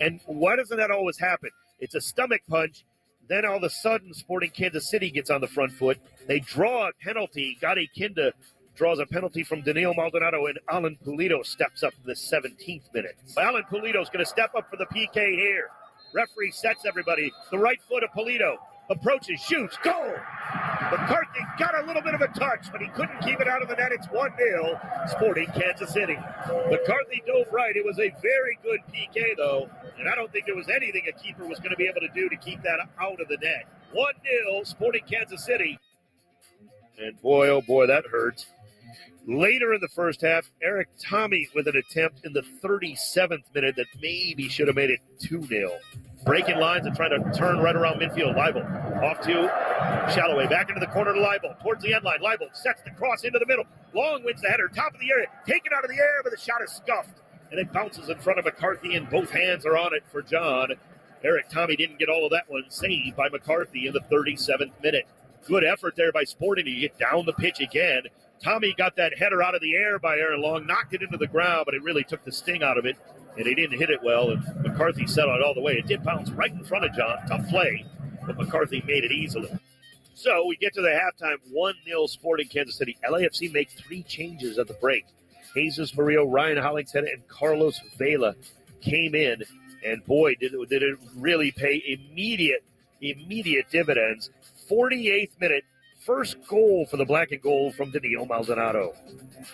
And why doesn't that always happen? It's a stomach punch. Then all of a sudden, Sporting Kansas City gets on the front foot. They draw a penalty. Gadi Kinda draws a penalty from Danilo Maldonado, and Alan Pulido steps up in the 17th minute. Alan Pulido's going to step up for the PK here. Referee sets everybody. The right foot of Pulido. Approaches, shoots, goal! McCarthy got a little bit of a touch, but he couldn't keep it out of the net. It's 1-0, Sporting Kansas City. McCarthy dove right. It was a very good PK, though, and I don't think there was anything a keeper was going to be able to do to keep that out of the net. 1-0, Sporting Kansas City. And boy, oh boy, that hurts. Later in the first half, Eric Tommy with an attempt in the 37th minute that maybe should have made it 2-0. Breaking lines and trying to turn right around midfield. Leibel off to Shalloway. Back into the corner to Leibel. Towards the end line. Leibel sets the cross into the middle. Long wins the header. Top of the area. Taken out of the air, but the shot is scuffed. And it bounces in front of McCarthy, and both hands are on it for John. Eric Tommy didn't get all of that one. Saved by McCarthy in the 37th minute. Good effort there by Sporting to get down the pitch again. Tommy got that header out of the air by Aaron Long, knocked it into the ground, but it really took the sting out of it, and he didn't hit it well, and McCarthy settled it all the way. It did bounce right in front of John. Tough play, but McCarthy made it easily. So we get to the halftime, 1-0 Sporting Kansas City. LAFC make 3 changes at the break. Jesus Murillo, Ryan Hollingshead, and Carlos Vela came in, and boy, did it really pay immediate dividends. 48th minute. First goal for the black and gold from Danilo Maldonado.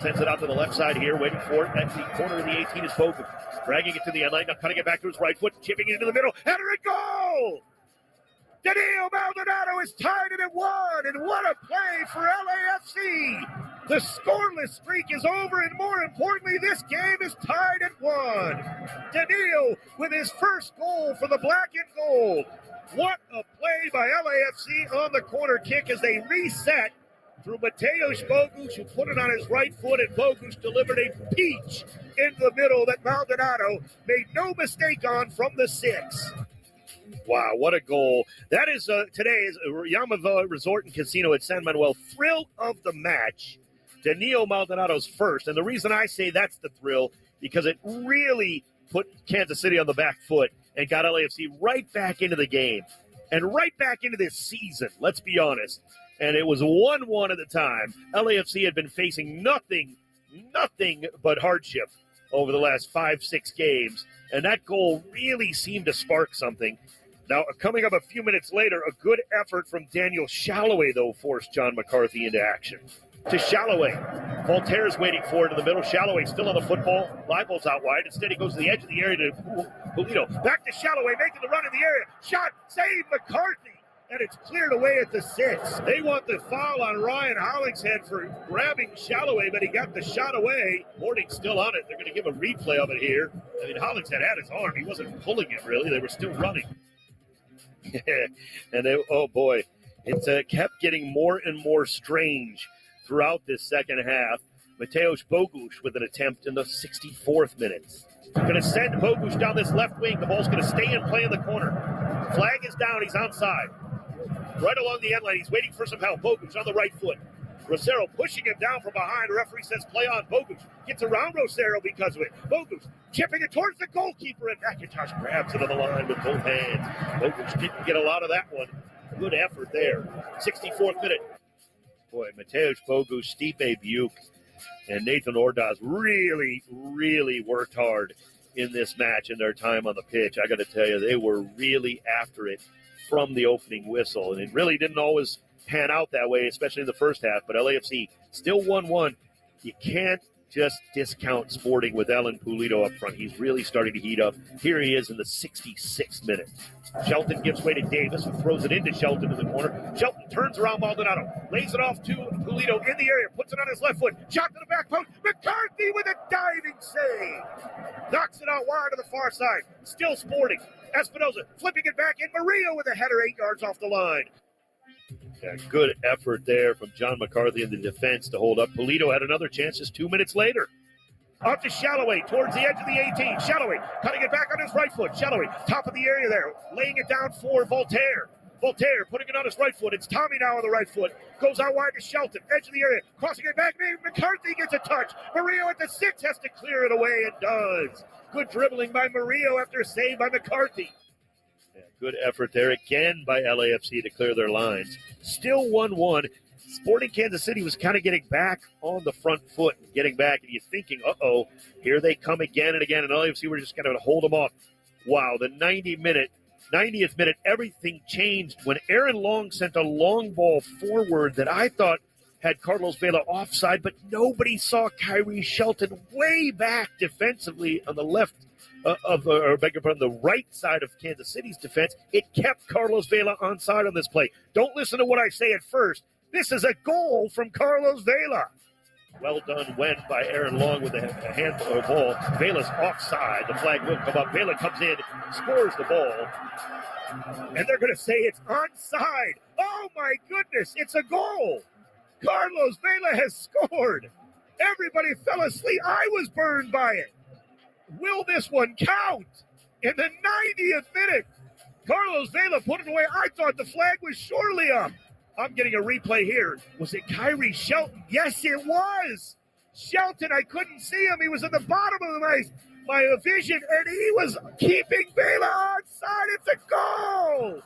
Sends it out to the left side here, waiting for it. At the corner of the 18 is Bogut. Dragging it to the end line, now cutting it back to his right foot, chipping it into the middle. Header and goal! Danilo Maldonado is tied it at 1, and what a play for LAFC! The scoreless streak is over, and more importantly, this game is tied at 1. Danilo with his first goal for the black and gold. What a play by LAFC on the corner kick as they reset through Mateusz Bogusz, who put it on his right foot, and Bogusz delivered a peach in the middle that Maldonado made no mistake on from the 6. Wow, what a goal. That is today's Yamava Resort and Casino at San Manuel. Thrill of the match. Danilo Maldonado's first. And the reason I say that's the thrill, because it really put Kansas City on the back foot and got LAFC right back into the game and right back into this season, let's be honest. And it was 1-1 at the time. LAFC had been facing nothing but hardship over the last 5-6 games. And that goal really seemed to spark something. Now, coming up a few minutes later, a good effort from Daniel Shalloway, though, forced John McCarthy into action. To Shalloway. Voltaire's waiting for it in the middle. Shalloway still on the football. Leibel's out wide. Instead, he goes to the edge of the area to Pulido. Back to Shalloway, making the run in the area. Shot, save McCarthy. And it's cleared away at the 6. They want the foul on Ryan Hollingshead for grabbing Shalloway, but he got the shot away. Morning's still on it. They're going to give a replay of it here. I mean, Hollingshead had his arm. He wasn't pulling it, really. They were still running. And they, oh, boy. It kept getting more and more strange throughout this second half. Mateusz Bogusz with an attempt in the 64th minute. Going to send Bogusz down this left wing. The ball's going to stay in play in the corner. Flag is down. He's onside. Right along the end line. He's waiting for some help. Bogusz on the right foot. Rosero pushing him down from behind. The referee says play on. Bogusz gets around Rosero because of it. Bogusz chipping it towards the goalkeeper, and McIntosh grabs it on the line with both hands. Bogusz didn't get a lot of that one. Good effort there. 64th minute. Boy, Mateusz Bogusz, Stipe Buick, and Nathan Ordaz really worked hard in this match in their time on the pitch. I got to tell you, they were really after it from the opening whistle, and it really didn't always pan out that way, especially in the first half, but LAFC still 1-1. You can't just discount Sporting with Ellen Pulido up front. He's really starting to heat up. Here he is in the 66th minute. Shelton gives way to Davis, who throws it into Shelton in the corner. Shelton turns around Maldonado, lays it off to Pulido in the area, puts it on his left foot, shot to the back post. McCarthy with a diving save. Knocks it out wide to the far side. Still Sporting. Espinoza flipping it back in. Murillo with a header 8 yards off the line. Yeah, good effort there from John McCarthy in the defense to hold up. Pulido had another chance just 2 minutes later. Out to Shalloway towards the edge of the 18. Shalloway cutting it back on his right foot. Shalloway, top of the area there, laying it down for Voltaire. Voltaire putting it on his right foot. It's Tommy now on the right foot. Goes out wide to Shelton, edge of the area, crossing it back. McCarthy gets a touch. Murillo at the 6 has to clear it away and does. Good dribbling by Murillo after a save by McCarthy. Yeah, good effort there again by LAFC to clear their lines. Still 1-1. Sporting Kansas City was kind of getting back on the front foot, getting back, and you're thinking, uh-oh, here they come again and again, and LAFC were just going to hold them off. Wow, the 90th minute, everything changed when Aaron Long sent a long ball forward that I thought had Carlos Vela offside, but nobody saw Kyrie Shelton way back defensively on the left on the right side of Kansas City's defense. It kept Carlos Vela onside on this play. Don't listen to what I say at first. This is a goal from Carlos Vela. Well done when by Aaron Long with a handball ball. Vela's offside. The flag will come up. Vela comes in, scores the ball. And they're going to say it's onside. Oh, my goodness. It's a goal. Carlos Vela has scored. Everybody fell asleep. I was burned by it. Will this one count? In the 90th minute, Carlos Vela put it away. I thought the flag was surely up. I'm getting a replay here. Was it Kyrie Shelton? Yes, it was. Shelton, I couldn't see him. He was at the bottom of my vision, and he was keeping Vela onside. It's a goal.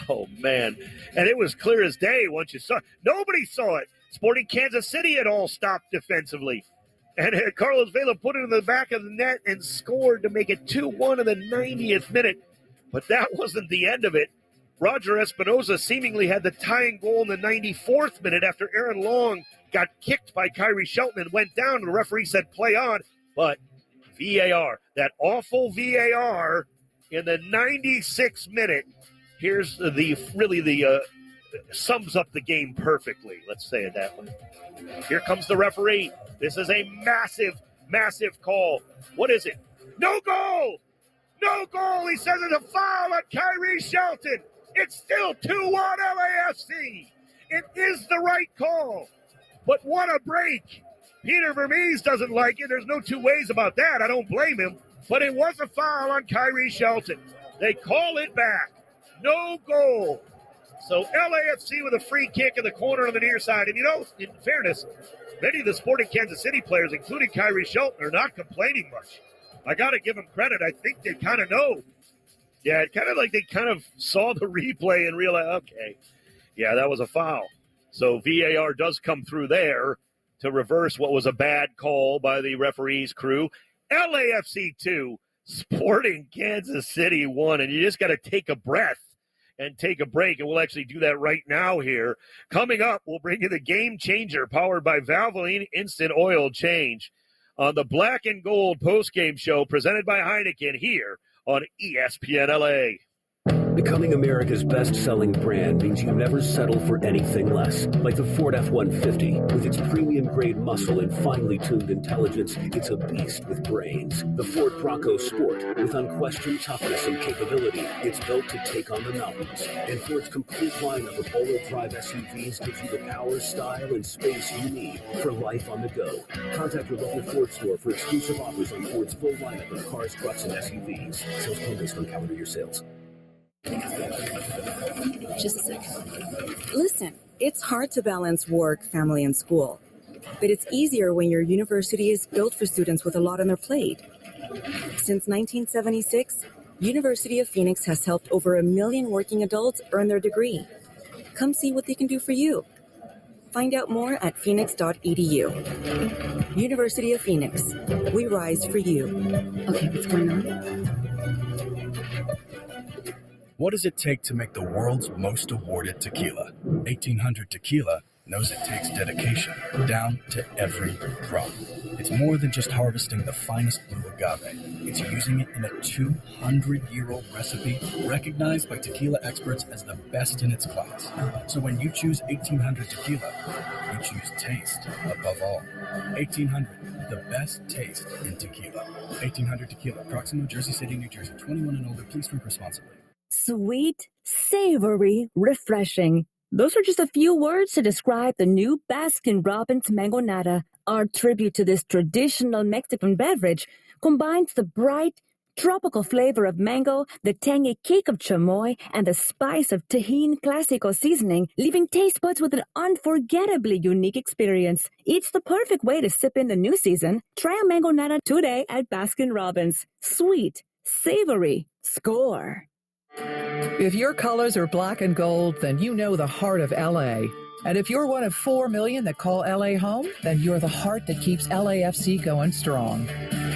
Oh, man. And it was clear as day once you saw it. Nobody saw it. Sporting Kansas City had all stopped defensively. And Carlos Vela put it in the back of the net and scored to make it 2-1 in the 90th minute. But that wasn't the end of it. Roger Espinoza seemingly had the tying goal in the 94th minute after Aaron Long got kicked by Kyrie Shelton and went down. And the referee said play on. But VAR, that awful VAR in the 96th minute, here's the sums up the game perfectly. Let's say it that way. Here comes the referee. This is a massive, massive call. What is it? No goal! No goal! He says it's a foul on Kyrie Shelton. It's still 2-1 LAFC. It is the right call. But what a break. Peter Vermees doesn't like it. There's no two ways about that. I don't blame him. But it was a foul on Kyrie Shelton. They call it back. No goal. So LAFC with a free kick in the corner on the near side. And, in fairness, many of the Sporting Kansas City players, including Kyrie Shelton, are not complaining much. I got to give them credit. I think they kind of know. Yeah, it kind of like they kind of saw the replay and realized, okay, yeah, that was a foul. So VAR does come through there to reverse what was a bad call by the referee's crew. LAFC 2, Sporting Kansas City 1, and you just got to take a breath and take a break, and we'll actually do that right now here. Coming up, we'll bring you the Game Changer, powered by Valvoline Instant Oil Change, on the Black and Gold postgame show presented by Heineken here on ESPN LA. Becoming America's best-selling brand means you never settle for anything less. Like the Ford F-150. With its premium-grade muscle and finely tuned intelligence, it's a beast with brains. The Ford Bronco Sport, with unquestioned toughness and capability, it's built to take on the mountains. And Ford's complete lineup of all-wheel drive SUVs gives you the power, style, and space you need for life on the go. Contact your local Ford store for exclusive offers on Ford's full lineup of cars, trucks, and SUVs. Sales call based on calendar year sales. Just a second. Listen, it's hard to balance work, family, and school. But it's easier when your university is built for students with a lot on their plate. Since 1976, University of Phoenix has helped over 1 million working adults earn their degree. Come see what they can do for you. Find out more at phoenix.edu. University of Phoenix. We rise for you. Okay, what's going on? What does it take to make the world's most awarded tequila? 1800 Tequila knows it takes dedication down to every drop. It's more than just harvesting the finest blue agave. It's using it in a 200-year-old recipe recognized by tequila experts as the best in its class. So when you choose 1800 Tequila, you choose taste above all. 1800, the best taste in tequila. 1800 Tequila, Proximo, Jersey City, New Jersey. 21 and older, please drink responsibly. Sweet, savory, refreshing. Those are just a few words to describe the new Baskin-Robbins Mango Nata. Our tribute to this traditional Mexican beverage combines the bright, tropical flavor of mango, the tangy kick of chamoy, and the spice of Tajín Clásico seasoning, leaving taste buds with an unforgettably unique experience. It's the perfect way to sip in the new season. Try a Mango Nata today at Baskin-Robbins. Sweet, savory, score. If your colors are black and gold, then you know the heart of LA. And if you're one of 4 million that call LA home, then you're the heart that keeps LAFC going strong.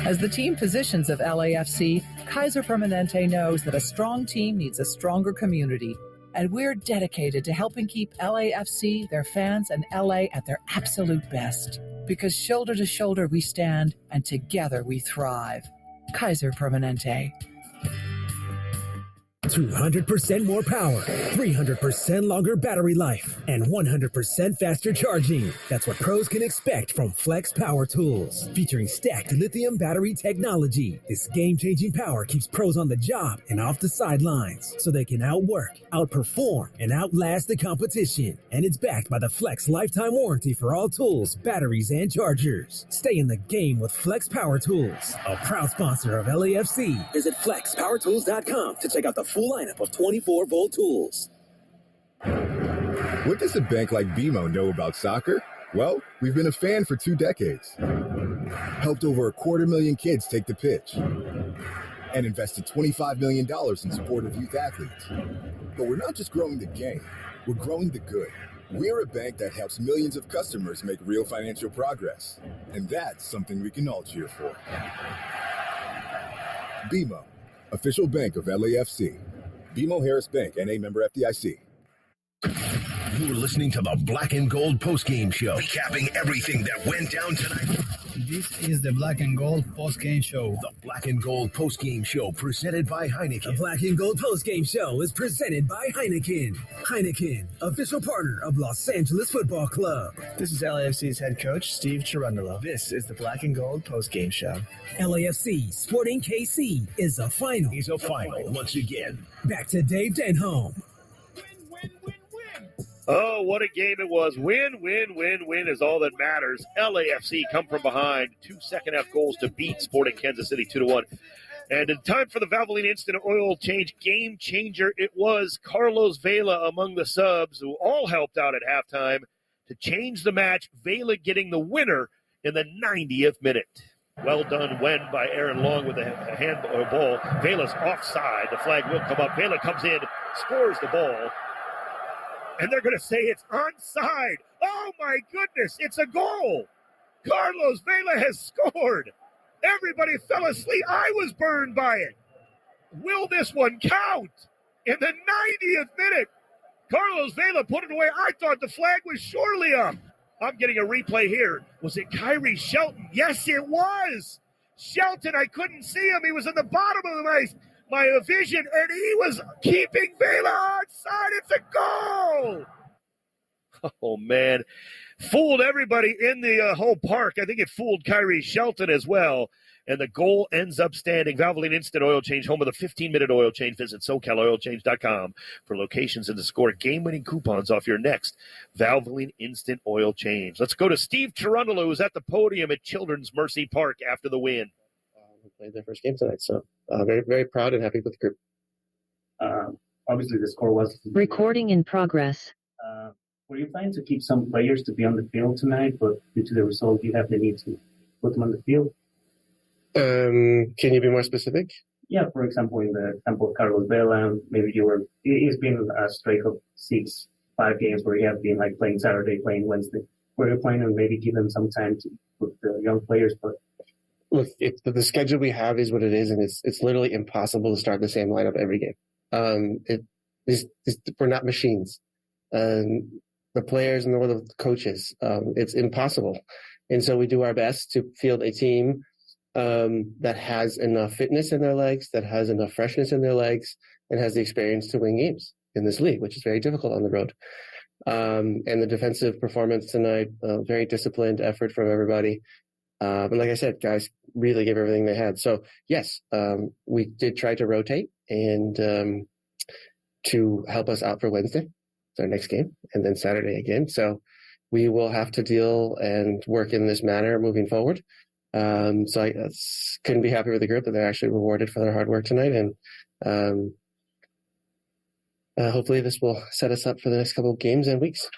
As the team physicians of LAFC, Kaiser Permanente knows that a strong team needs a stronger community. And we're dedicated to helping keep LAFC, their fans, and LA at their absolute best. Because shoulder to shoulder we stand, and together we thrive. Kaiser Permanente. 200% more power, 300% longer battery life, and 100% faster charging. That's what pros can expect from Flex Power Tools. Featuring stacked lithium battery technology, this game-changing power keeps pros on the job and off the sidelines, so they can outwork, outperform, and outlast the competition. And it's backed by the Flex lifetime warranty for all tools, batteries, and chargers. Stay in the game with Flex Power Tools, a proud sponsor of LAFC. Visit flexpowertools.com to check out the full lineup of 24-volt tools. What does a bank like BMO know about soccer? Well, we've been a fan for 2 decades. Helped over 250,000 kids take the pitch. And invested $25 million in support of youth athletes. But we're not just growing the game, we're growing the good. We're a bank that helps millions of customers make real financial progress. And that's something we can all cheer for. BMO, official bank of LAFC. BMO Harris Bank, N.A. member FDIC. You're listening to the Black and Gold postgame show, recapping everything that went down tonight. This is the Black and Gold postgame show. The Black and Gold postgame show presented by Heineken. The Black and Gold postgame show is presented by Heineken. Heineken, official partner of Los Angeles Football Club. This is LAFC's head coach, Steve Cherundolo. This is the Black and Gold postgame show. LAFC Sporting KC is a final. He's a final once again. Back to Dave Denholm. Oh, what a game it was. Win, win, win, win is all that matters. LAFC come from behind. 2 second-half goals to beat Sporting Kansas City 2-1. And in time for the Valvoline Instant Oil Change game changer, it was Carlos Vela among the subs who all helped out at halftime to change the match. Vela getting the winner in the 90th minute. Well done, Wen, by Aaron Long with a handball. Vela's offside. The flag will come up. Vela comes in, scores the ball. And they're going to say it's onside. Oh, my goodness, it's a goal. Carlos Vela has scored. Everybody fell asleep. I was burned by it. Will this one count? In the 90th minute, Carlos Vela put it away. I thought the flag was surely up. I'm getting a replay here. Was it Kyrie Shelton? Yes, it was. Shelton, I couldn't see him. He was in the bottom of my vision, and he was keeping Vela onside. It's a goal. Oh, man. Fooled everybody in the whole park. I think it fooled Kyrie Shelton as well. And the goal ends up standing. Valvoline Instant Oil Change, home of the 15-minute oil change. Visit SoCalOilChange.com for locations and to score game-winning coupons off your next Valvoline Instant Oil Change. Let's go to Steve Cherundolo, who's at the podium at Children's Mercy Park after the win. We played their first game tonight, so very, very proud and happy with the group. Obviously, the score was... Recording in progress. Were you planning to keep some players to be on the field tonight, but due to the result, you have the need to put them on the field? Can you be more specific? Yeah, for example, in the example of Carlos Vela, maybe it's been a streak of 5 games where you have been like playing Saturday, playing Wednesday, where you're playing and maybe give them some time to put the young players, but... Look, the schedule we have is what it is, and it's literally impossible to start the same lineup every game. We're not machines. the players nor the coaches. It's impossible. And so we do our best to field a team that has enough fitness in their legs, that has enough freshness in their legs, and has the experience to win games in this league, which is very difficult on the road. And the defensive performance tonight, very disciplined effort from everybody. And like I said, guys really gave everything they had. So yes, we did try to rotate and to help us out for Wednesday. It's our next game, and then Saturday again. So we will have to deal and work in this manner moving forward. So I couldn't be happy with the group that they're actually rewarded for their hard work tonight. And hopefully this will set us up for the next couple of games and weeks.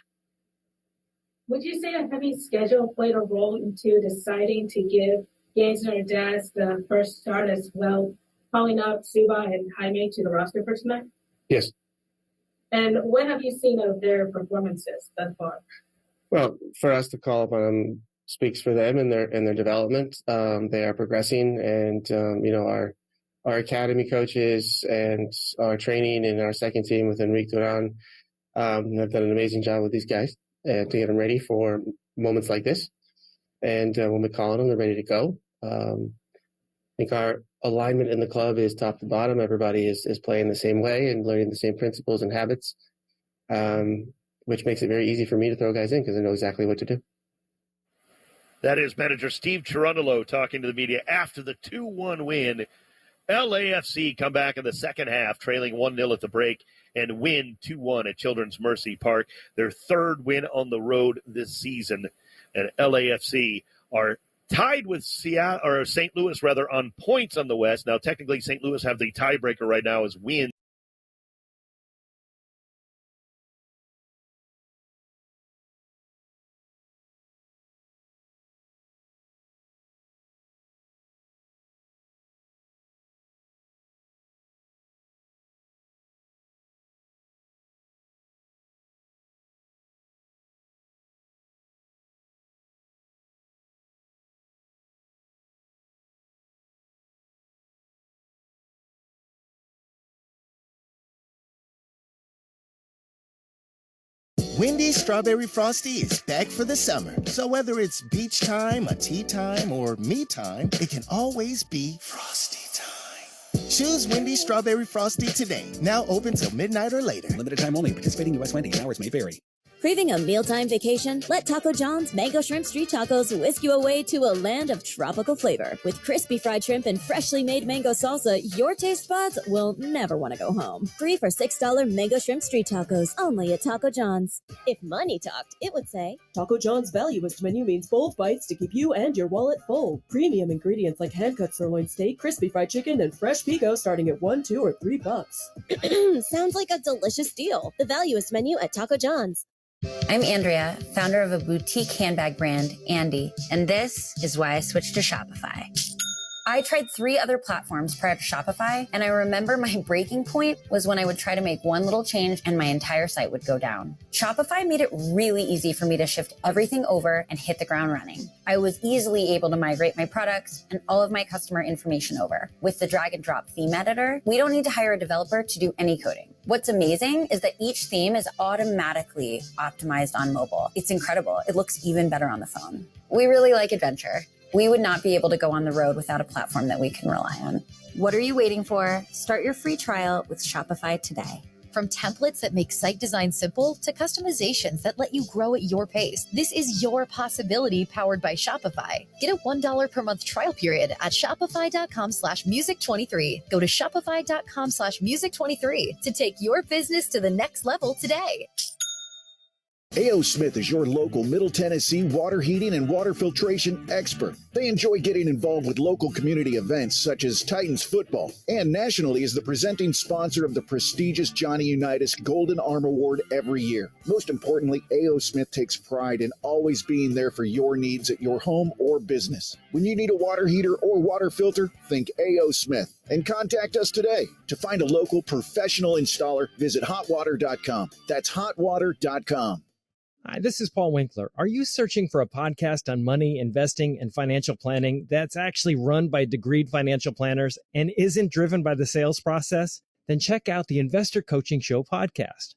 Would you say a heavy schedule played a role into deciding to give Gaines and Ordaz the first start as well, calling up Suba and Jaime to the roster for tonight? Yes. And what have you seen of their performances thus far? Well, for us to call upon them speaks for them and their development. They are progressing, and our academy coaches and our training and our second team with Enrique Duran have done an amazing job with these guys to get them ready for moments like this. And when we call on them, they're ready to go. I think our alignment in the club is top to bottom. Everybody is playing the same way and learning the same principles and habits, which makes it very easy for me to throw guys in because I know exactly what to do. That is manager Steve Cherundolo talking to the media after the 2-1 win. LAFC come back in the second half, trailing 1-0 at the break, and win 2-1 at Children's Mercy Park. Their third win on the road this season. And LAFC are tied with St. Louis on points on the West. Now, technically, St. Louis have the tiebreaker right now as wins. Wendy's Strawberry Frosty is back for the summer. So whether it's beach time, a tea time, or me time, it can always be Frosty time. Choose Wendy's Strawberry Frosty today. Now open till midnight or later. Limited time only. Participating U.S. Wendy's. Hours may vary. Craving a mealtime vacation? Let Taco John's Mango Shrimp Street Tacos whisk you away to a land of tropical flavor. With crispy fried shrimp and freshly made mango salsa, your taste buds will never want to go home. Free for $6 Mango Shrimp Street Tacos, only at Taco John's. If money talked, it would say, Taco John's valuist menu means bold bites to keep you and your wallet full. Premium ingredients like hand-cut sirloin steak, crispy fried chicken, and fresh pico starting at $1, $2, or $3. Sounds like a delicious deal. The valuist menu at Taco John's. I'm Andrea, founder of a boutique handbag brand, Andy, and this is why I switched to Shopify. I tried 3 other platforms prior to Shopify, and I remember my breaking point was when I would try to make one little change and my entire site would go down. Shopify made it really easy for me to shift everything over and hit the ground running. I was easily able to migrate my products and all of my customer information over. With the drag and drop theme editor, we don't need to hire a developer to do any coding. What's amazing is that each theme is automatically optimized on mobile. It's incredible. It looks even better on the phone. We really like adventure. We would not be able to go on the road without a platform that we can rely on. What are you waiting for? Start your free trial with Shopify today. From templates that make site design simple to customizations that let you grow at your pace, this is your possibility powered by Shopify. Get a $1 per month trial period at shopify.com/music23. Go to shopify.com/music23 to take your business to the next level today. A.O. Smith is your local Middle Tennessee water heating and water filtration expert. They enjoy getting involved with local community events such as Titans football, and nationally is the presenting sponsor of the prestigious Johnny Unitas Golden Arm Award every year. Most importantly, A.O. Smith takes pride in always being there for your needs at your home or business. When you need a water heater or water filter, think A.O. Smith and contact us today. To find a local professional installer, visit hotwater.com. That's hotwater.com. Hi, this is Paul Winkler. Are you searching for a podcast on money, investing, and financial planning that's actually run by degreed financial planners and isn't driven by the sales process? Then check out the Investor Coaching Show podcast.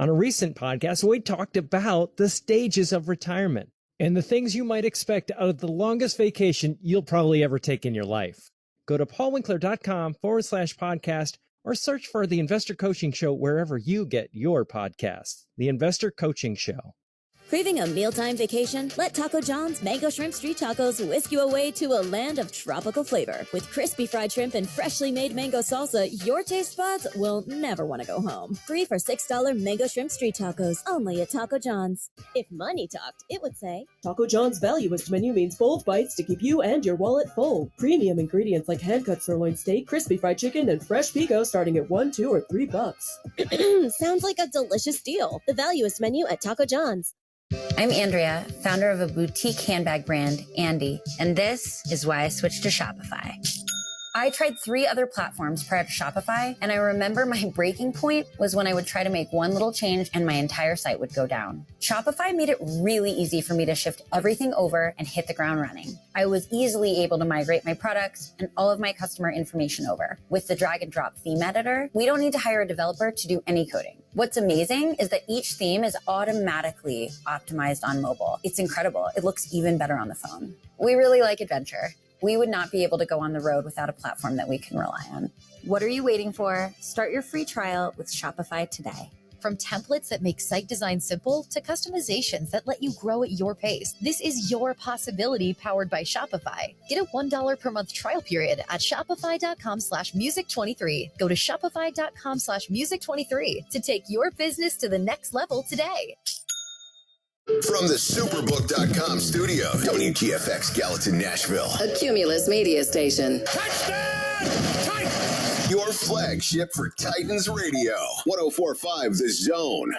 On a recent podcast, we talked about the stages of retirement and the things you might expect out of the longest vacation you'll probably ever take in your life. Go to paulwinkler.com/podcast or search for The Investor Coaching Show wherever you get your podcasts. The Investor Coaching Show. Craving a mealtime vacation? Let Taco John's Mango Shrimp Street Tacos whisk you away to a land of tropical flavor. With crispy fried shrimp and freshly made mango salsa, your taste buds will never want to go home. Free for $6 Mango Shrimp Street Tacos, only at Taco John's. If money talked, it would say, Taco John's value-list menu means bold bites to keep you and your wallet full. Premium ingredients like hand-cut sirloin steak, crispy fried chicken, and fresh pico starting at $1, $2, or $3. Sounds like a delicious deal. The value-list menu at Taco John's. I'm Andrea, founder of a boutique handbag brand, Andy, and this is why I switched to Shopify. I tried 3 other platforms prior to Shopify, and I remember my breaking point was when I would try to make one little change and my entire site would go down. Shopify made it really easy for me to shift everything over and hit the ground running. I was easily able to migrate my products and all of my customer information over. With the drag and drop theme editor, we don't need to hire a developer to do any coding. What's amazing is that each theme is automatically optimized on mobile. It's incredible. It looks even better on the phone. We really like adventure. We would not be able to go on the road without a platform that we can rely on. What are you waiting for? Start your free trial with Shopify today. From templates that make site design simple to customizations that let you grow at your pace, this is your possibility powered by Shopify. Get a $1 per month trial period at shopify.com/music23. Go to shopify.com/music23 to take your business to the next level today. From the Superbook.com studio, WGFX Gallatin, Nashville. A Cumulus media station. Your flagship for Titans Radio. 104.5 The Zone.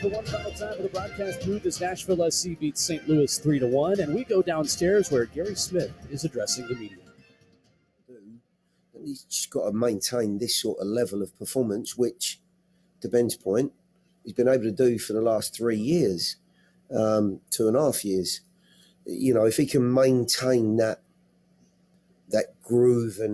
For one final time of the broadcast booth as Nashville SC beats St. Louis 3-1, and we go downstairs where Gary Smith is addressing the media. He's just got to maintain this sort of level of performance, which, to Ben's point, he's been able to do for the last 3 years, 2.5 years. You know, if he can maintain that groove and